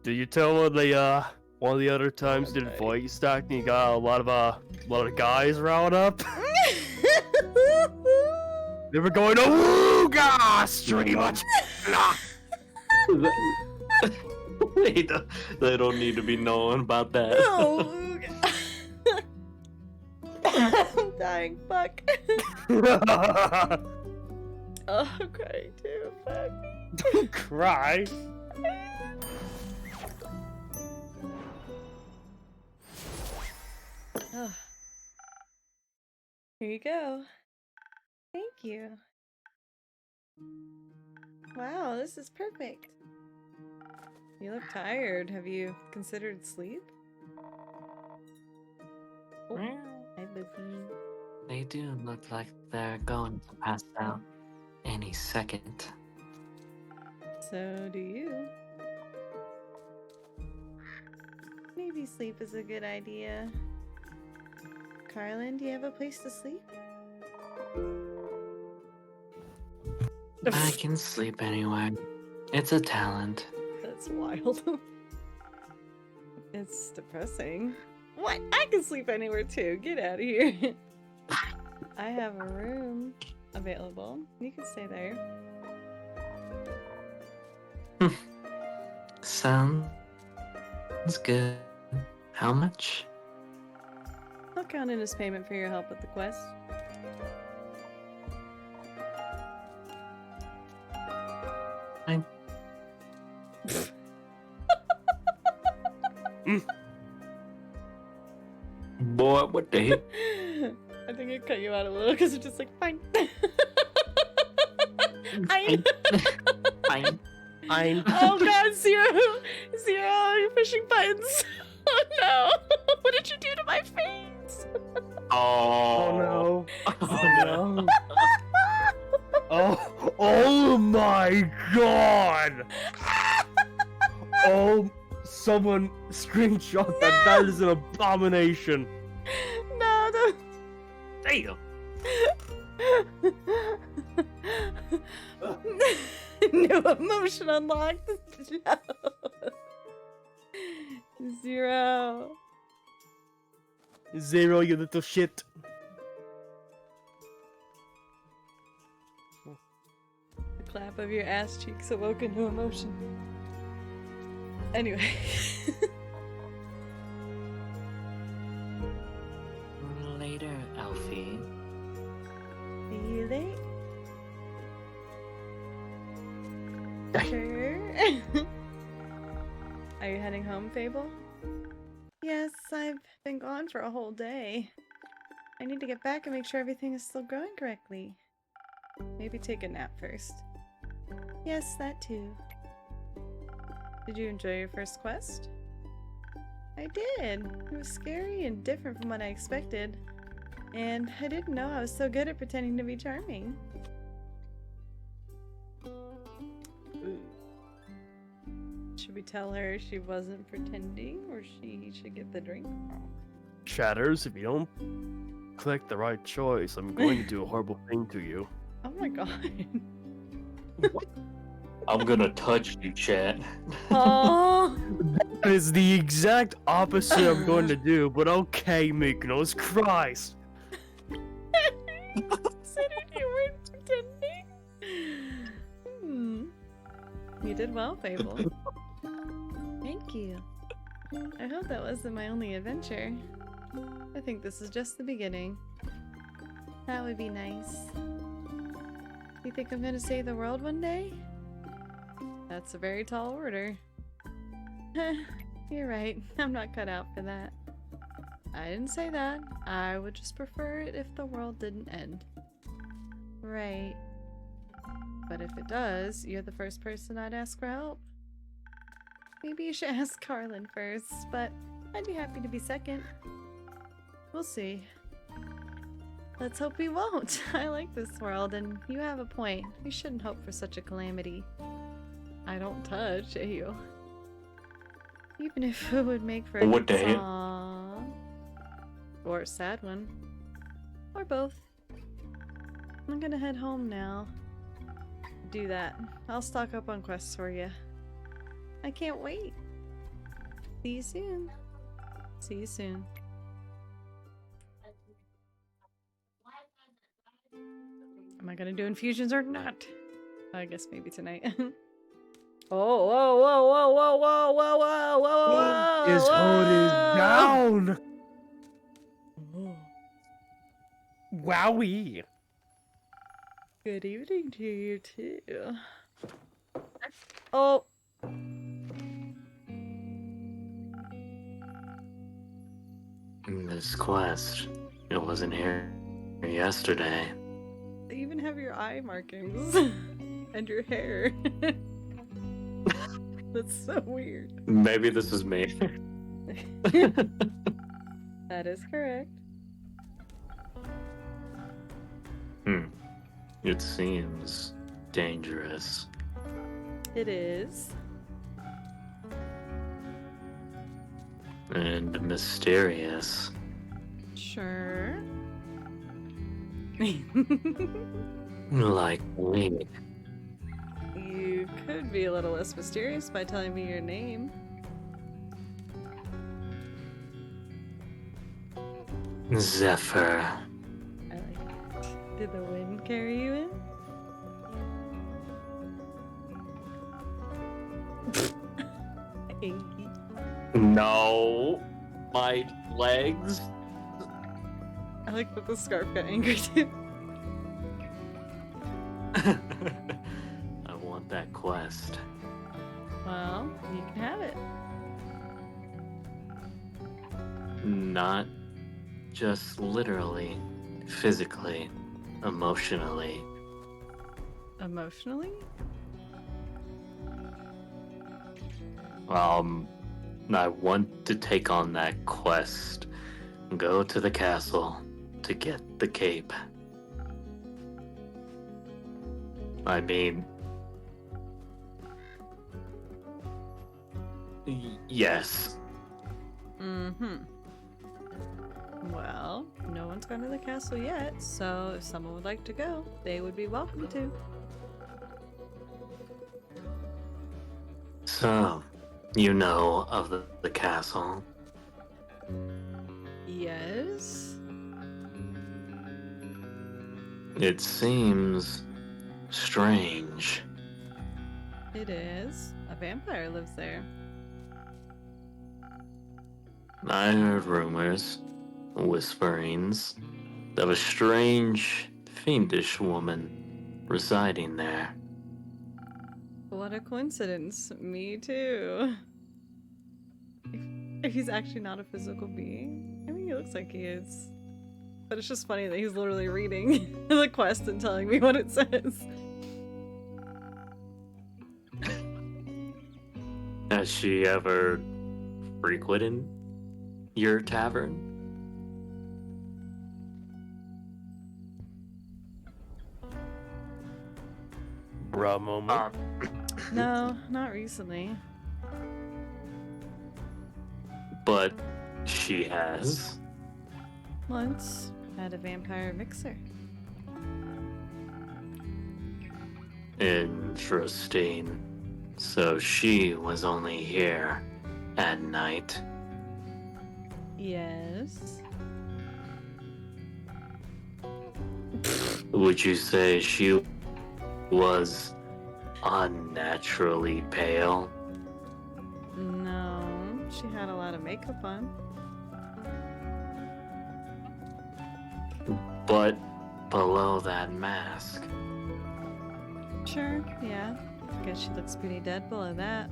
Did you tell one of the other times did voice acting? You got a lot of guys round up. They were going to wooga stream. Wait, they don't need to be knowing about that. No. I'm dying. Fuck. Oh, I'm crying too. Fuck. Don't cry. Oh. Here you go. Thank you. Wow, this is perfect. You look tired. Have you considered sleep? Oh, hi, Luffy. They do look like they're going to pass out any second. So do you. Maybe sleep is a good idea. Carlin, do you have a place to sleep? I can sleep anywhere. It's a talent. That's wild. It's depressing. What? I can sleep anywhere too. Get out of here. I have a room available. You can stay there. Sounds good. How much? I'll count it as payment for your help with the quest. I... Boy, what the heck? I think it cut you out a little because it's just like, fine. Fine. Fine. Oh god, Zero! Zero, you're pushing buttons. Oh no! What did you do to my face? Oh no. Oh no. Oh my god! Oh, someone screenshot that. That is an abomination. No, no. Damn. New emotion unlocked. No. Zero. Zero, you little shit. The clap of your ass cheeks awoke a new emotion. Anyway. Later, Alfie. See you late. Sure. Are you heading home, Fable? Yes, I've been gone for a whole day. I need to get back and make sure everything is still growing correctly. Maybe take a nap first. Yes, that too. Did you enjoy your first quest? I did. It was scary and different from what I expected. And I didn't know I was so good at pretending to be charming. Should we tell her she wasn't pretending, or she should get the drink? Chatters, if you don't click the right choice, I'm going to do a horrible thing to you. Oh my god. I'm gonna touch you, chat. Oh. That is the exact opposite I'm going to do, but okay, Mykonos, Christ. Considered you weren't pretending. You did well, Fable. Thank you. I hope that wasn't my only adventure. I think this is just the beginning. That would be nice. You think I'm gonna save the world one day? That's a very tall order. You're right. I'm not cut out for that. I didn't say that. I would just prefer it if the world didn't end. Right. But if it does, you're the first person I'd ask for help. Maybe you should ask Carlin first, but I'd be happy to be second. We'll see. Let's hope we won't. I like this world, and you have a point. We shouldn't hope for such a calamity. I don't touch you. Even if it would make for a What good the hell? song. Or a sad one. Or both. I'm gonna head home now. Do that. I'll stock up on quests for you. I can't wait. See you soon. See you soon. Am I gonna do infusions or not? I guess maybe tonight. Oh, whoa, whoa, whoa, whoa, whoa, whoa, whoa, whoa, whoa! His hood is down! Wowie! Good evening to you too. Oh. This quest, it wasn't here yesterday. They even have your eye markings and your hair. That's so weird. Maybe this is me. That is correct. It seems dangerous. It is. And mysterious. Sure. Like me. You could be a little less mysterious by telling me your name. Zephyr. I like it. Did the wind carry you in? Inky. No. My legs. I like that the scarf got angry too. I want that quest. Well, you can have it. Not just literally, physically, emotionally. Emotionally? I want to take on that quest. Go to the castle to get the cape. I mean... yes. Mm-hmm. Well, no one's gone to the castle yet, so if someone would like to go, they would be welcome to. So, you know of the castle? Yes? It seems strange. It is. A vampire lives there. I heard rumors, whisperings, of a strange, fiendish woman residing there. What a coincidence. Me too. If he's actually not a physical being. I mean, he looks like he is. But it's just funny that he's literally reading the quest and telling me what it says. Has she ever frequented your tavern? Bruh moment. No, not recently. But she has. Once had a vampire mixer. Interesting. So she was only here at night. Yes. Would you say she was unnaturally pale? No, she had a lot of makeup on. But below that mask, Sure, yeah. I guess she looks pretty dead below that.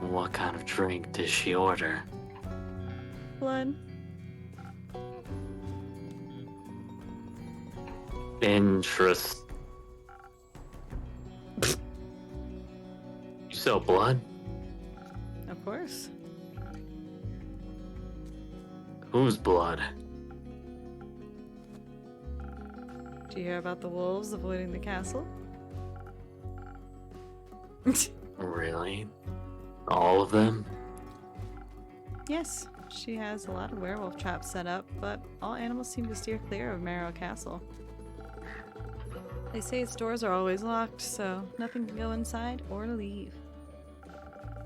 what kind of drink does she order? Blood. Interest. You sell blood? Of course. Whose blood? Did you hear about the wolves avoiding the castle? Really? All of them? Yes, she has a lot of werewolf traps set up, but all animals seem to steer clear of Marrow Castle. They say its doors are always locked, so nothing can go inside or leave.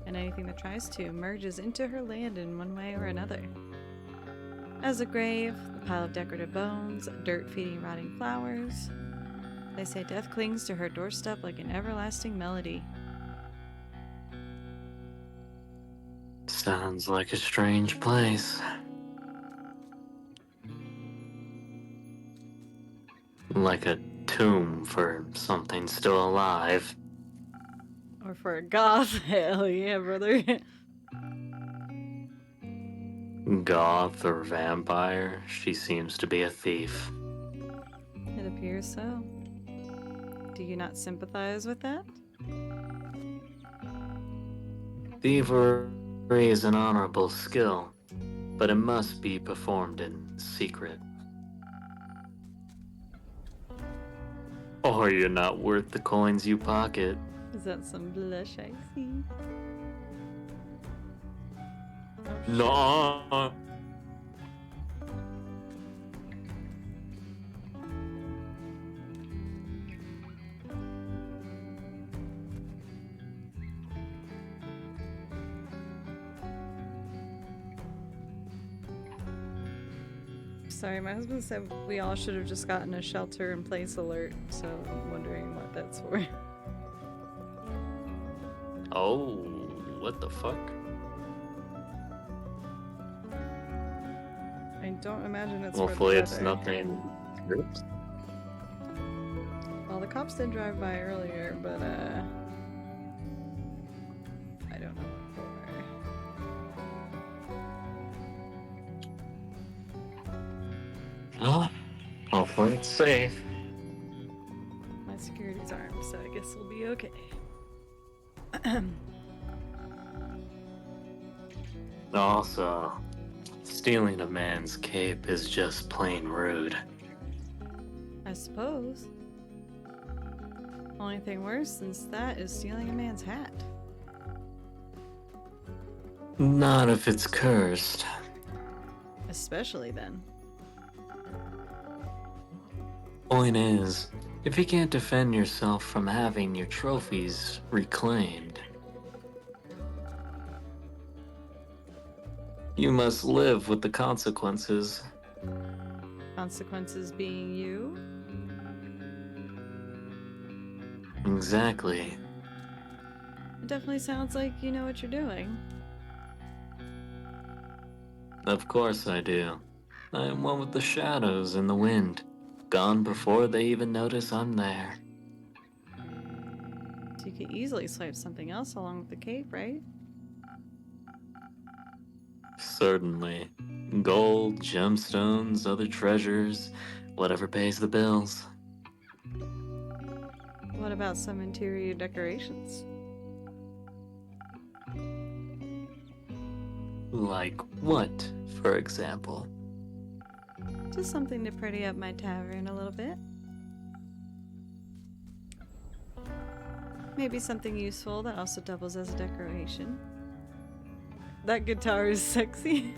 And anything that tries to merges into her land in one way or another. As a grave, a pile of decorative bones, dirt feeding rotting flowers. They say death clings to her doorstep like an everlasting melody. Sounds like a strange place. Like a tomb for something still alive. Or for a goth, hell yeah, brother. Goth or vampire, she seems to be a thief. It appears so. Do you not sympathize with that? Thievery is an honorable skill, but it must be performed in secret. Or you're not worth the coins you pocket. Is that some blush I see? No. Sorry, my husband said we all should have just gotten a shelter in place alert, so I'm wondering what that's for. Oh, what the fuck? I don't imagine it's Hopefully for the it's weather. nothing. Well, the cops did drive by earlier, but I don't know what for. Oh, hopefully it's safe. My security's armed, so I guess we'll be okay. Also, stealing a man's cape is just plain rude. I suppose. Only thing worse than that is stealing a man's hat. Not if it's cursed. Especially then. Point is, if you can't defend yourself from having your trophies reclaimed, you must live with the consequences. Consequences being you? Exactly. It definitely sounds like you know what you're doing. Of course I do. I am one with the shadows and the wind. Gone before they even notice I'm there. So you could easily swipe something else along with the cape, right? Certainly. Gold, gemstones, other treasures, whatever pays the bills. What about some interior decorations? Like what, for example? Just something to pretty up my tavern a little bit. Maybe something useful that also doubles as a decoration. That guitar is sexy.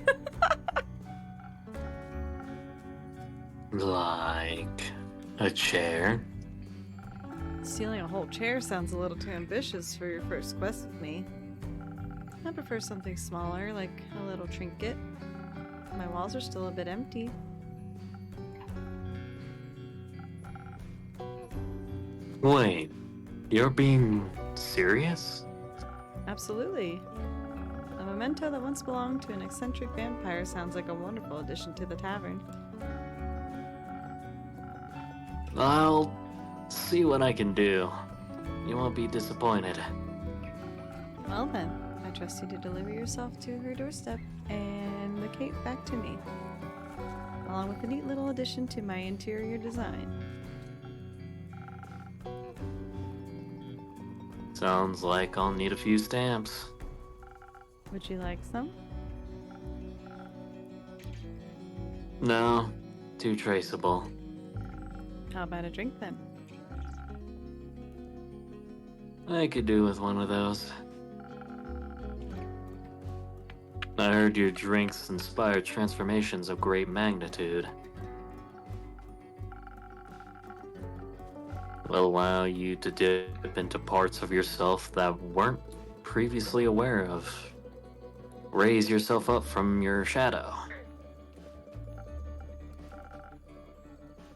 Like a chair? Stealing a whole chair sounds a little too ambitious for your first quest with me. I prefer something smaller, like a little trinket. My walls are still a bit empty. Wait, you're being serious? Absolutely. A memento that once belonged to an eccentric vampire sounds like a wonderful addition to the tavern. I'll see what I can do. You won't be disappointed. Well then, I trust you to deliver yourself to her doorstep and the cape back to me, along with a neat little addition to my interior design. Sounds like I'll need a few stamps. Would you like some? No, too traceable. How about a drink then? I could do with one of those. I heard your drinks inspire transformations of great magnitude. Will allow you to dip into parts of yourself that weren't previously aware of. Raise yourself up from your shadow.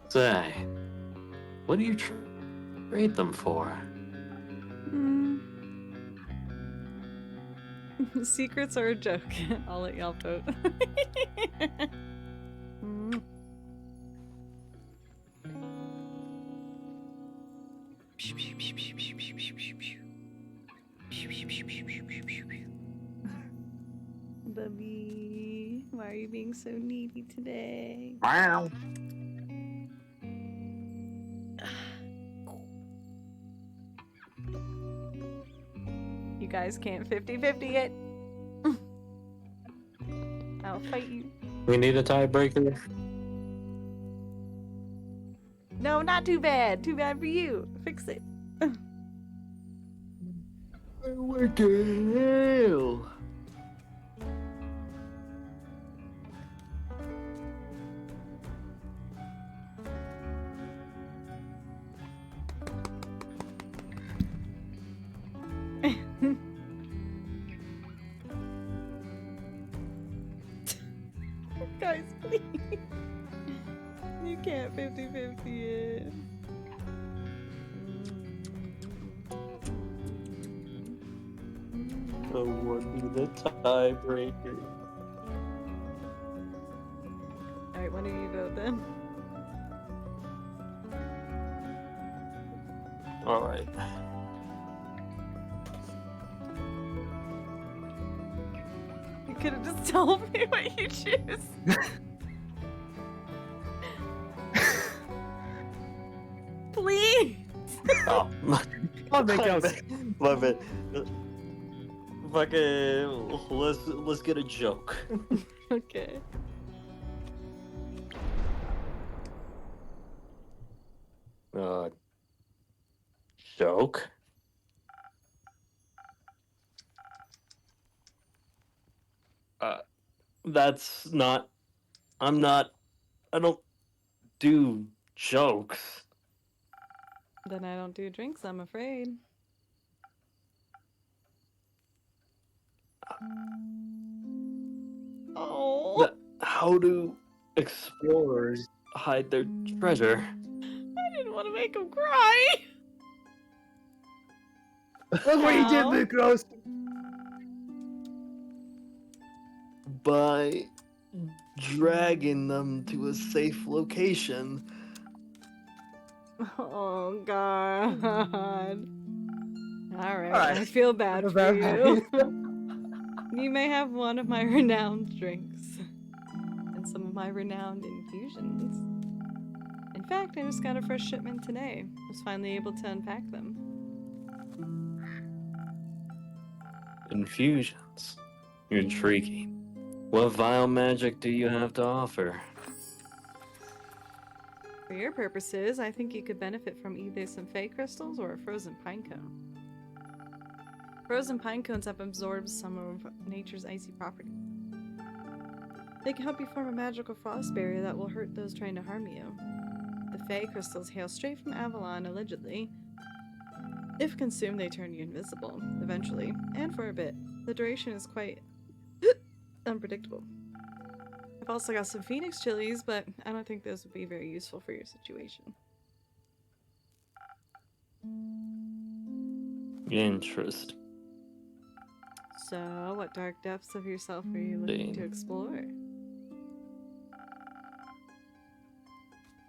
Say, what do you trade them for? Secrets are a joke. I'll let y'all vote. Bubby, why are you being so needy today? Wow. You guys can't 50-50 it. I'll fight you. We need a tiebreaker. No, not too bad. Too bad for you. Fix it. What the hell? Guys, please. You can't 50-50 it. I want the tiebreaker. Alright, when do you vote then? Alright. You could have just told me what you choose. Please. Oh, I'll make out. Love it. Fucking, let's get a joke. Okay. Joke? That's not. I don't do jokes. Then I don't do drinks, I'm afraid. Oh. How do explorers hide their treasure? I didn't want to make him cry. Look what you did, Ow. Lucros! By dragging them to a safe location. Oh God. Alright, Alright. I feel bad for you. You may have one of my renowned drinks. And some of my renowned infusions. In fact, I just got a fresh shipment today. I was finally able to unpack them. Infusions. Intriguing. What vile magic do you have to offer? For your purposes, I think you could benefit from either some fey crystals or a frozen pine cone. Frozen pine cones have absorbed some of nature's icy properties. They can help you form a magical frost barrier that will hurt those trying to harm you. The fey crystals hail straight from Avalon, allegedly. If consumed, they turn you invisible, eventually, and for a bit. The duration is quite unpredictable. I've also got some phoenix chilies, but I don't think those would be very useful for your situation. Interest. So, what dark depths of yourself are you looking to explore?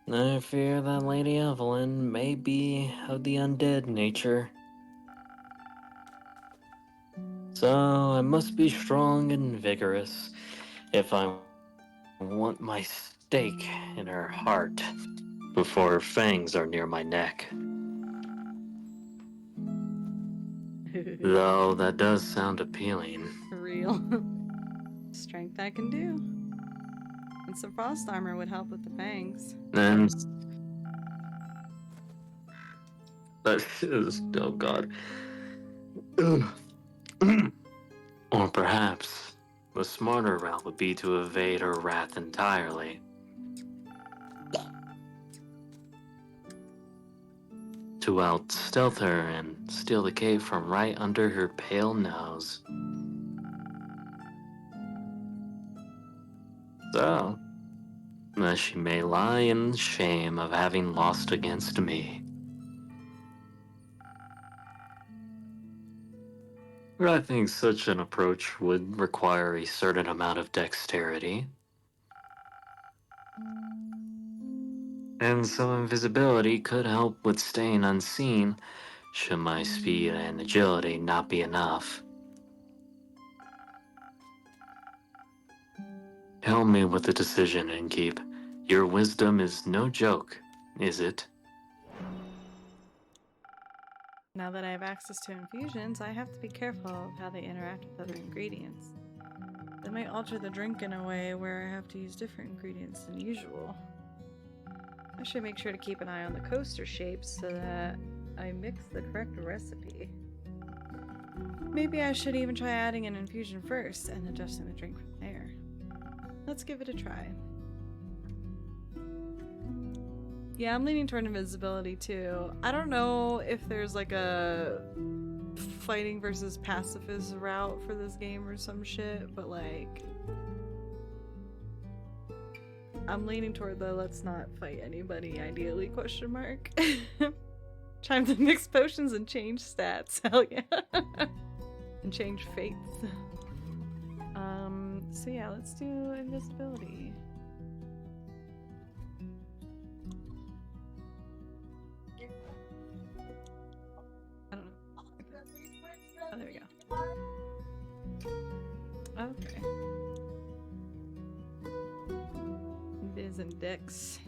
I fear that Lady Evelyn may be of the undead nature. So I must be strong and vigorous if I want my stake in her heart before her fangs are near my neck. Though that does sound appealing. For real. Strength I can do. And some frost armor would help with the fangs. And that is, oh god. Or perhaps the smarter route would be to evade her wrath entirely. To out-stealth her and steal the cave from right under her pale nose. So, that she may lie in shame of having lost against me. I think such an approach would require a certain amount of dexterity. And some invisibility could help with staying unseen, should my speed and agility not be enough. Help me with the decision, Innkeep. Your wisdom is no joke, is it? Now that I have access to infusions, I have to be careful of how they interact with other ingredients. They might alter the drink in a way where I have to use different ingredients than usual. I should make sure to keep an eye on the coaster shapes so that I mix the correct recipe. Maybe I should even try adding an infusion first and adjusting the drink from there. Let's give it a try. Yeah, I'm leaning toward invisibility too. I don't know if there's like a fighting versus pacifist route for this game or some shit, but like I'm leaning toward the let's not fight anybody ideally question mark. Time to mix potions and change stats. Hell yeah. And change fates. So yeah, let's do invisibility. I don't know. Oh, there we go. Okay. Biz and Dex.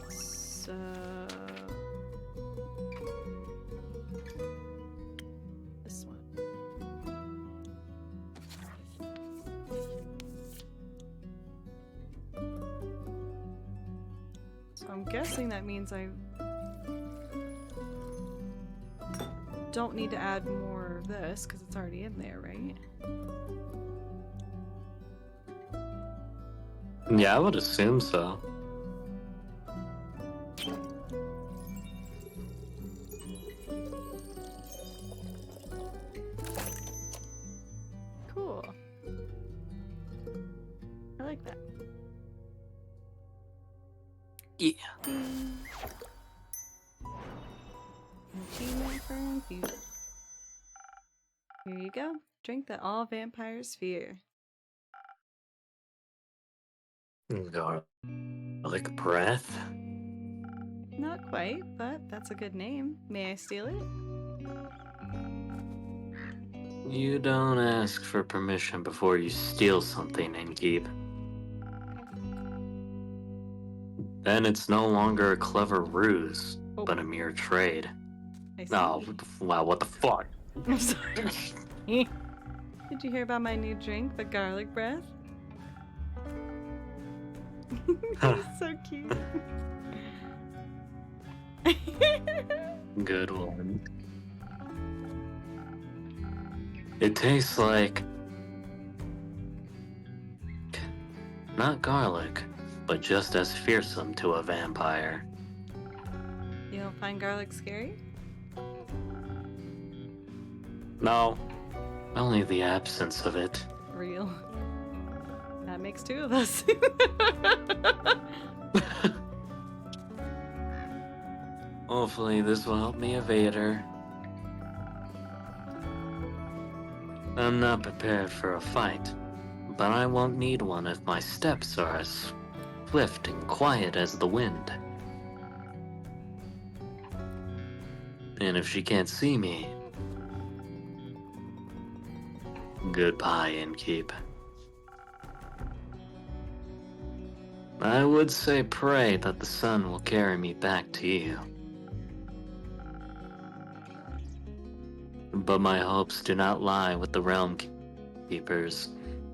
So this one. So I'm guessing that means I don't need to add more of this because it's already in there, right? Yeah, I would assume so. Cool. I like that. Yeah. Achievement for infusion. Here you go. Drink that all vampires fear. Garlic breath? Not quite, but that's a good name. May I steal it? You don't ask for permission before you steal something, Innkeep. Then it's no longer a clever ruse, but a mere trade. I see. Oh, wow, what the fuck? I'm sorry. Did you hear about my new drink, the garlic breath? He's so cute. Good one. It tastes like not garlic, but just as fearsome to a vampire. You don't find garlic scary? No, only the absence of it. Real. That makes two of us. Hopefully this will help me evade her. I'm not prepared for a fight, but I won't need one if my steps are as swift and quiet as the wind. And if she can't see me, goodbye, innkeep. I would say pray that the sun will carry me back to you. But my hopes do not lie with the realm keepers,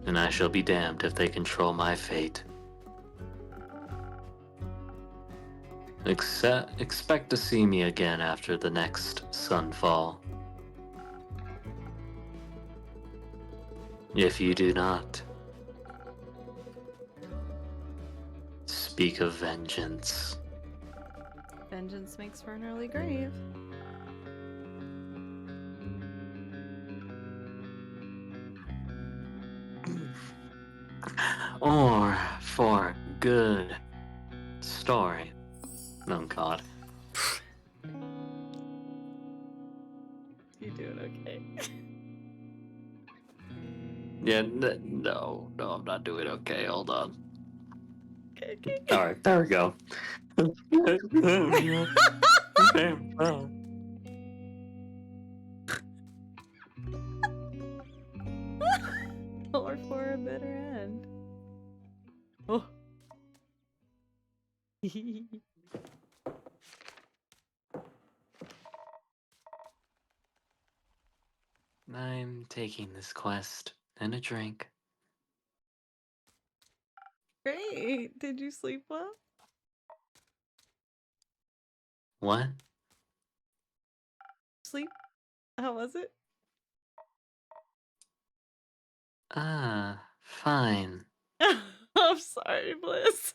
and I shall be damned if they control my fate. Expect to see me again after the next sunfall. If you do not, speak of vengeance. Vengeance makes for an early grave. Or for good story. Oh God. You doing okay? Yeah, no, I'm not doing okay. Hold on. Okay, okay. All right, there we go. Okay, well. Or for a better end. Oh. I'm taking this quest and a drink. Great. Did you sleep well? What? Sleep? How was it? Fine. I'm sorry, Bliss.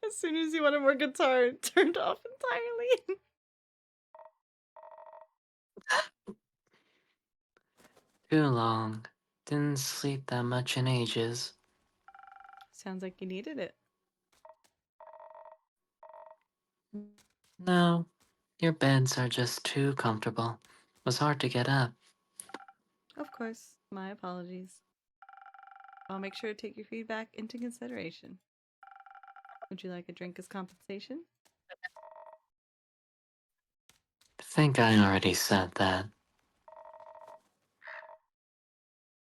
As soon as you wanted more guitar, it turned off entirely. Too long. Didn't sleep that much in ages. Sounds like you needed it. No, your beds are just too comfortable. It was hard to get up. Of course, my apologies. I'll make sure to take your feedback into consideration. Would you like a drink as compensation? I think I already said that.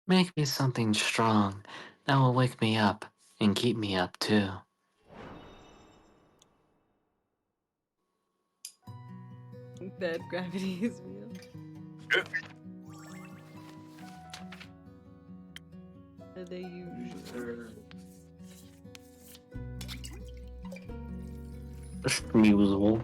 Make me something strong that will wake me up and keep me up too. Bed gravity is real. The usual. Usual.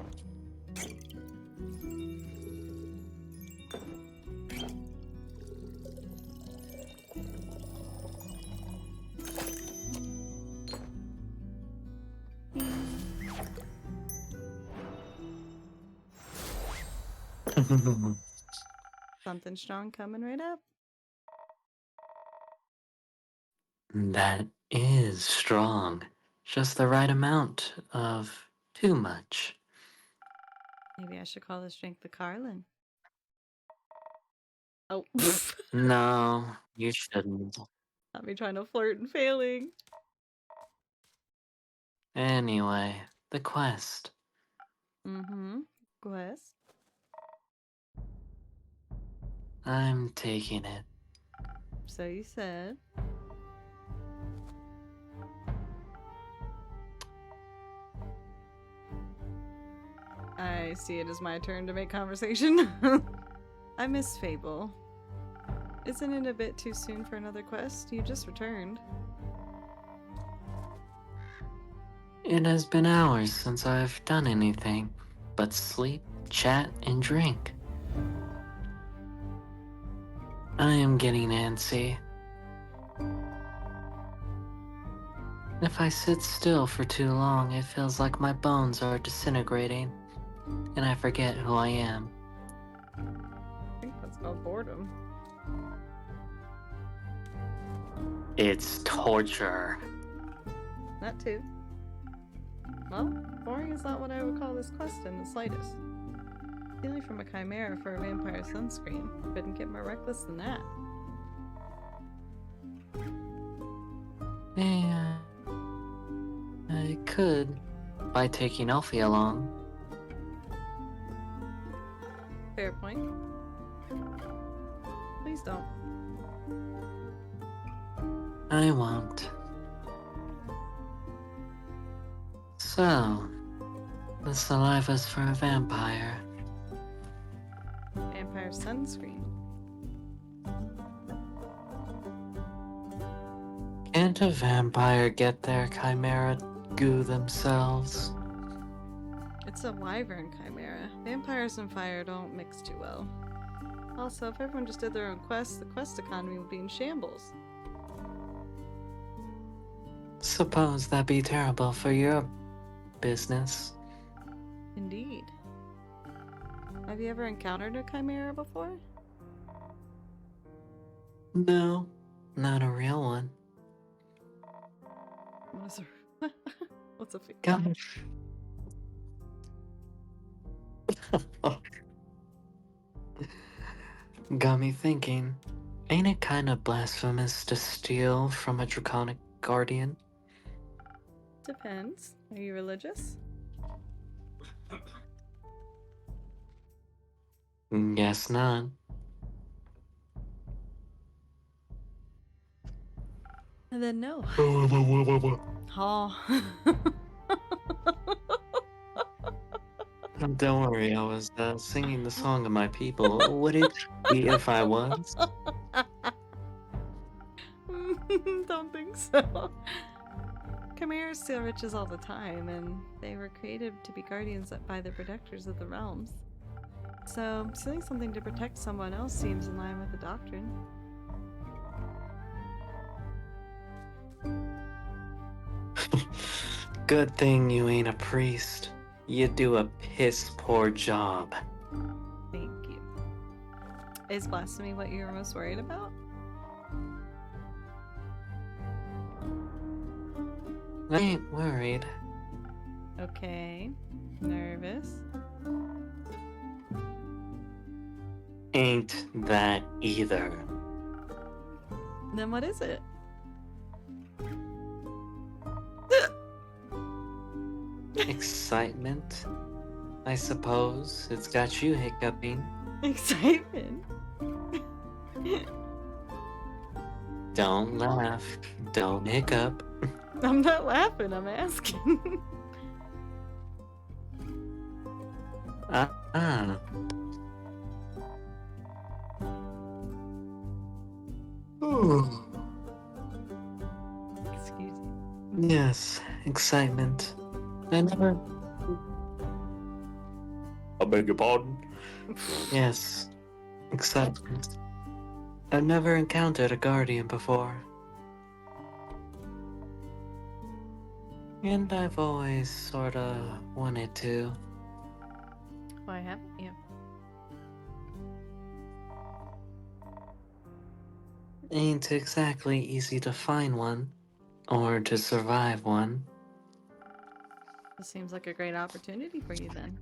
Something strong coming right up. That is strong. Just the right amount of too much. Maybe I should call this drink the Carlin. Oh. No, you shouldn't. Not me trying to flirt and failing. Anyway, the quest. Mm-hmm. Quest. I'm taking it. So you said. I see it as my turn to make conversation. I miss Fable. Isn't it a bit too soon for another quest? You just returned. It has been hours since I've done anything but sleep, chat, and drink. I am getting antsy. If I sit still for too long, it feels like my bones are disintegrating, and I forget who I am. I think that's called boredom. It's torture. That too. Well, boring is not what I would call this quest in the slightest. Stealing from a chimera for a vampire sunscreen. Couldn't get more reckless than that. Yeah, I could, by taking Elfie along. Fair point. Please don't. I won't. So, the saliva's for a vampire. Vampire sunscreen. Can't a vampire get their chimera goo themselves? It's a wyvern chimera. Vampires and fire don't mix too well. Also, if everyone just did their own quests, the quest economy would be in shambles. Suppose that'd be terrible for your business. Indeed. Have you ever encountered a chimera before? No, not a real one. What is a... What's a fake? Gosh. Got me thinking, ain't it kind of blasphemous to steal from a draconic guardian? Depends. Are you religious? Guess not. And then no. Oh. Don't worry, I was singing the song of my people. Would it be if I was? Don't think so. Chimeras steal riches all the time, and they were created to be guardians by the protectors of the realms. So, stealing something to protect someone else seems in line with the doctrine. Good thing you ain't a priest. You do a piss poor job. Thank you. Is blasphemy what you're most worried about? I ain't worried. Okay. Nervous? Ain't that either. Then what is it? Excitement, I suppose. It's got you hiccuping. Excitement? Don't laugh. Don't hiccup. I'm not laughing, I'm asking. Ah. Ooh. Excuse me. Yes, excitement. I never. I beg your pardon? Yes, excitement. I've never encountered a guardian before. And I've always sorta wanted to. Why haven't you? Ain't exactly easy to find one, or to survive one. This seems like a great opportunity for you then.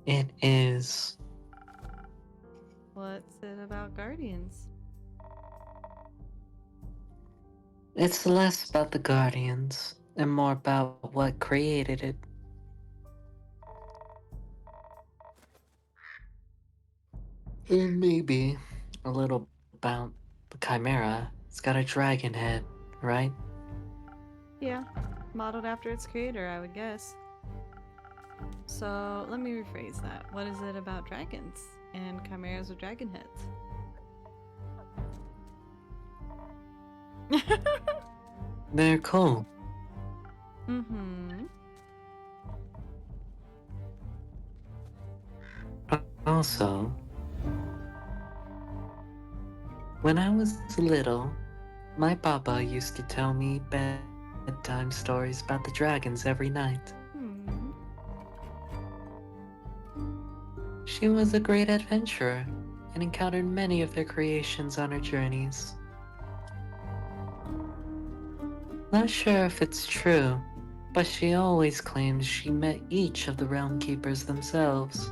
It is. What's it about guardians? It's less about the guardians, and more about what created it. And maybe a little about the chimera. It's got a dragon head, right? Yeah, modeled after its creator, I would guess. So, let me rephrase that. What is it about dragons? and chimeras with dragon heads. They're cool. Mm-hmm. Also, when I was little, my papa used to tell me bedtime stories about the dragons every night. Hmm. She was a great adventurer and encountered many of their creations on her journeys. Not sure if it's true, but she always claims she met each of the realm keepers themselves.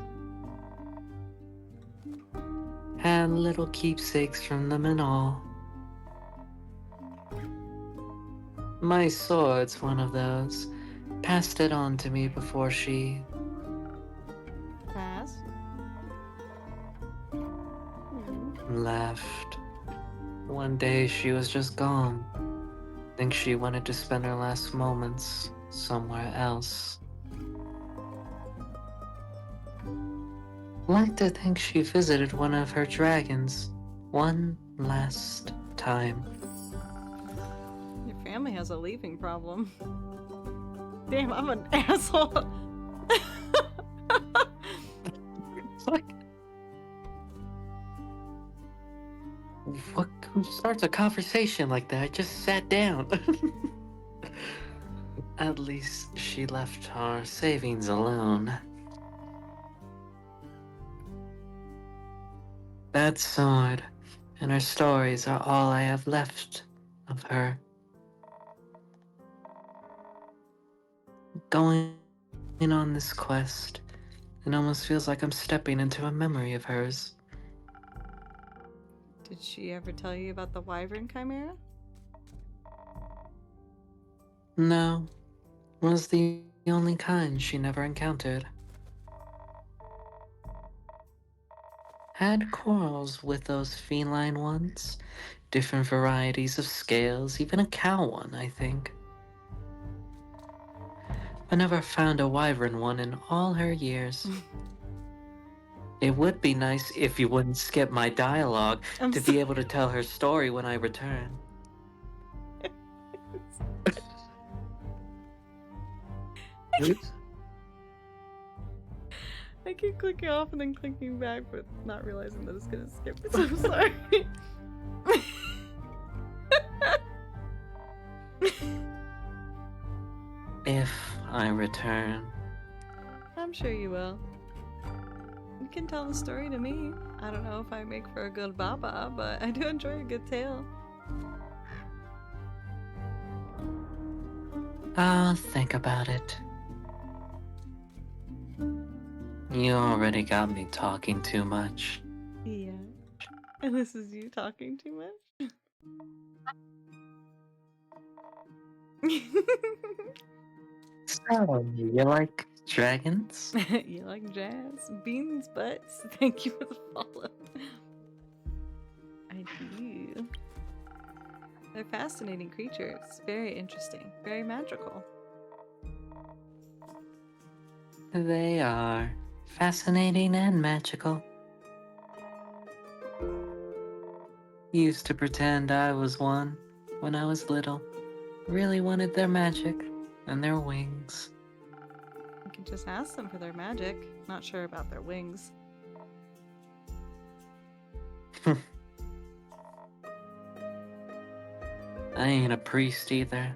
Had little keepsakes from them and all. My sword's one of those. Passed it on to me before she Pass. left. One day she was just gone. Think she wanted to spend her last moments somewhere else. Like to think she visited one of her dragons one last time. Your family has a leaving problem. Damn, I'm an asshole. What? Who starts a conversation like that? I just sat down. At least she left our savings alone. That sword and her stories are all I have left of her. Going on this quest, it almost feels like I'm stepping into a memory of hers. Did she ever tell you about the wyvern chimera? No, was the only kind she never encountered. Had quarrels with those feline ones, different varieties of scales, even a cow one, I think. I never found a wyvern one in all her years. It would be nice if you wouldn't skip my dialogue to be able to tell her story when I return. I keep clicking off and then clicking back, but not realizing that it's gonna skip it, so I'm sorry. If I return. I'm sure you will. You can tell the story to me. I don't know if I make for a good baba, but I do enjoy a good tale. I'll think about it. You already got me talking too much. Yeah. And this is you talking too much? So, you like dragons? You like jazz? Beans butts? Thank you for the follow. I do. They're fascinating creatures. Very interesting. Very magical. They are fascinating and magical. Used to pretend I was one when I was little. Really wanted their magic and their wings. You can just ask them for their magic. Not sure about their wings. I ain't a priest either.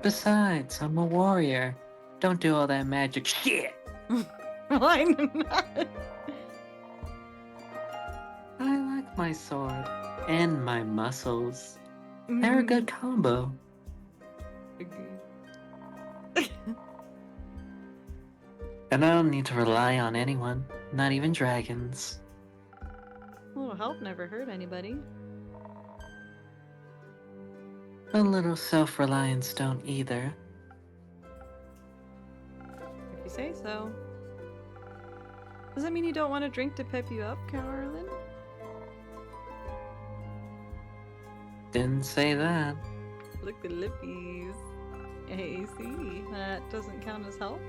Besides, I'm a warrior. Don't do all that magic shit. Why not? I like my sword and my muscles. They're a good combo. And I don't need to rely on anyone, not even dragons. A little help never hurt anybody. A little self-reliance don't either. If you say so. Does that mean you don't want to drink to pep you up, Carolyn? Didn't say that. Look at the lippies. Hey, see, that doesn't count as help?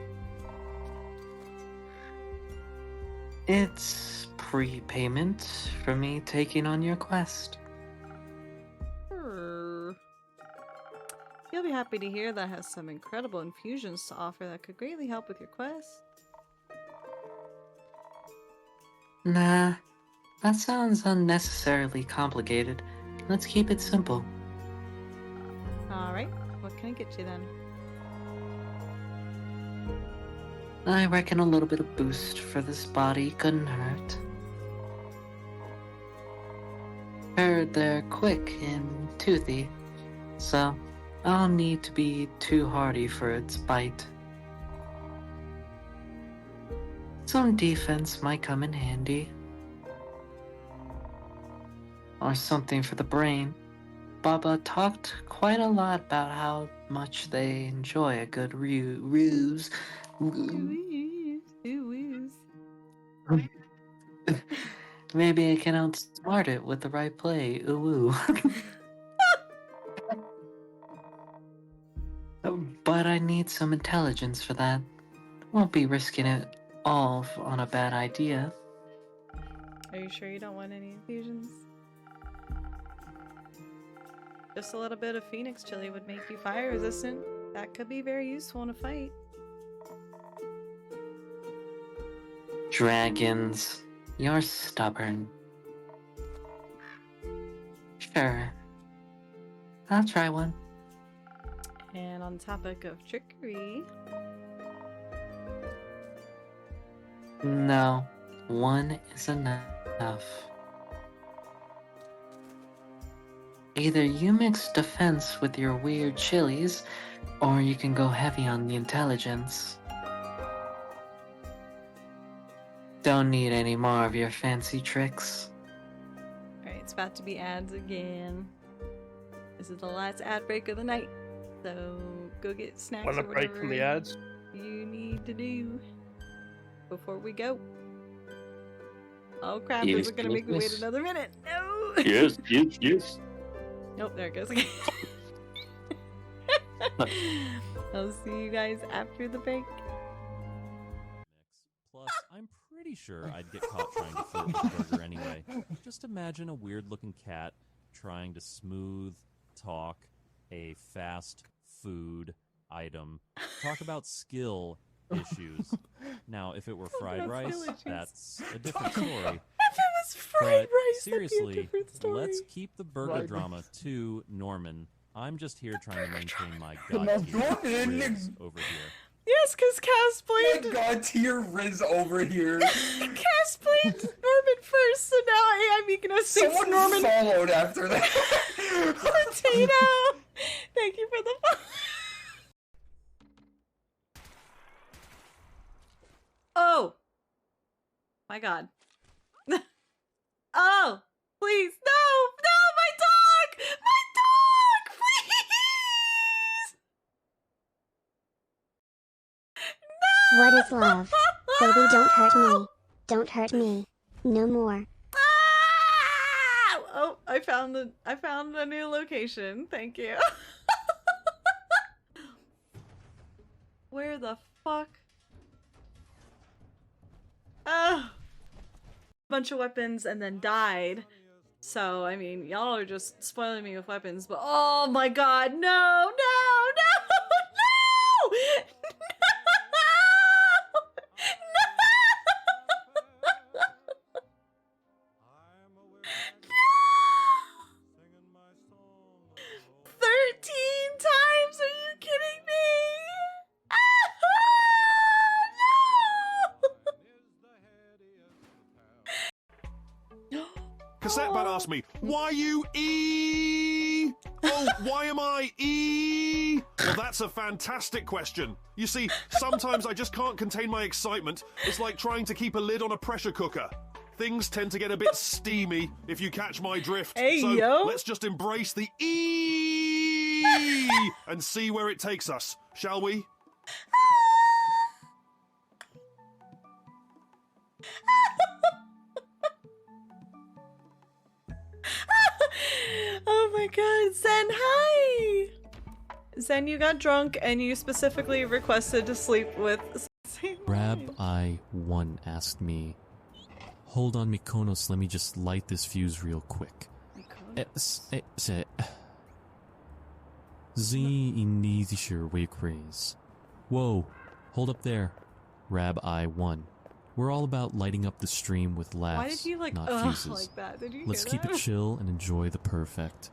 It's prepayment for me taking on your quest. You'll be happy to hear that has some incredible infusions to offer that could greatly help with your quest. Nah, that sounds unnecessarily complicated. Let's keep it simple. Alright, what can I get you then? I reckon a little bit of boost for this body couldn't hurt. Heard they're quick and toothy, so I'll need to be too hardy for its bite. Some defense might come in handy. Or something for the brain. Baba talked quite a lot about how much they enjoy a good ruse. Maybe I can outsmart it with the right play. Ooh. But I need some intelligence for that. Won't be risking it all on a bad idea. Are you sure you don't want any infusions? Just a little bit of phoenix chili would make you fire resistant. That could be very useful in a fight. Dragons, you're stubborn. Sure. I'll try one. And on the topic of trickery... No, one is enough. Either you mix defense with your weird chilies, or you can go heavy on the intelligence. Don't need any more of your fancy tricks. Alright, it's about to be ads again. This is the last ad break of the night. So go get snacks Want a or break whatever from the ads? you need to do before we go. Oh crap, Yes, is it gonna yes, make me wait yes. another minute? No! Yes. Nope, there it goes again. I'll see you guys after the break. Plus, I'm pretty sure I'd get caught trying to flirt with Burger anyway. Just imagine a weird-looking cat trying to smooth talk a fast food item. Talk about skill issues. Now, if it were fried about rice, skill issues. that's a different story. If it was fried But rice, seriously, that'd be a different story. let's keep the burger Fried drama to Norman. I'm just here trying to maintain my No, god tier Norman! riz over here. Yes, because Cass My blamed god tier Riz over here. Cass blamed Norman first, so now I'm making a six Someone Norman followed after that. potato. Thank you for the follow. Oh my god. Oh, please, no, my dog, please. No. What is love? Baby, don't hurt me. Don't hurt me. No more. Ah! Oh, I found a new location. Thank you. Where the fuck? Oh. Bunch of weapons and then died. So, I mean, y'all are just spoiling me with weapons, but oh my god, no! Times? Are you kidding me? No! Cassettebat asked me, why you E? Oh, why am I E? Well, that's a fantastic question. You see, sometimes I just can't contain my excitement. It's like trying to keep a lid on a pressure cooker. Things tend to get a bit steamy, if you catch my drift. Hey, so yo. let's just embrace the E and see where it takes us, shall we? Oh my god, Zen, hi! Zen, you got drunk and you specifically requested to sleep with... Rabbi 1 asked me, Hold on, Mykonos, let me just light this fuse real quick. Z initial wake raise. Whoa, hold up there. Rab I-1. We're all about lighting up the stream with laughs, Why did you like not ugh fuses. like that? Did you Let's hear keep that? it chill and enjoy the perfect.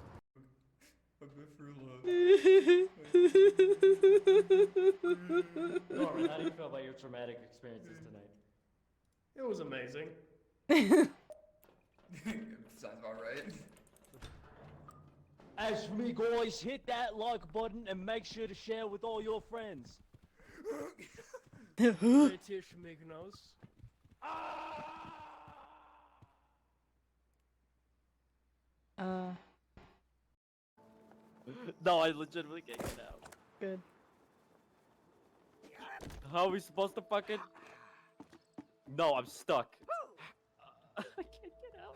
Norman, how do you feel about your traumatic experiences tonight? It was amazing. Sounds about right. As for me, guys, hit that like button and make sure to share with all your friends. Great tears from Mykonos. No, I legitimately can't get out. Good. How are we supposed to fucking... No, I'm stuck. I can't get out.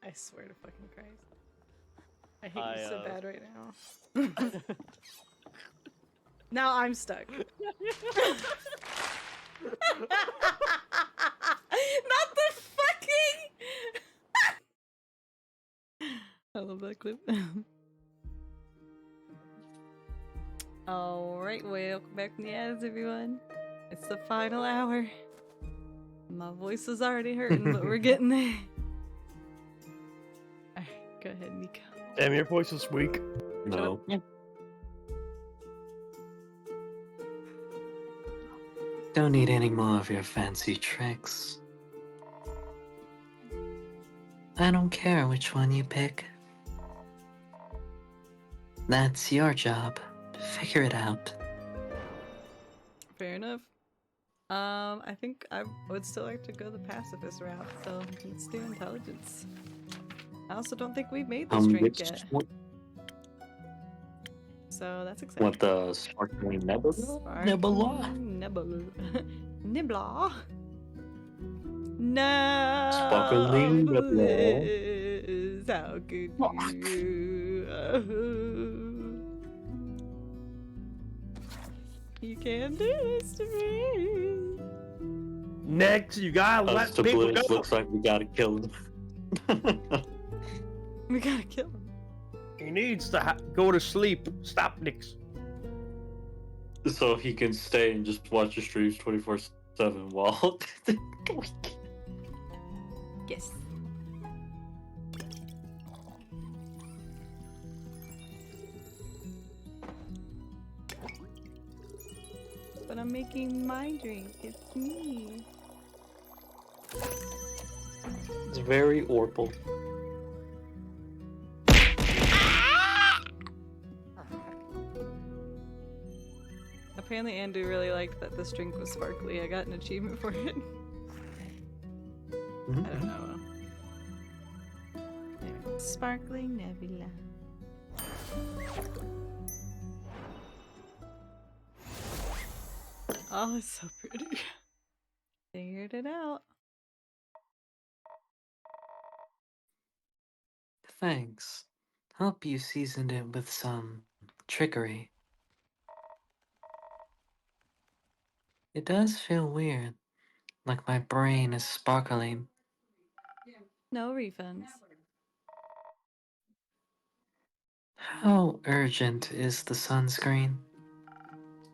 I swear to fucking Christ. I hate you so bad right now. Now I'm stuck. Not the fucking. I love that clip. Alright, welcome back from the ads, everyone. It's the final hour. My voice is already hurting, but we're getting there. Alright, go ahead, Nico. Damn, your voice is weak. No. Don't need any more of your fancy tricks. I don't care which one you pick. That's your job. Figure it out. Fair enough. I think I would still like to go the pacifist route, so let's do intelligence. I also don't think we've made this drink yet. So that's exciting. What, the sparkling nebula? Nebula. Nebula. Nibla. No. Sparkling nebula. This. How could you? You can't do this to me. Next, you gotta let people go. Looks like we gotta kill him. We gotta kill him. He needs to go to sleep. Stop, Nix. So he can stay and just watch the streams 24/7 while. Yes. But I'm making my drink. It's me. It's very Orpal. Apparently Andrew really liked that this drink was sparkly. I got an achievement for it. I don't know. Anyway, sparkling nebula. Oh, it's so pretty. Figured it out. Thanks. Hope you seasoned it with some trickery. It does feel weird, like my brain is sparkling. No refunds. How urgent is the sunscreen?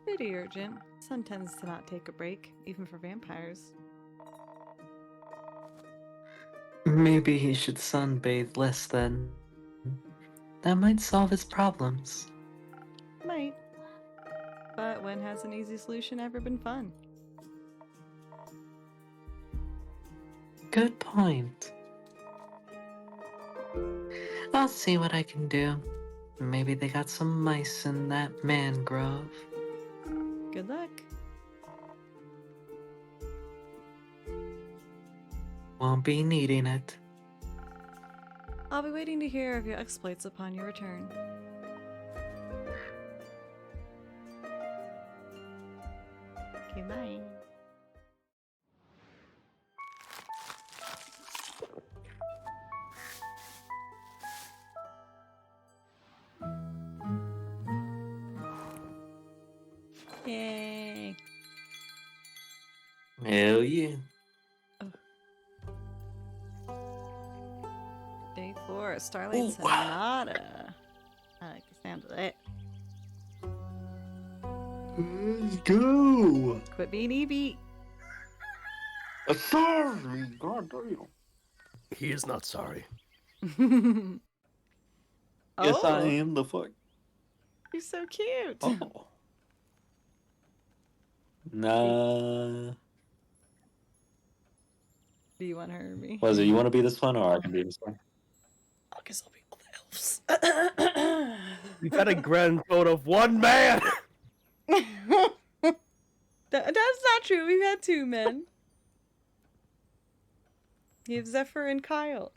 Pretty urgent. Sun tends to not take a break, even for vampires. Maybe he should sunbathe less then. That might solve his problems. Might. But when has an easy solution ever been fun? Good point. I'll see what I can do. Maybe they got some mice in that mangrove. Good luck. Won't be needing it. I'll be waiting to hear of your exploits upon your return. Okay, bye. Yay. Hell yeah. Day 4, Starlight Sonata. I like the sound of that. Let's go. Quit being Eevee. Sorry, god damn. He is not sorry. Yes, I Oh, am the fuck. you're so cute. Oh. Nah. Do you want her or me? Was it? You want to be this one, or I can be this one? I guess I'll be all the elves. We've had a grand total of 1 man! That's not true. We've had 2 men. You have Zephyr and Kyle.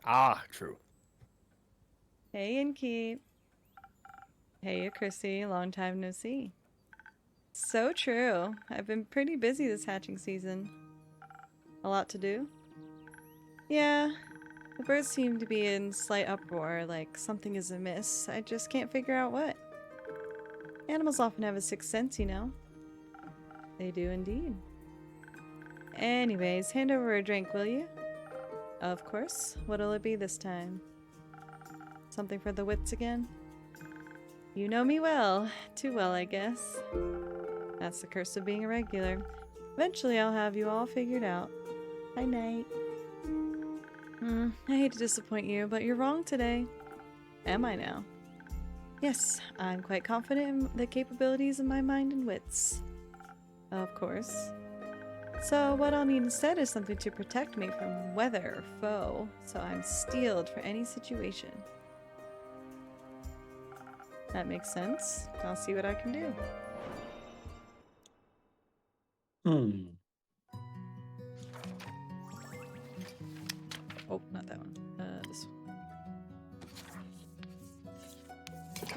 Ah, true. Hey, and Keith. Hey, Chrissy. Long time no see. So true. I've been pretty busy this hatching season. A lot to do. Yeah, the birds seem to be in slight uproar, like something is amiss. I just can't figure out what. Animals often have a sixth sense, you know. They do indeed. Anyways, hand over a drink, will you? Of course. What'll it be this time? Something for the wits again? You know me well. Too well, I guess. That's the curse of being a regular. Eventually I'll have you all figured out. Bye night. I hate to disappoint you, but you're wrong today. Am I now? Yes, I'm quite confident in the capabilities of my mind and wits. Of course. So what I'll need instead is something to protect me from weather or foe, so I'm steeled for any situation. That makes sense. I'll see what I can do. Oh, not that one. This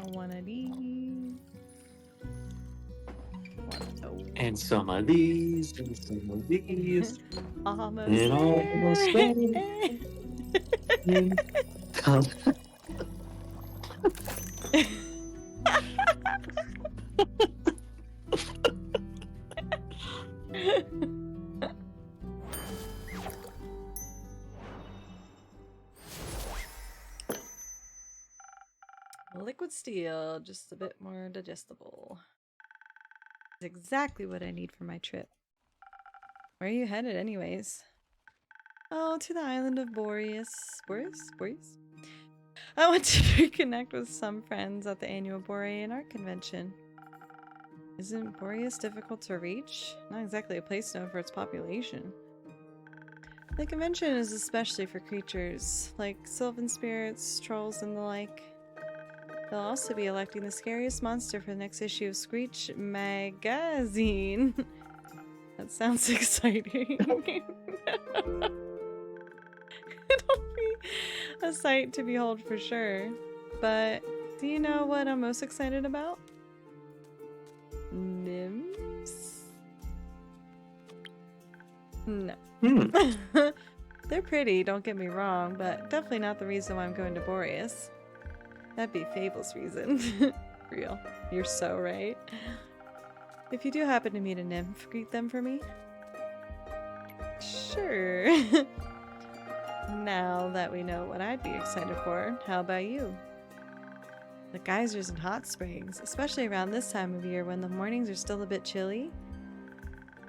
one. One of these. One of those. And some of these, and some of these. Almost And almost there. Liquid steel, just a bit more digestible. It's exactly what I need for my trip. Where are you headed anyways? Oh, to the island of Boreas. Boreas? I want to reconnect with some friends at the annual Borean Art Convention. Isn't Boreas difficult to reach? Not exactly a place known for its population. The convention is especially for creatures like sylvan spirits, trolls, and the like. They'll also be electing the scariest monster for the next issue of Screech Magazine. That sounds exciting. It'll be a sight to behold for sure. But do you know what I'm most excited about? Nymphs? No. They're pretty, don't get me wrong, but definitely not the reason why I'm going to Boreas. That'd be Fable's reason. Real. You're so right. If you do happen to meet a nymph, greet them for me. Sure. Now that we know what I'd be excited for, how about you? The geysers and hot springs, especially around this time of year when the mornings are still a bit chilly,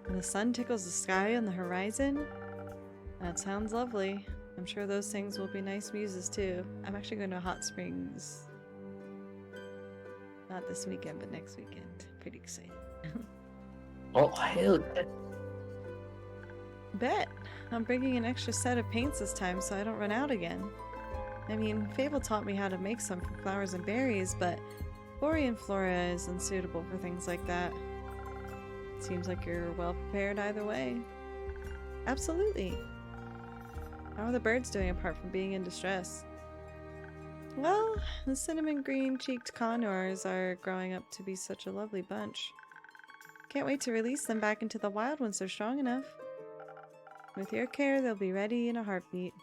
and the sun tickles the sky on the horizon. That sounds lovely. I'm sure those things will be nice muses too. I'm actually going to hot springs. Not this weekend, but next weekend. Pretty excited. Oh, hell yeah. Bet. I'm bringing an extra set of paints this time so I don't run out again. I mean, Fable taught me how to make some from flowers and berries, but Borean flora is unsuitable for things like that. Seems like you're well prepared either way. Absolutely. How are the birds doing apart from being in distress? Well, the cinnamon green-cheeked condors are growing up to be such a lovely bunch. Can't wait to release them back into the wild once they're strong enough. With your care, they'll be ready in a heartbeat.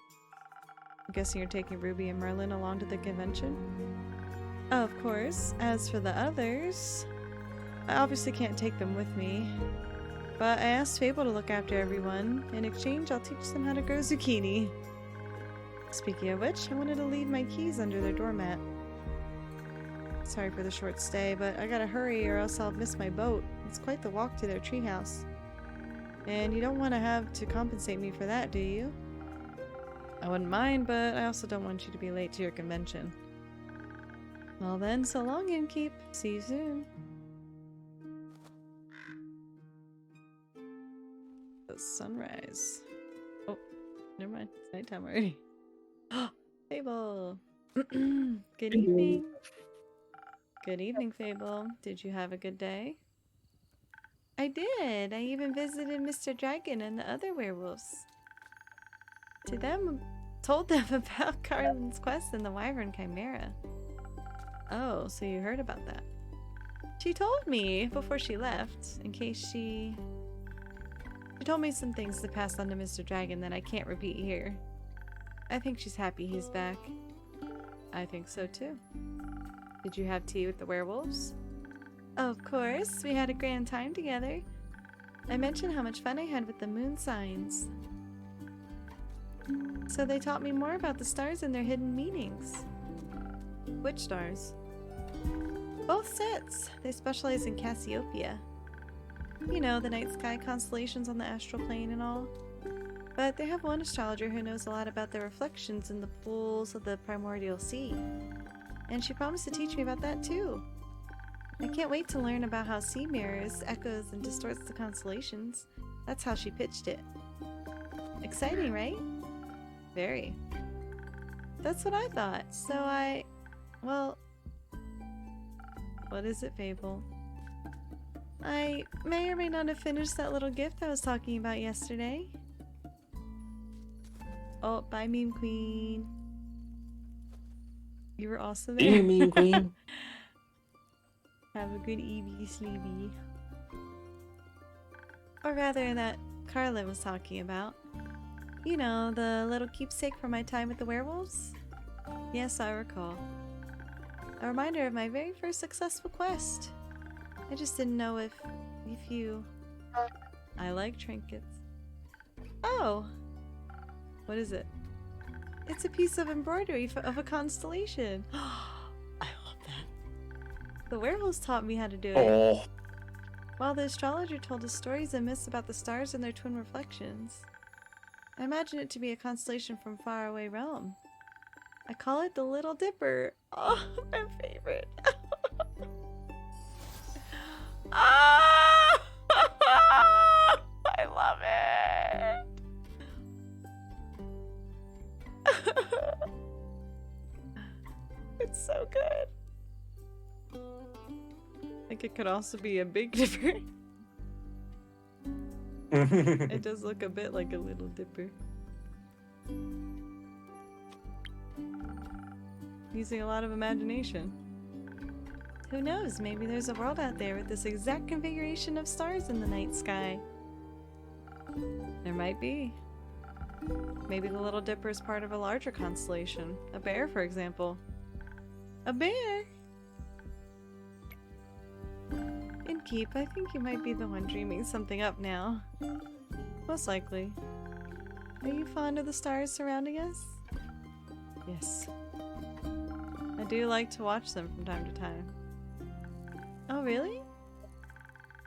I'm guessing you're taking Ruby and Merlin along to the convention? Of course. As for the others, I obviously can't take them with me, But I asked Fable to look after everyone. In exchange, I'll teach them how to grow zucchini. Speaking of which, I wanted to leave my keys under their doormat. Sorry for the short stay, but I gotta hurry or else I'll miss my boat. It's quite the walk to their treehouse. And you don't want to have to compensate me for that, do you? I wouldn't mind, but I also don't want you to be late to your convention. Well then, so long, Innkeep. See you soon. The sunrise. Oh, never mind. It's nighttime already. Fable! Good evening. Good evening, Fable. Did you have a good day? I did. I even visited Mr. Dragon and the other werewolves. Told them about Carlin's quest in the Wyvern Chimera. Oh, so you heard about that. She told me before she left, in case she told me some things to pass on to Mr. Dragon that I can't repeat here. I think she's happy he's back. I think so too. Did you have tea with the werewolves? Of course, we had a grand time together. I mentioned how much fun I had with the moon signs. So they taught me more about the stars and their hidden meanings. Which stars? Both sets. They specialize in Cassiopeia. You know, the night sky constellations on the astral plane and all. But they have one astrologer who knows a lot about the reflections in the pools of the primordial sea. And she promised to teach me about that too. I can't wait to learn about how sea mirrors, echoes, and distorts the constellations. That's how she pitched it. Exciting, right? Very. That's what I thought. So well... What is it, Fable? I may or may not have finished that little gift I was talking about yesterday. Oh, bye, Meme Queen. You were also there. Dear Meme Queen. Have a good Evie Sleepy. Or rather, that Carla was talking about. You know, the little keepsake from my time with the werewolves? Yes, I recall. A reminder of my very first successful quest. I just didn't know if you... I like trinkets. Oh! What is it? It's a piece of embroidery of a constellation. I love that. The werewolves taught me how to do it. Oh. While the astrologer told us stories and myths about the stars and their twin reflections. I imagine it to be a constellation from faraway realm. I call it the Little Dipper. Oh, my favorite. Ah! I love it. It's so good. I think it could also be a Big Dipper. It does look a bit like a Little Dipper. Using a lot of imagination. Who knows, maybe there's a world out there with this exact configuration of stars in the night sky. There might be. Maybe the Little Dipper is part of a larger constellation. A bear, for example. A bear? Innkeep, I think you might be the one dreaming something up now. Most likely. Are you fond of the stars surrounding us? Yes. I do like to watch them from time to time. Oh, really?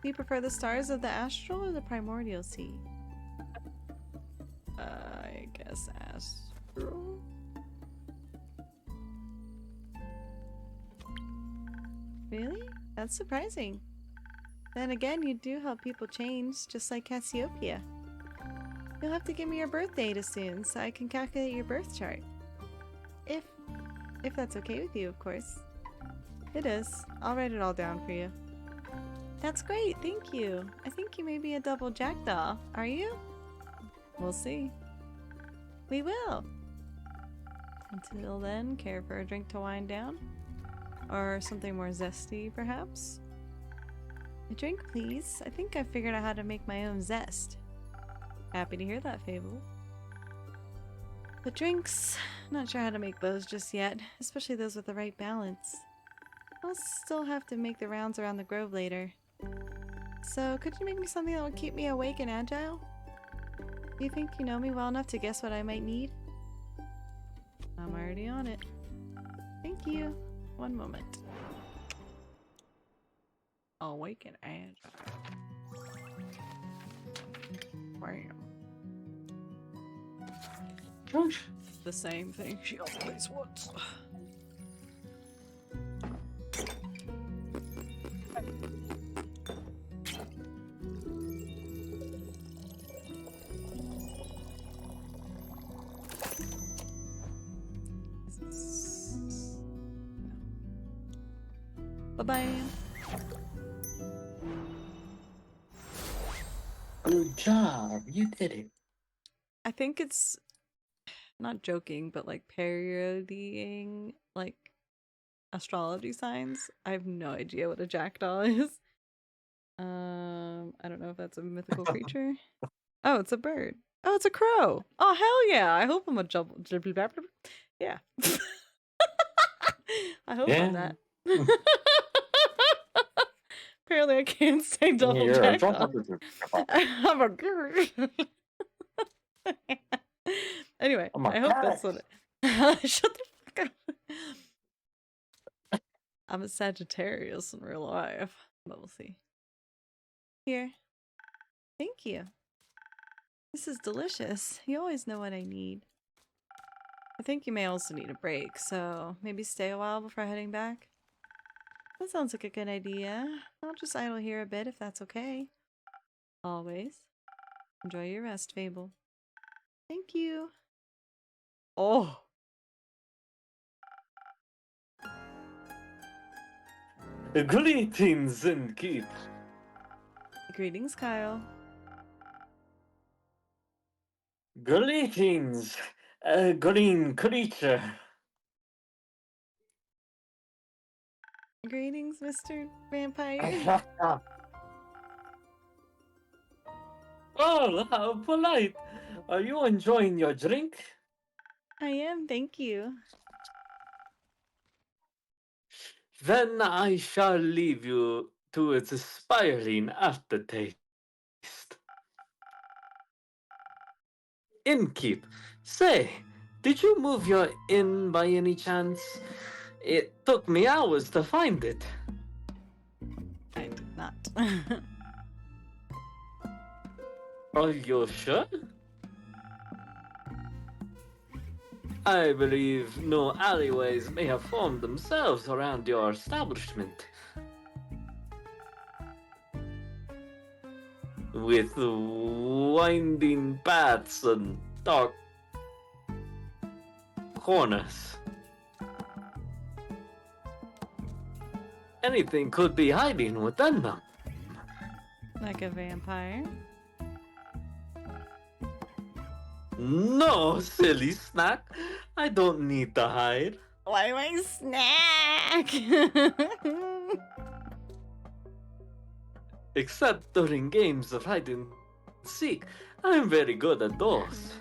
Do you prefer the stars of the astral or the primordial sea? I guess astral? Really? That's surprising. Then again, you do help people change, just like Cassiopeia. You'll have to give me your birth date as soon, so I can calculate your birth chart. If that's okay with you, of course. It is. I'll write it all down for you. That's great, thank you. I think you may be a double jackdaw. Are you? We'll see. We will. Until then, care for a drink to wind down? Or something more zesty, perhaps? A drink, please. I think I figured out how to make my own zest. Happy to hear that, Fable. But drinks, not sure how to make those just yet, especially those with the right balance. I'll still have to make the rounds around the grove later. So, could you make me something that would keep me awake and agile? Do you think you know me well enough to guess what I might need? I'm already on it. Thank you. One moment. Awake and agile. Bam. The same thing she always wants. Bye-bye. Good job, you did it. I think it's not joking, but like parodying like astrology signs. I have no idea what a jackdaw is. I don't know if that's a mythical creature. Oh, it's a bird. Oh, it's a crow. Oh, hell yeah! I hope I'm a yeah. I hope I'm that. Apparently, I can't say double jackdaw. I'm a girl. Anyway, I hope that's what it... Shut the fuck up. I'm a Sagittarius in real life, but we'll see. Here. Thank you. This is delicious. You always know what I need. I think you may also need a break, so maybe stay a while before heading back. That sounds like a good idea. I'll just idle here a bit if that's okay. Always. Enjoy your rest, Fable. Thank you. Oh. Greetings and keep. Greetings, Kyle. Greetings, green creature. Greetings, Mr. Vampire. Oh, how polite. Are you enjoying your drink? I am, thank you. Then I shall leave you to its aspiring aftertaste. Innkeep, say, did you move your inn by any chance? It took me hours to find it. I did not. Are you sure? I believe no alleyways may have formed themselves around your establishment. With winding paths and dark corners. Anything could be hiding within them. Like a vampire? No, silly snack. I don't need to hide. Why my snack? Except during games of hide and seek. I'm very good at those.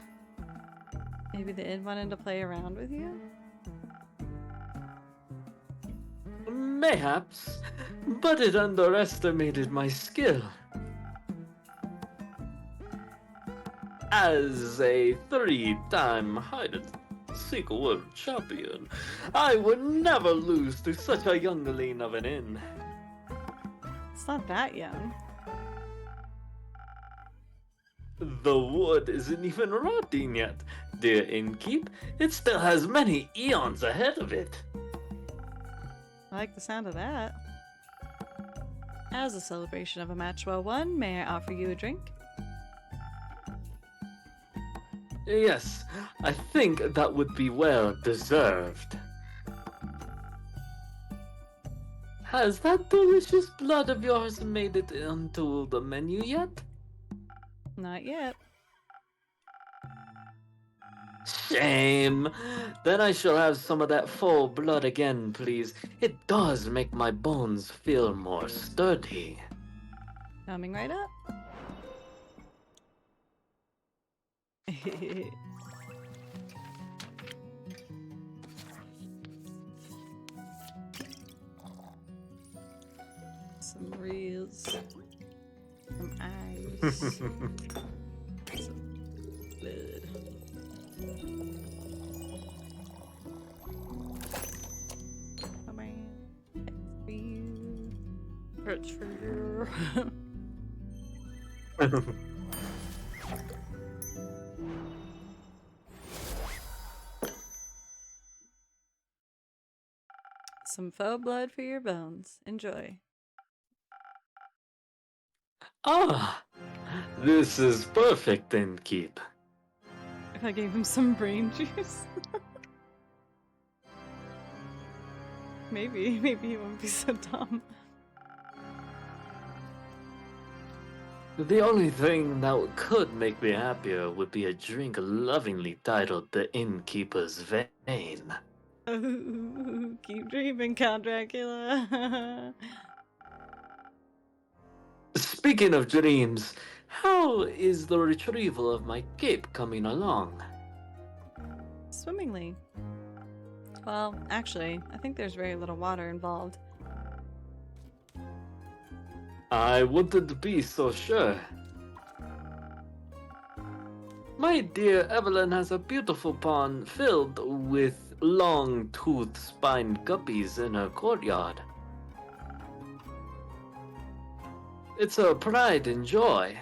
Maybe the inn wanted to play around with you? Mayhaps, but it underestimated my skill. As a 3-time hide-and-seek world champion, I would never lose to such a youngling of an inn. It's not that young. The wood isn't even rotting yet, dear innkeep. It still has many eons ahead of it. I like the sound of that. As a celebration of a match well won, may I offer you a drink? Yes, I think that would be well deserved. Has that delicious blood of yours made it onto the menu yet? Not yet. Shame. Then I shall have some of that full blood again, please. It does make my bones feel more sturdy. Coming right up. Some reels. eyes. Some blood. Come on. It's for you. It's for you. Some faux blood for your bones. Enjoy. Ah, this is perfect in keep. If I gave him some brain juice. Maybe he won't be so dumb. The only thing that could make me happier would be a drink lovingly titled the Innkeeper's Vein. Ooh, keep dreaming, Count Dracula. Speaking of dreams, how is the retrieval of my cape coming along? Swimmingly. Well, actually, I think there's very little water involved. I wouldn't be so sure. My dear Evelyn has a beautiful pond filled with long-toothed spined guppies in her courtyard. It's a pride and joy.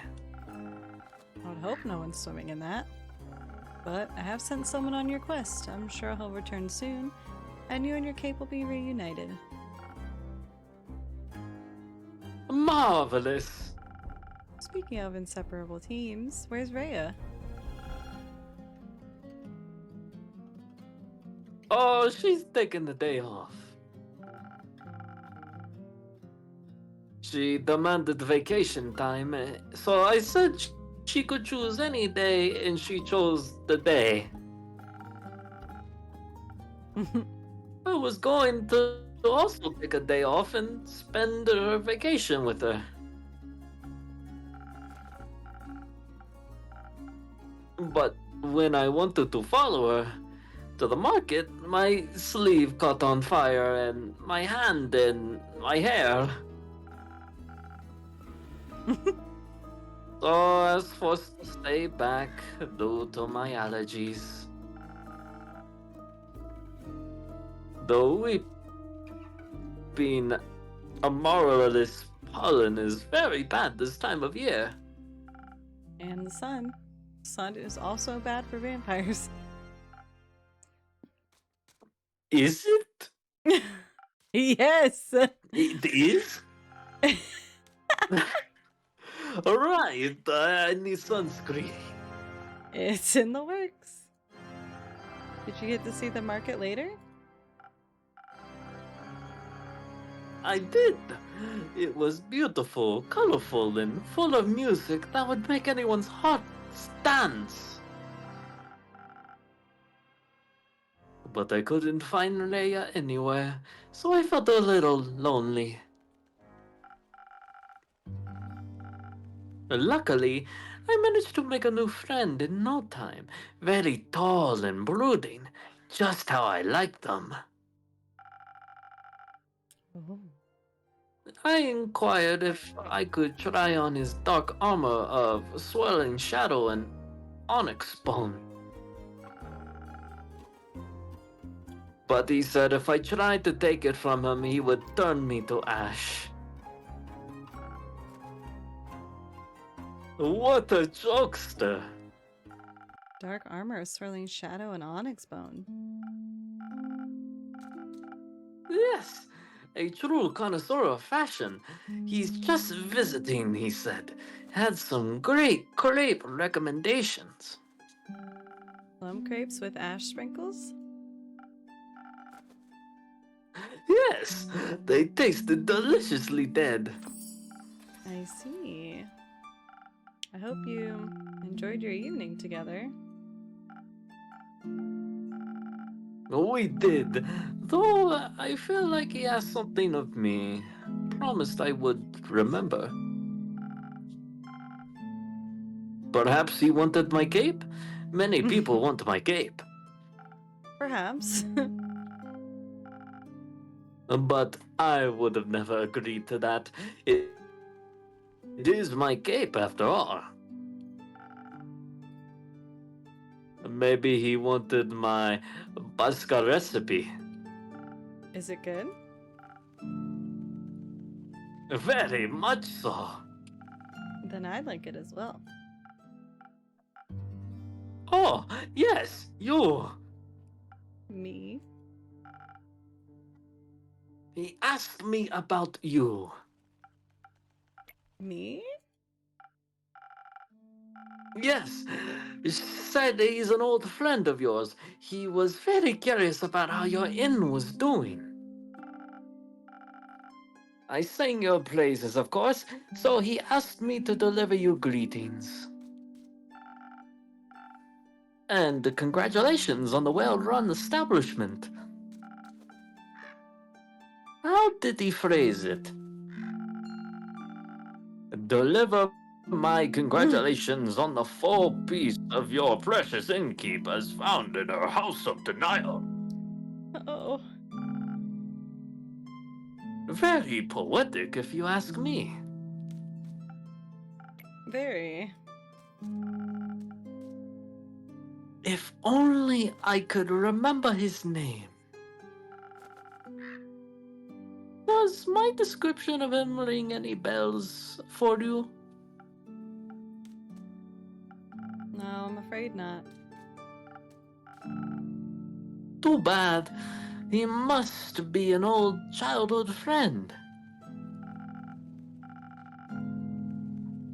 I would hope no one's swimming in that. But I have sent someone on your quest. I'm sure he'll return soon, and you and your cape will be reunited. Marvelous! Speaking of inseparable teams, where's Rhea? Oh, she's taking the day off. She demanded vacation time, so I said she could choose any day, and she chose the day. I was going to also take a day off and spend her vacation with her. But when I wanted to follow her to the market, my sleeve caught on fire and my hand and my hair. So I was forced to stay back due to my allergies. The weeping amaryllis pollen is very bad this time of year. And the sun. Sun is also bad for vampires. Is it? Yes! It is? Alright, I need sunscreen. It's in the works. Did you get to see the market later? I did. It was beautiful, colorful, and full of music that would make anyone's heart dance. But I couldn't find Leia anywhere, so I felt a little lonely. Luckily, I managed to make a new friend in no time. Very tall and brooding, just how I liked them. Oh. I inquired if I could try on his dark armor of swirling shadow and onyx bone. But he said if I tried to take it from him, he would turn me to ash. What a jokester! Dark armor, swirling shadow, and onyx bone. Yes, a true connoisseur of fashion. He's just visiting, he said. Had some great crepe recommendations. Plum crepes with ash sprinkles? Yes, they tasted deliciously dead. I see. I hope you enjoyed your evening together. We did, though I feel like he asked something of me. Promised I would remember. Perhaps he wanted my cape? Many people want my cape. Perhaps. But I would have never agreed to that. It is my cape, after all. Maybe he wanted my Baska recipe. Is it good? Very much so. Then I like it as well. Oh, yes, you. Me? He asked me about you. Me? Yes, said he's an old friend of yours. He was very curious about how your inn was doing. I sang your praises, of course, so he asked me to deliver you greetings. And congratulations on the well-run establishment. How did he phrase it? Deliver my congratulations on the full piece of your precious innkeepers found in her house of denial. Oh. Very poetic, if you ask me. Very. If only I could remember his name. Does my description of him ring any bells for you? No, I'm afraid not. Too bad. He must be an old childhood friend.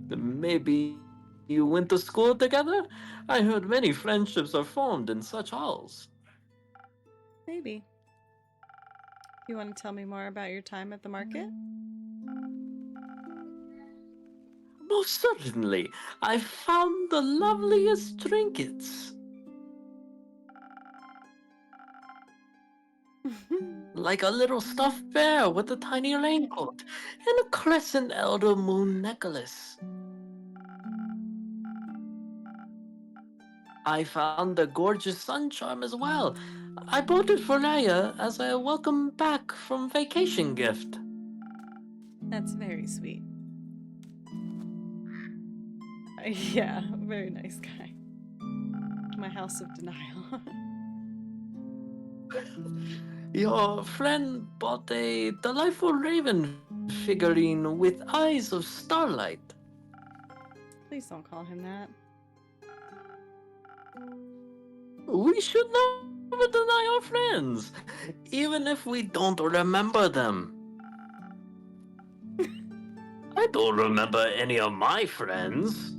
Maybe you went to school together? I heard many friendships are formed in such halls. Maybe. You want to tell me more about your time at the market? Most certainly. I found the loveliest trinkets. Like a little stuffed bear with a tiny raincoat and a crescent elder moon necklace. I found a gorgeous sun charm as well. I bought it for Raya as a welcome back from vacation gift. That's very sweet. Yeah, very nice guy. My house of denial. Your friend bought a delightful raven figurine with eyes of starlight. Please don't call him that. We should never deny our friends, even if we don't remember them. I don't remember any of my friends.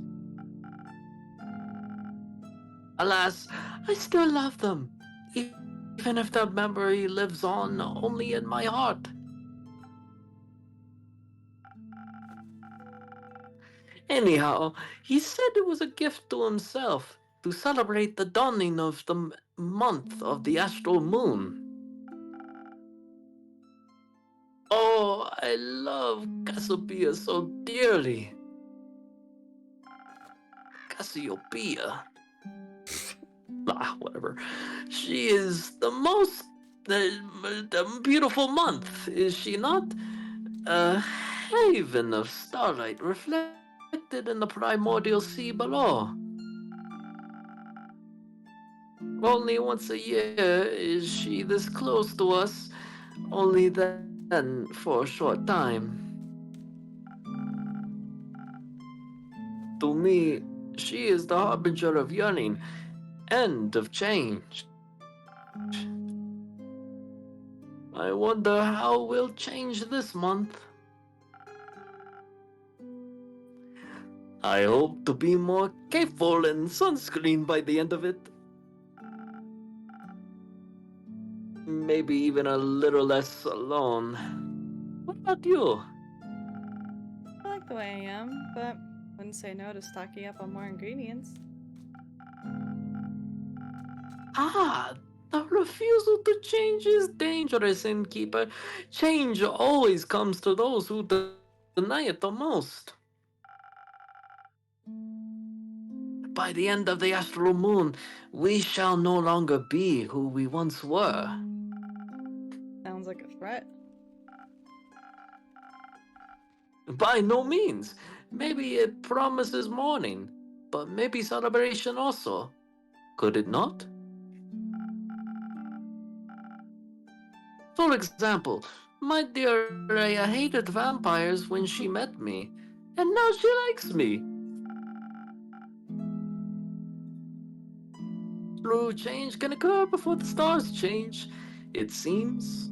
Alas, I still love them, even if that memory lives on only in my heart. Anyhow, he said it was a gift to himself to celebrate the dawning of the month of the astral moon. Oh, I love Cassiopeia so dearly. Cassiopeia. Whatever. She is the most beautiful month, is she not? A haven of starlight reflected in the primordial sea below. Only once a year is she this close to us, only then for a short time. To me, she is the harbinger of yearning and of change. I wonder how we'll change this month. I hope to be more capable in sunscreen by the end of it. Maybe even a little less alone. What about you? I like the way I am, but wouldn't say no to stocking up on more ingredients. Ah, the refusal to change is dangerous, innkeeper. Change always comes to those who deny it the most. By the end of the astral moon, we shall no longer be who we once were. Sounds like a threat. By no means. Maybe it promises mourning, but maybe celebration also. Could it not? For example, my dear Rhea hated vampires when she met me, and now she likes me. True change can occur before the stars change, it seems.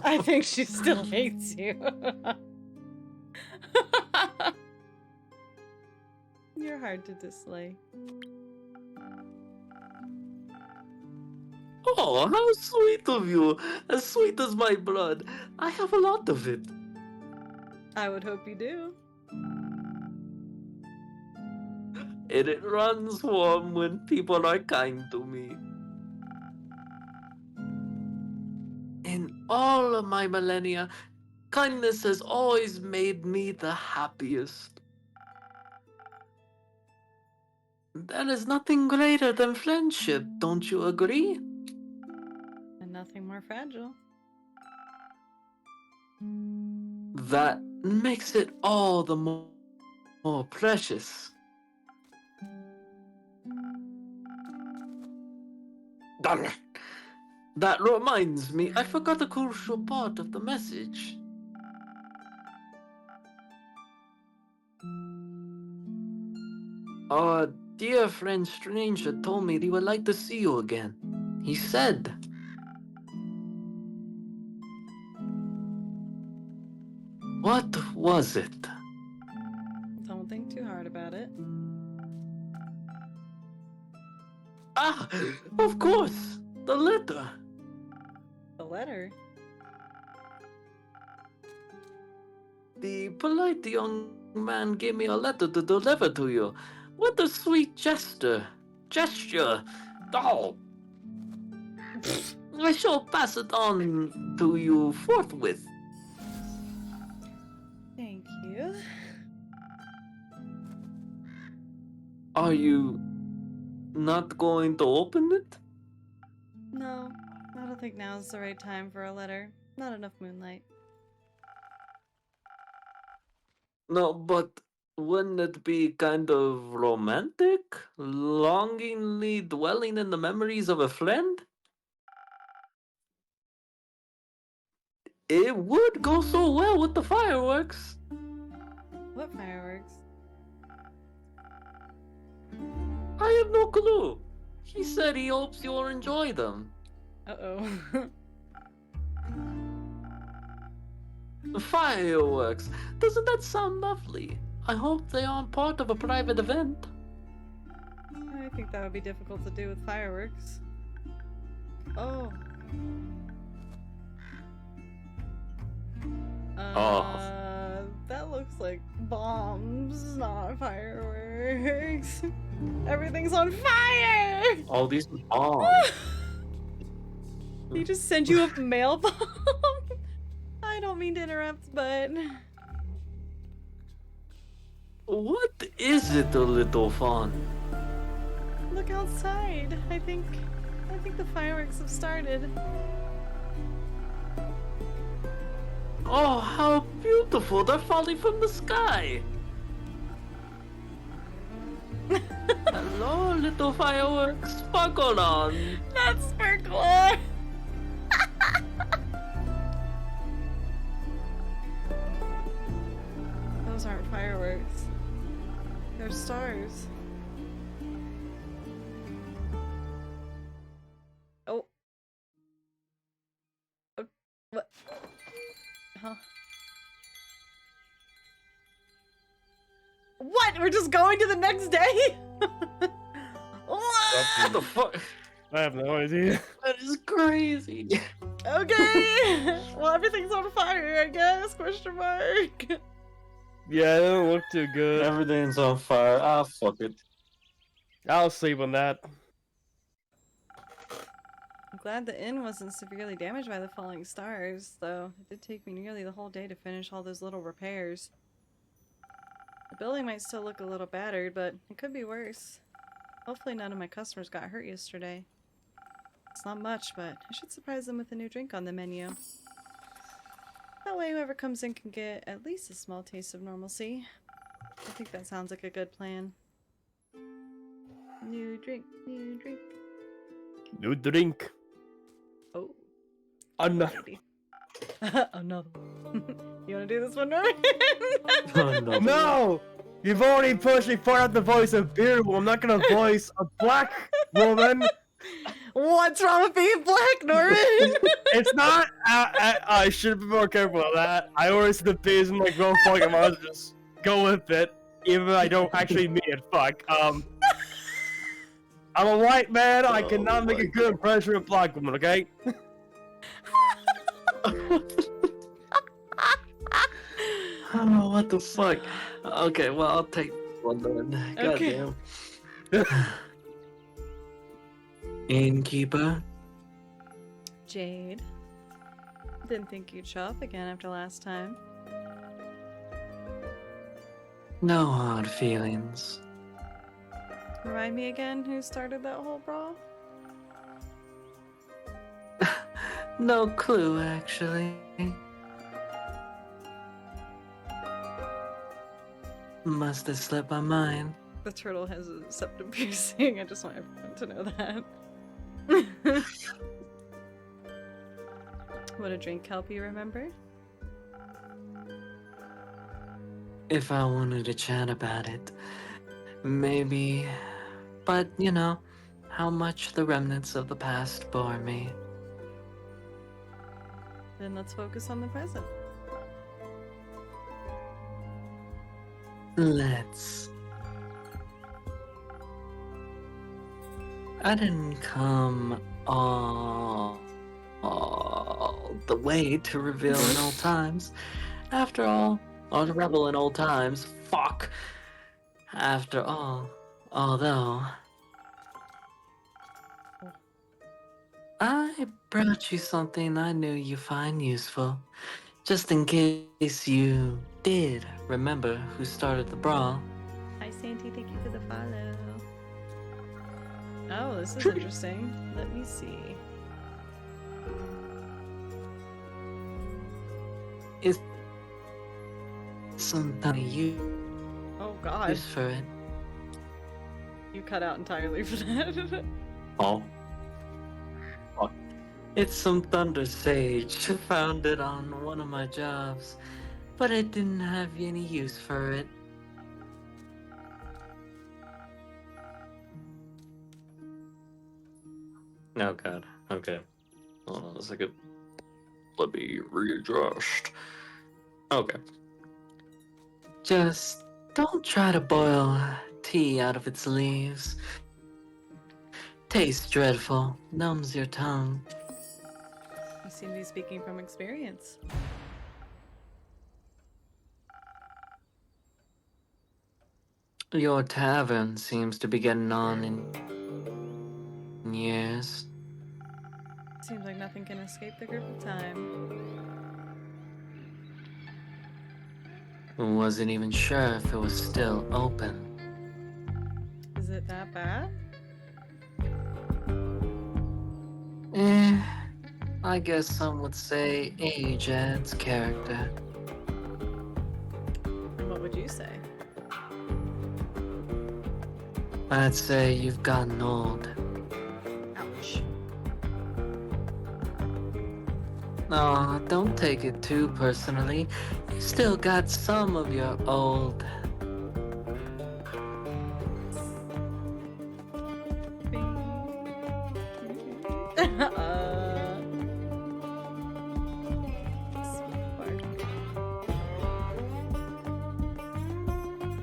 I think she still hates you. You're hard to dislike. Oh, how sweet of you! As sweet as my blood. I have a lot of it. I would hope you do. And it runs warm when people are kind to me. In all of my millennia, kindness has always made me the happiest. There is nothing greater than friendship, don't you agree? And nothing more fragile. That makes it all the more precious. Darn it. That reminds me, I forgot a crucial part of the message. Our dear friend Stranger told me he would like to see you again. He said... What was it? Don't think too hard about it. Ah, of course! The letter! The letter? The polite young man gave me a letter to deliver to you. What a sweet gesture! Oh! I shall pass it on to you forthwith. Thank you. Are you not going to open it? No, I don't think now's the right time for a letter. Not enough moonlight. No, but wouldn't it be kind of romantic? Longingly dwelling in the memories of a friend? It would go so well with the fireworks. What fireworks? I have no clue. He said he hopes you'll enjoy them. Uh-oh. Fireworks. Doesn't that sound lovely? I hope they aren't part of a private event. I think that would be difficult to do with fireworks. Oh. That looks like bombs, not fireworks. Everything's on fire! Oh, these are bombs. He just sent you a mail bomb? I don't mean to interrupt, but... What is it, a little fawn? Look outside. I think the fireworks have started. Oh, how beautiful! They're falling from the sky! Hello, little fireworks. Sparkle on! Not sparkler! Those aren't fireworks. They're stars. Oh. What? Huh? What? We're just going to the next day? What the fuck? I have no idea. That is crazy. Okay. Well, everything's on fire, I guess. Question mark. Yeah, it don't look too good. Everything's on fire. Ah, fuck it. I'll sleep on that. I'm glad the inn wasn't severely damaged by the falling stars, though it did take me nearly the whole day to finish all those little repairs. The building might still look a little battered, but it could be worse. Hopefully none of my customers got hurt yesterday. It's not much, but I should surprise them with a new drink on the menu. That way whoever comes in can get at least a small taste of normalcy. I think that sounds like a good plan. New drink, new drink. New drink. Oh. Another. Another one. You wanna do this one, Norman? No! You've already pushed me far out the voice of beer. Well, I'm not gonna voice a black woman. What's wrong with being black, Norman? It's not. I should be more careful of that. I always see the bees and like, go fuck, I might as well just go with it, even if I don't actually mean it. Fuck. I'm a white man. I cannot make a good impression of a black woman. Okay. Oh, what the fuck? Okay, well, I'll take one then. Okay. Goddamn. Innkeeper? Jade. Didn't think you'd show up again after last time. No hard feelings. Remind me again who started that whole brawl? No clue, actually. Must have slipped my mind. The turtle has a septum piercing. I just want everyone to know that. Would a drink help you remember? If I wanted to chat about it, maybe. But, you know, how much the remnants of the past bore me. Then let's focus on the present. Let's. I didn't come all the way to reveal in old times. After all, or to revel in old times. Fuck. After all, although I brought you something I knew you find useful, just in case you did remember who started the brawl. Hi, Santy. Thank you for the follow. Oh, this is interesting. Let me see. Is something you Oh God. use for it? You cut out entirely for that. Oh. It's some thunder sage. Found it on one of my jobs, but I didn't have any use for it. Oh god. Okay. Hold on a second. Let me readjust. Okay. Just don't try to boil tea out of its leaves. Tastes dreadful. Numbs your tongue. You seem to be speaking from experience. Your tavern seems to be getting on in years. Seems like nothing can escape the grip of time. Wasn't even sure if it was still open. Is it that bad? I guess some would say age adds character. What would you say? I'd say you've gotten old. Ouch. Aw, don't take it too personally. You still got some of your old.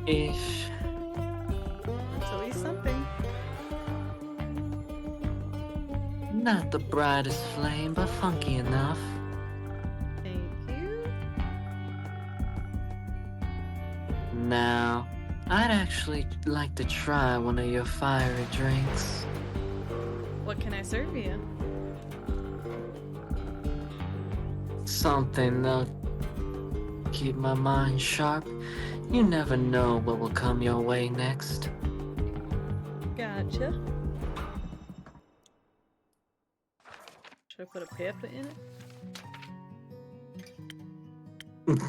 Ish. That's at least something. Not the brightest flame, but funky enough. Thank you. Now, I'd actually like to try one of your fiery drinks. What can I serve you? Something that'll keep my mind sharp. You never know what will come your way next. Gotcha. Should I put a pepper in it?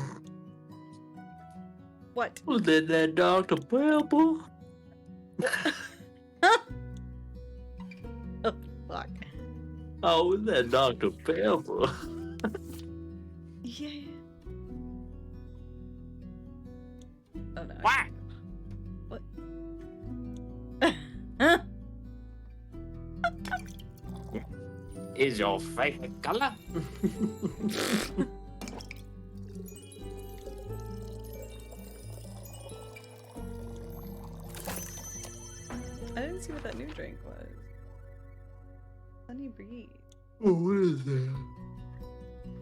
What? Was that Dr. Pepper? Oh, fuck. Oh, was that Dr. Pepper? Yeah. Oh no. Whack! What? Is your favorite color? I didn't see what that new drink was. Sunny Breeze. Oh, what is that?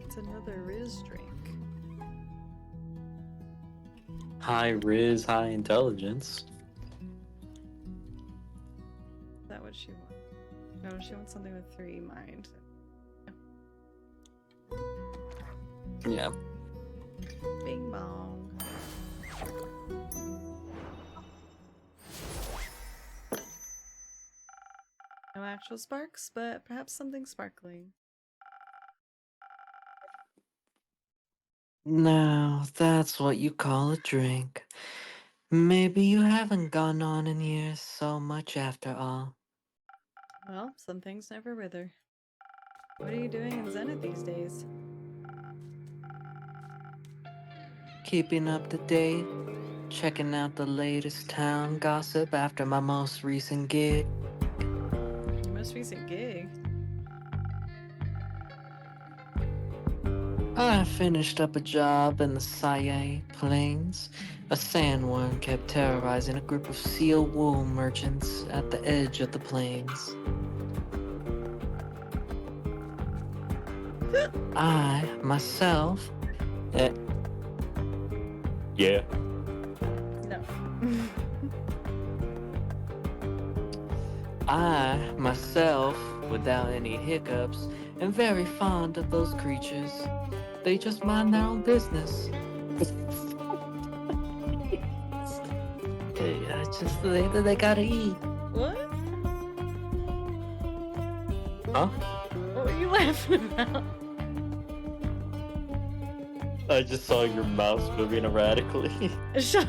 It's another Riz drink. High Riz, high intelligence. Is that what she wants? No, she wants something with 3 mind. Yeah. Bing bong. No actual sparks, but perhaps something sparkling. Now, that's what you call a drink. Maybe you haven't gone on in years so much after all. Well, some things never wither. What are you doing in Zenith these days? Keeping up to date, checking out the latest town gossip after my most recent gig. Your most recent gig? I finished up a job in the Saye Plains. A sandworm kept terrorizing a group of seal wool merchants at the edge of the plains. I, myself, Yeah. No. I, myself, without any hiccups, am very fond of those creatures. They just mind their own business. They gotta eat. What? Huh? What were you laughing about? I just saw your mouse moving erratically. Shut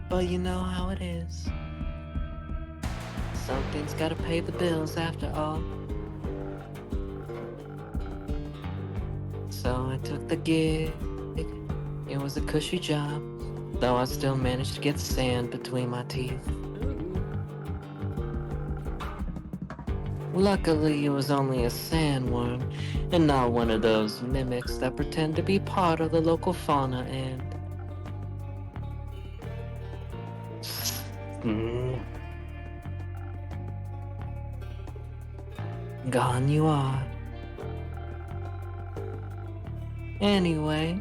But you know how it is. Something's gotta pay the bills after all. So I took the gig. It was a cushy job, though I still managed to get sand between my teeth. Luckily, it was only a sandworm, and not one of those mimics that pretend to be part of the local fauna and... Gone you are. Anyway,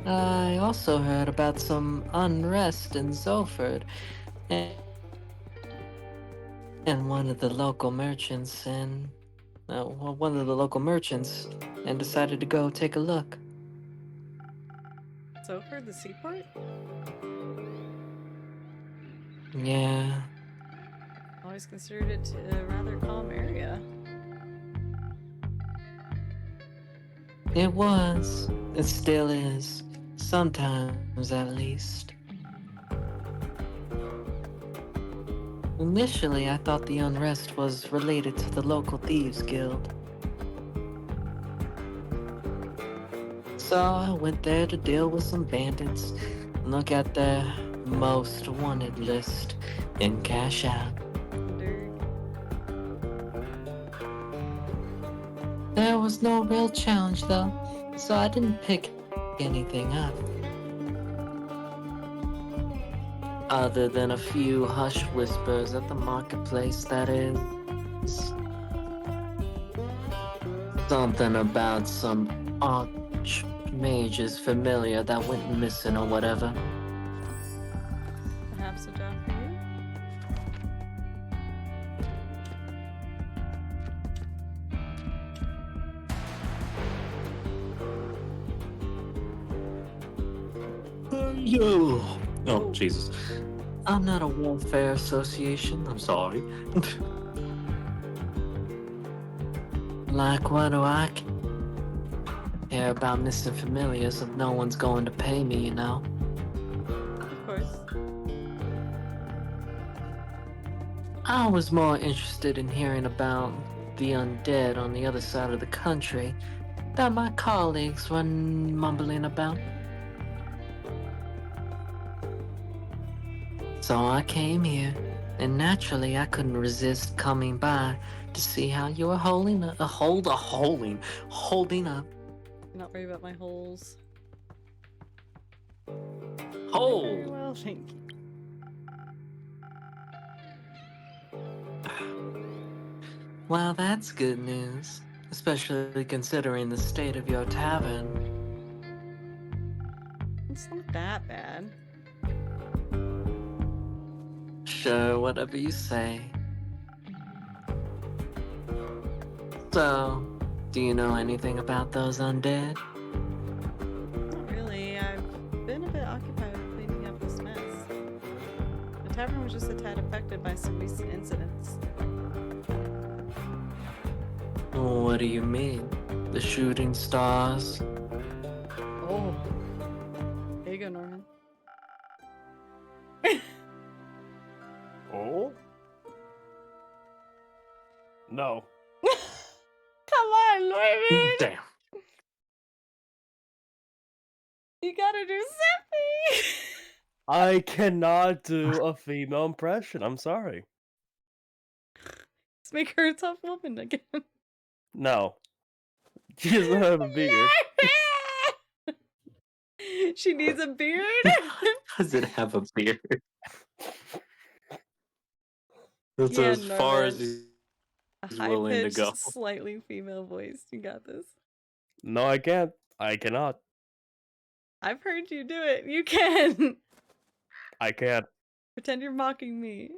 I also heard about some unrest in Zolford, and one of the local merchants and decided to go take a look. So for the seaport? Yeah, Always considered it a rather calm area. it was. It still is. Sometimes, at least. Initially, I thought the unrest was related to the local thieves guild. So I went there to deal with some bandits, look at their most wanted list, and cash out. There was no real challenge though, so I didn't pick anything up. Other than a few hush whispers at the marketplace, that is. Something about some archmage's familiar that went missing or whatever. Perhaps a job for you? Oh, Jesus. I'm not a welfare association. I'm sorry. Like, what do I care about missing familiars if no one's going to pay me, you know? Of course. I was more interested in hearing about the undead on the other side of the country that my colleagues were mumbling about. So I came here, and naturally I couldn't resist coming by to see how you were holding up. Holding up. Not worry about my holes. Very Hold. well, thank you. Well, that's good news, especially considering the state of your tavern. It's not that bad. Sure, whatever you say. So, do you know anything about those undead? Not really. I've been a bit occupied with cleaning up this mess. The tavern was just a tad affected by some recent incidents. What do you mean? The shooting stars? Oh. There you go, Norman. Oh? No. Come on, Norman! Damn. You gotta do something! I cannot do a female impression. I'm sorry. Let's make her a tough woman again. No. She doesn't have a beard. She needs a beard? Does it have a beard? That's Yeah, as far as Norman. he's A willing to high-pitched, go. slightly female voice. You got this. No, I can't. I cannot. I've heard you do it. You can. I can't. Pretend you're mocking me.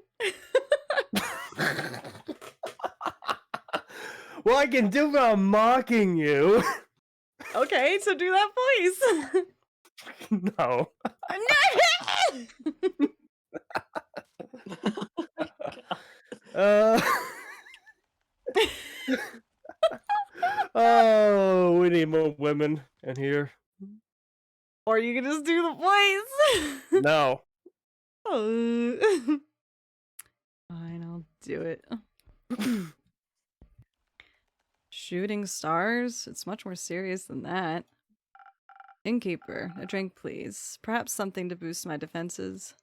Well, I can do without mocking you. Okay, so do that voice. No. Oh, we need more women in here. Or you can just do the voice. No. Oh. Fine, I'll do it. Shooting stars? It's much more serious than that. Innkeeper, a drink please. Perhaps something to boost my defenses.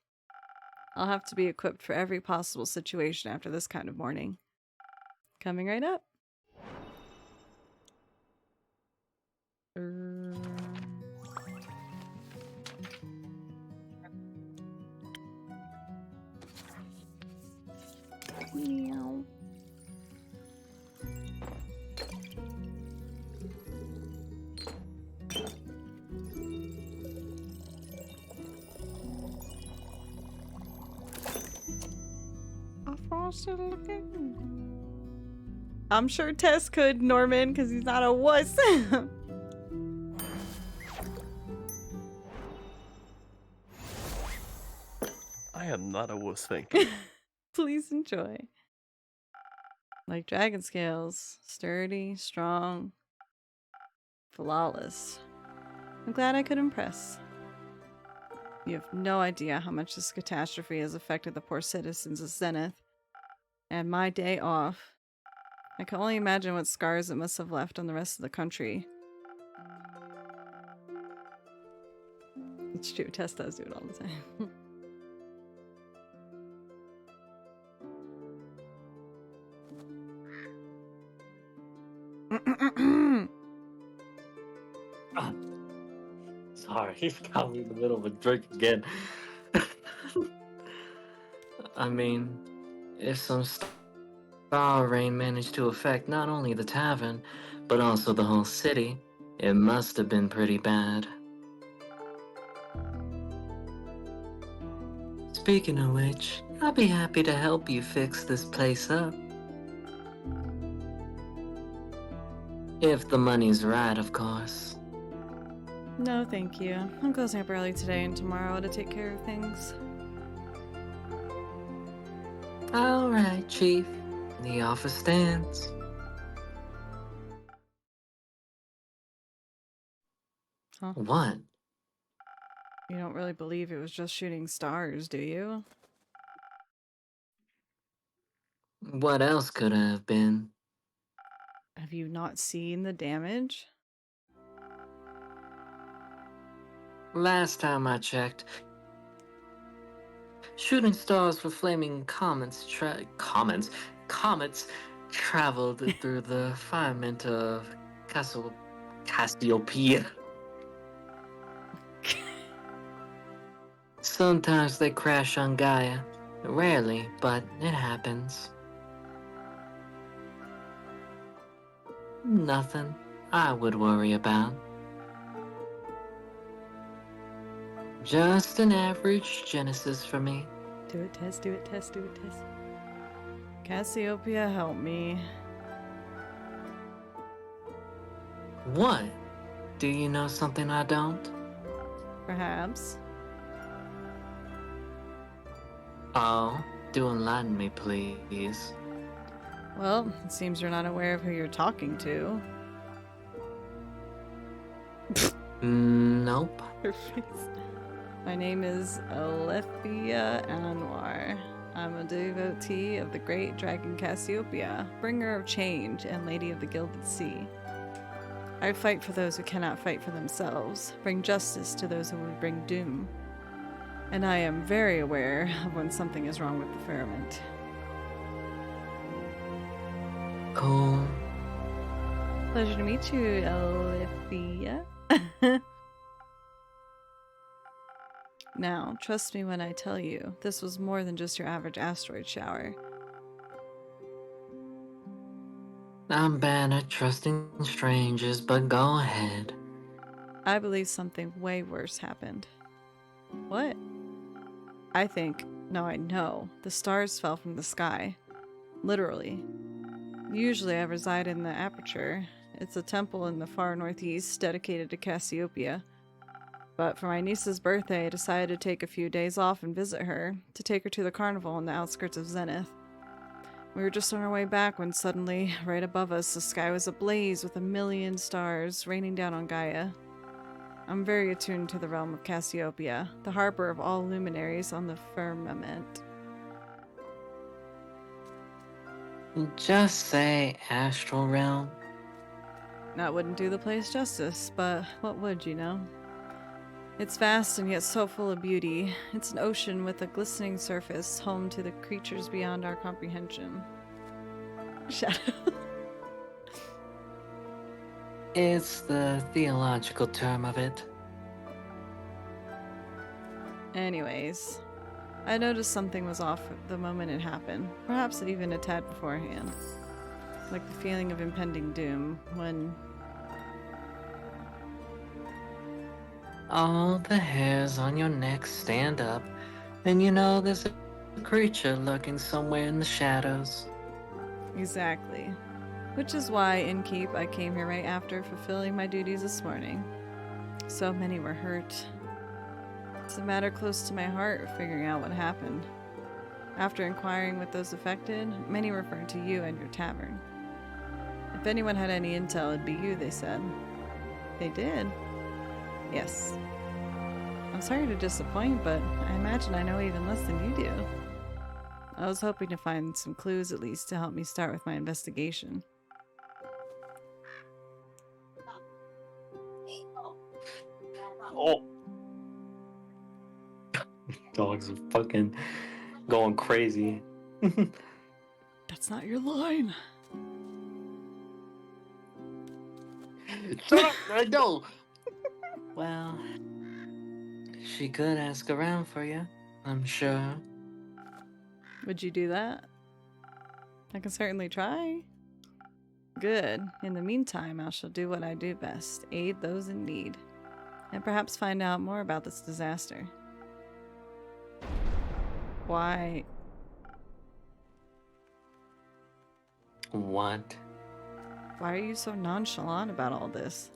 I'll have to be equipped for every possible situation after this kind of morning. Coming right up. Meow. A frosted lagoon. I'm sure Tess could, Norman, because he's not a wuss. I am not a wuss, thank you. Please enjoy. Like dragon scales. Sturdy, strong, flawless. I'm glad I could impress. You have no idea how much this catastrophe has affected the poor citizens of Zenith. And my day off. I can only imagine what scars it must have left on the rest of the country. It's true, Tess does do it all the time. Sorry, he got me in the middle of a drink again. I mean, if some star rain managed to affect not only the tavern, but also the whole city, it must have been pretty bad. Speaking of which, I'll be happy to help you fix this place up. If the money's right, of course. No, thank you. I'm closing up early today and tomorrow to take care of things. All right, Chief. The offer stands. Huh? What? You don't really believe it was just shooting stars, do you? What else could it have been? Have you not seen the damage? Last time I checked, shooting stars were flaming comets traveled through the firmament of Cassiopeia. Sometimes they crash on Gaia. Rarely, but it happens. Nothing I would worry about. Just an average Genesis for me. Do it, Tess, do it, Tess, do it, Tess. Cassiopeia, help me. What? Do you know something I don't? Perhaps. Oh, do enlighten me, please. Well, it seems you're not aware of who you're talking to. Nope. Her face. My name is Alethea Anwar. I'm a devotee of the great dragon Cassiopeia, bringer of change and lady of the gilded sea. I fight for those who cannot fight for themselves, bring justice to those who would bring doom. And I am very aware of when something is wrong with the firmament. Cool. Pleasure to meet you, Alethea. Now, trust me when I tell you, this was more than just your average asteroid shower. I'm bad at trusting strangers, but go ahead. I believe something way worse happened. What? I know, the stars fell from the sky. Literally. Usually I reside in the Aperture. It's a temple in the far northeast dedicated to Cassiopeia. But for my niece's birthday, I decided to take a few days off and visit her, to take her to the carnival on the outskirts of Zenith. We were just on our way back when suddenly, right above us, the sky was ablaze with 1,000,000 stars raining down on Gaia. I'm very attuned to the realm of Cassiopeia, the harbor of all luminaries on the firmament. Just say astral realm. That wouldn't do the place justice, but what would, you know? It's vast and yet so full of beauty. It's an ocean with a glistening surface, home to the creatures beyond our comprehension. Shadow. It's the theological term of it. Anyways, I noticed something was off the moment it happened, perhaps even a tad beforehand. Like the feeling of impending doom when... All the hairs on your neck stand up, and you know there's a creature lurking somewhere in the shadows. Exactly. Which is why, in keep, I came here right after fulfilling my duties this morning. So many were hurt. It's a matter close to my heart, figuring out what happened. After inquiring with those affected, many referred to you and your tavern. If anyone had any intel, it'd be you, they said. They did? Yes. I'm sorry to disappoint, but I imagine I know even less than you do. I was hoping to find some clues at least to help me start with my investigation. Oh. Dogs are fucking going crazy. That's not your line. Shut up! I know! Well, she could ask around for you, I'm sure. Would you do that? I can certainly try. Good. In the meantime, I shall do what I do best, aid those in need, and perhaps find out more about this disaster. Why? What? Why are you so nonchalant about all this?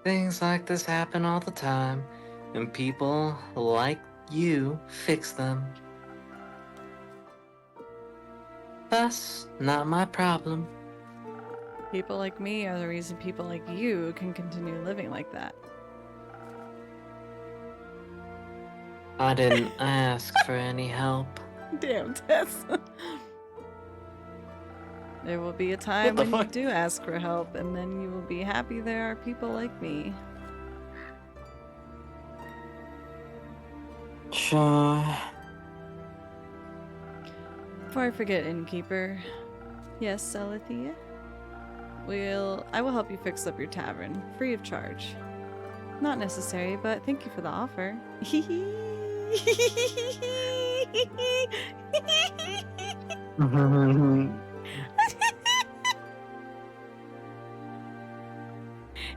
Things like this happen all the time, and people like you fix them. That's not my problem. People like me are the reason people like you can continue living like that. I didn't ask for any help. Damn, Tess. There will be a time the when fuck? you do ask for help, and then you will be happy there are people like me. Sure. Before I forget, innkeeper. Yes, Salithia? I will help you fix up your tavern, free of charge. Not necessary, but thank you for the offer.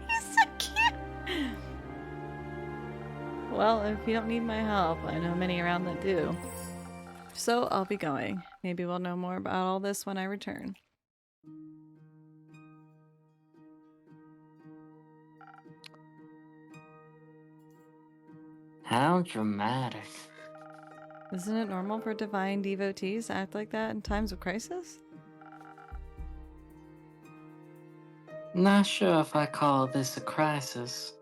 He's so cute! Well, if you don't need my help, I know many around that do. So I'll be going. Maybe we'll know more about all this when I return. How dramatic. Isn't it normal for divine devotees to act like that in times of crisis? Not sure if I call this a crisis.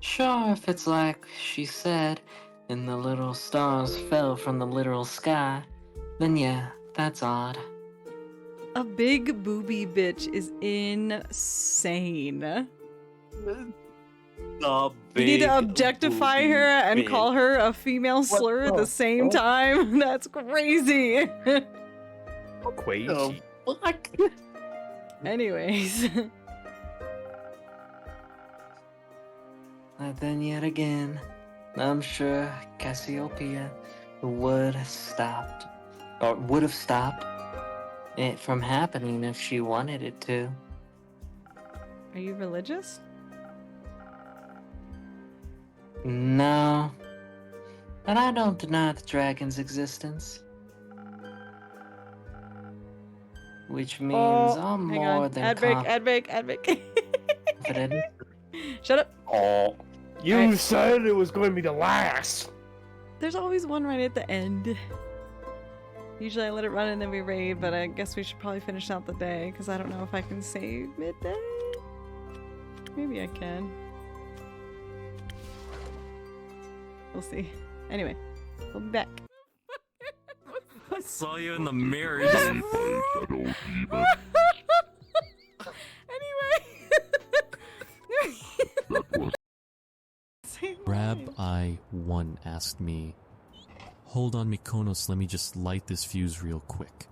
Sure, if it's like she said, and the little stars fell from the literal sky, then yeah, that's odd. A big booby bitch is insane. You need to objectify her and call her a female slur at the same time? That's crazy. Crazy. Anyways. And then yet again, I'm sure Cassiopeia would have stopped it from happening if she wanted it to. Are you religious? No. And I don't deny the dragon's existence. Which means I'm hang more on. than Ad break. confident. Shut up. Oh, you Alright. said it was going to be the last. There's always one right at the end. Usually I let it run and then we raid, but I guess we should probably finish out the day, because I don't know if I can save midday. Maybe I can. We'll see. Anyway, we'll be back. I saw you in the mirror. Rabbi 1 asked me, "Hold on, Mykonos, let me just light this fuse real quick."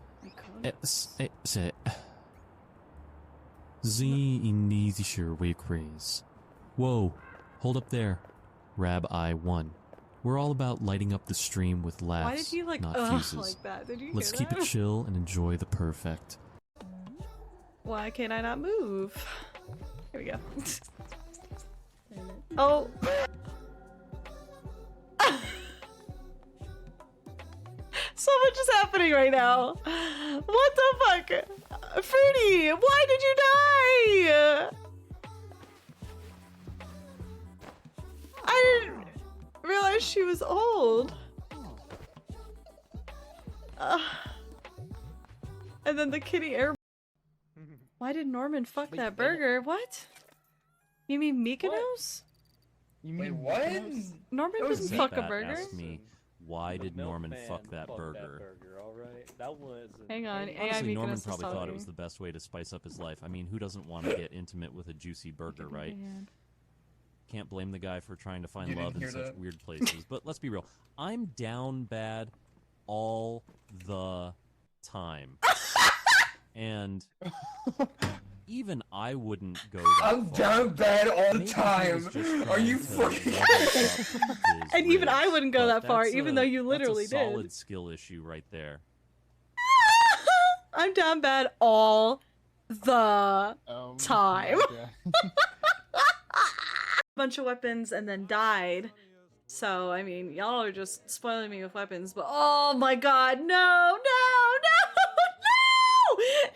Z inizischer Waycraze. Whoa, hold up there. Rabbi 1. We're all about lighting up the stream with laughs, Why did you not fuses. like that? Did you Let's hear keep that? it chill and enjoy the perfect. Why can't I not move? Here we go. Oh! So much is happening right now. What the fuck? Fruity, why did you die? I didn't realize she was old. And then the kitty air. Why did Norman fuck that burger? What? You mean Mykonos? Wait, what? Norman That doesn't fuck a Bat burger. asked me, why did Norman fuck that burger? That was. Hang on, AI Honestly, Norman Mykonos is probably thought it talking. was the best way to spice up his life. I mean, who doesn't want to get intimate with a juicy burger, right? Can't blame the guy for trying to find You love didn't in hear such that? weird places. But let's be real. I'm down bad all the time. And even I wouldn't go that I'm far. down bad all the Maybe he time. was just Are you trying to fucking level up his And even I ribs, wouldn't go but that far, that's even a- though you literally that's a solid did. skill issue right there. I'm down bad all the time. Bunch of weapons and then died. So, I mean, y'all are just spoiling me with weapons, but oh my god, no, no, no, no!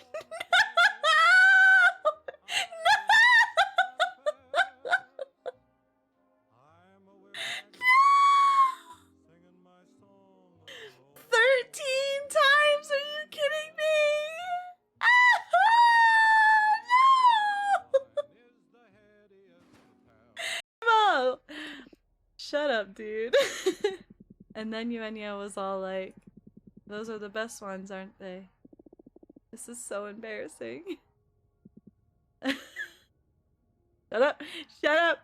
Shut up, dude. And then Yuenya was all like, those are the best ones, aren't they? This is so embarrassing. Shut up! Shut up!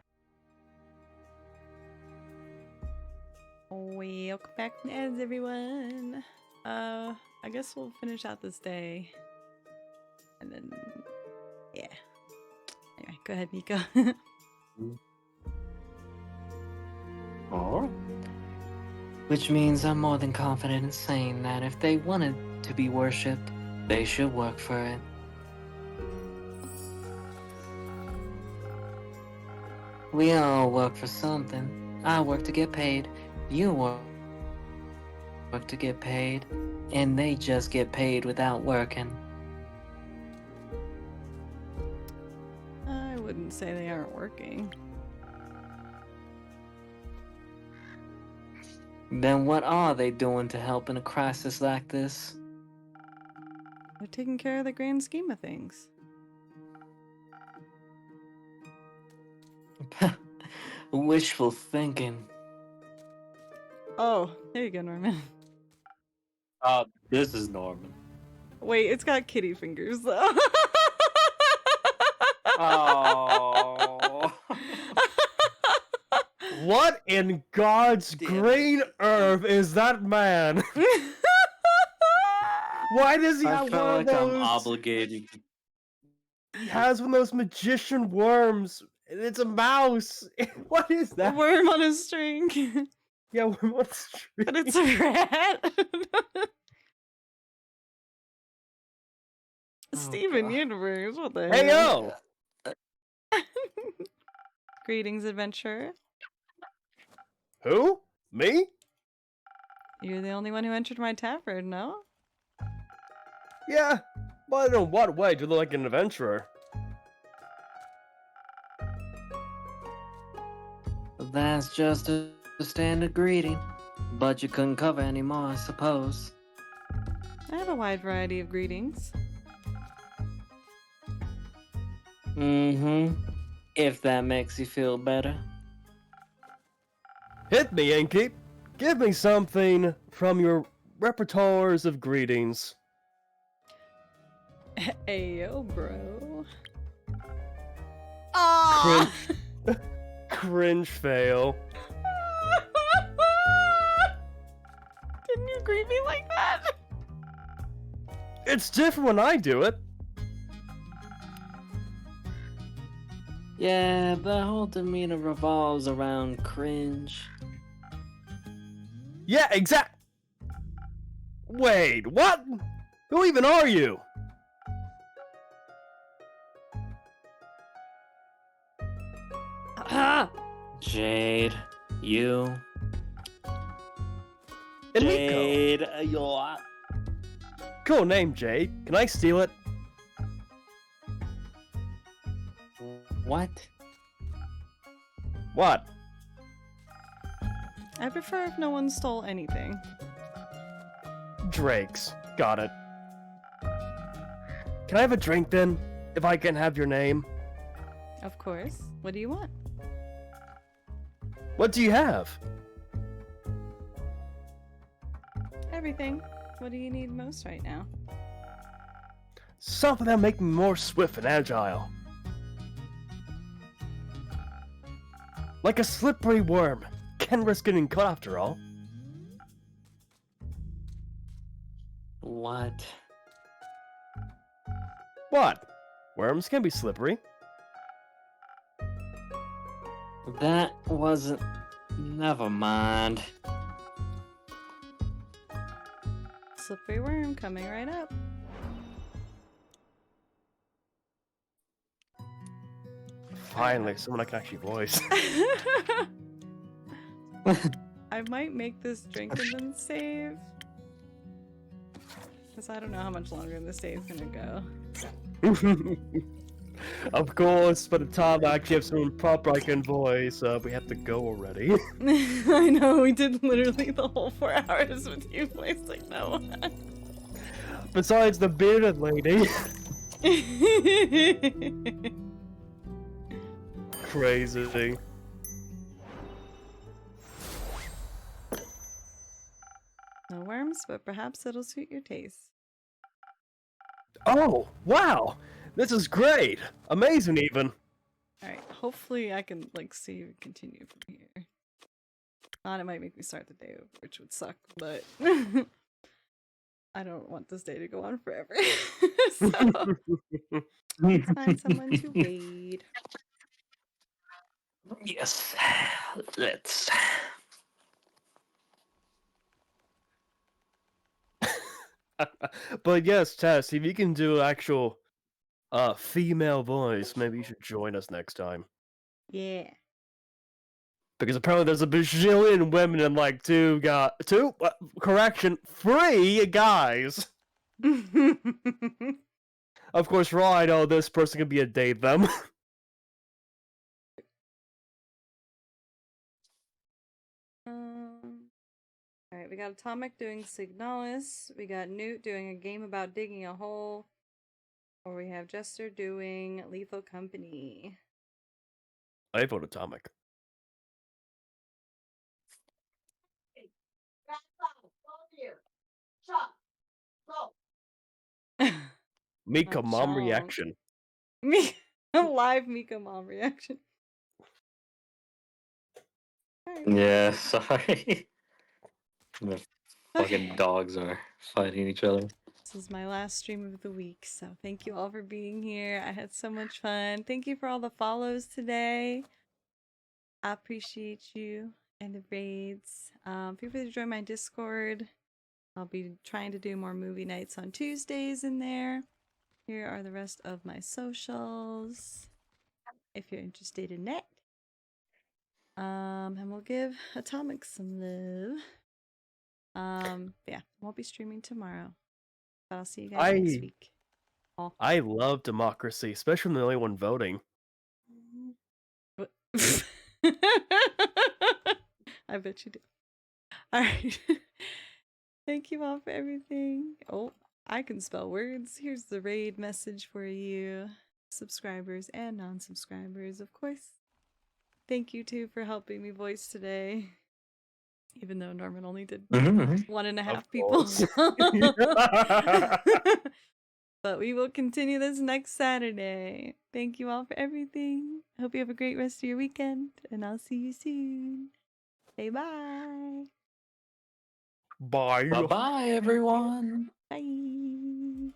Welcome back to ads, everyone. I guess we'll finish out this day. And then, yeah. Anyway, go ahead, Nico. Alright. Which means I'm more than confident in saying that if they wanted to be worshipped, they should work for it. We all work for something. I work to get paid. You work to get paid. And they just get paid without working. I wouldn't say they aren't working. Then what are they doing to help in a crisis like this? They're taking care of the grand scheme of things. Wishful thinking. Oh, there you go, Norman. This is Norman. Wait, it's got kitty fingers, though. Oh. What in God's green herb is that man? Why does he I have felt one like of I'm those? obligated. He has one of those magician worms. And it's a mouse. What is A that? worm on a string. Yeah, worm on a string. But it's a rat. Steven Universe, what the Hey hell? yo! Greetings, adventurer. Who? Me? You're the only one who entered my tavern, no? Yeah, but in what way do you look like an adventurer? That's just a standard greeting. But you couldn't cover any more, I suppose. I have a wide variety of greetings. Mm-hmm. If that makes you feel better. Hit me, Yankee. Give me something from your repertoires of greetings. Ayo, bro. Cringe. Cringe fail. Didn't you greet me like that? It's different when I do it. Yeah, the whole demeanor revolves around cringe. Yeah, exact. Wait, what? Who even are you? Jade, you. And Jade, you're... Cool name, Jade. Can I steal it? What? What? I prefer if no one stole anything. Drake's. Got it. Can I have a drink then? If I can have your name? Of course. What do you want? What do you have? Everything. What do you need most right now? Something that'll make me more swift and agile. Like a slippery worm. Can't risk getting caught after all. What? What? Worms can be slippery. That wasn't... Never mind. Slippery worm coming right up. Finally, someone I can actually voice. I might make this drink and then save. Because I don't know how much longer the save's gonna go. Of course, by the time I actually have someone proper I can voice, we have to go already. I know, we did literally the whole 4 hours with you voicing no one. Besides the bearded lady. Crazy. no worms, but perhaps it'll suit your taste. Oh, wow! This is great! Amazing, even! Alright, hopefully I can, like, see you continue from here. Not, it might make me start the day over, which would suck, but I don't want this day to go on forever. So let's find someone to raid. Yes, let's. But yes, Tess, if you can do actual female voice, maybe you should join us next time. Yeah. Because apparently there's a bajillion women and like three guys. Of course, for all I know, this person could be a they them. Alright, we got Atomic doing Signalis. We got Newt doing a game about digging a hole. Or we have Jester doing Lethal Company. I vote Atomic. Mika mom reaction. Live Mika mom reaction. Yeah, sorry. The fucking dogs are fighting each other. This is my last stream of the week, so thank you all for being here. I had so much fun. Thank you for all the follows today. I appreciate you and the raids. Feel free to join my Discord. I'll be trying to do more movie nights on Tuesdays in there. Here are the rest of my socials, if you're interested in that. And we'll give Atomic some love. Yeah, won't be streaming tomorrow, but I'll see you guys next week. I love democracy, especially when the only one voting. I bet you do. Alright. Thank you all for everything. Oh, I can spell words. Here's the raid message for you, subscribers and non-subscribers, of course. Thank you too for helping me voice today. Even though Norman only did 1.5 people. But we will continue this next Saturday. Thank you all for everything. Hope you have a great rest of your weekend, and I'll see you soon. Say bye. Bye. Bye-bye, everyone. Bye.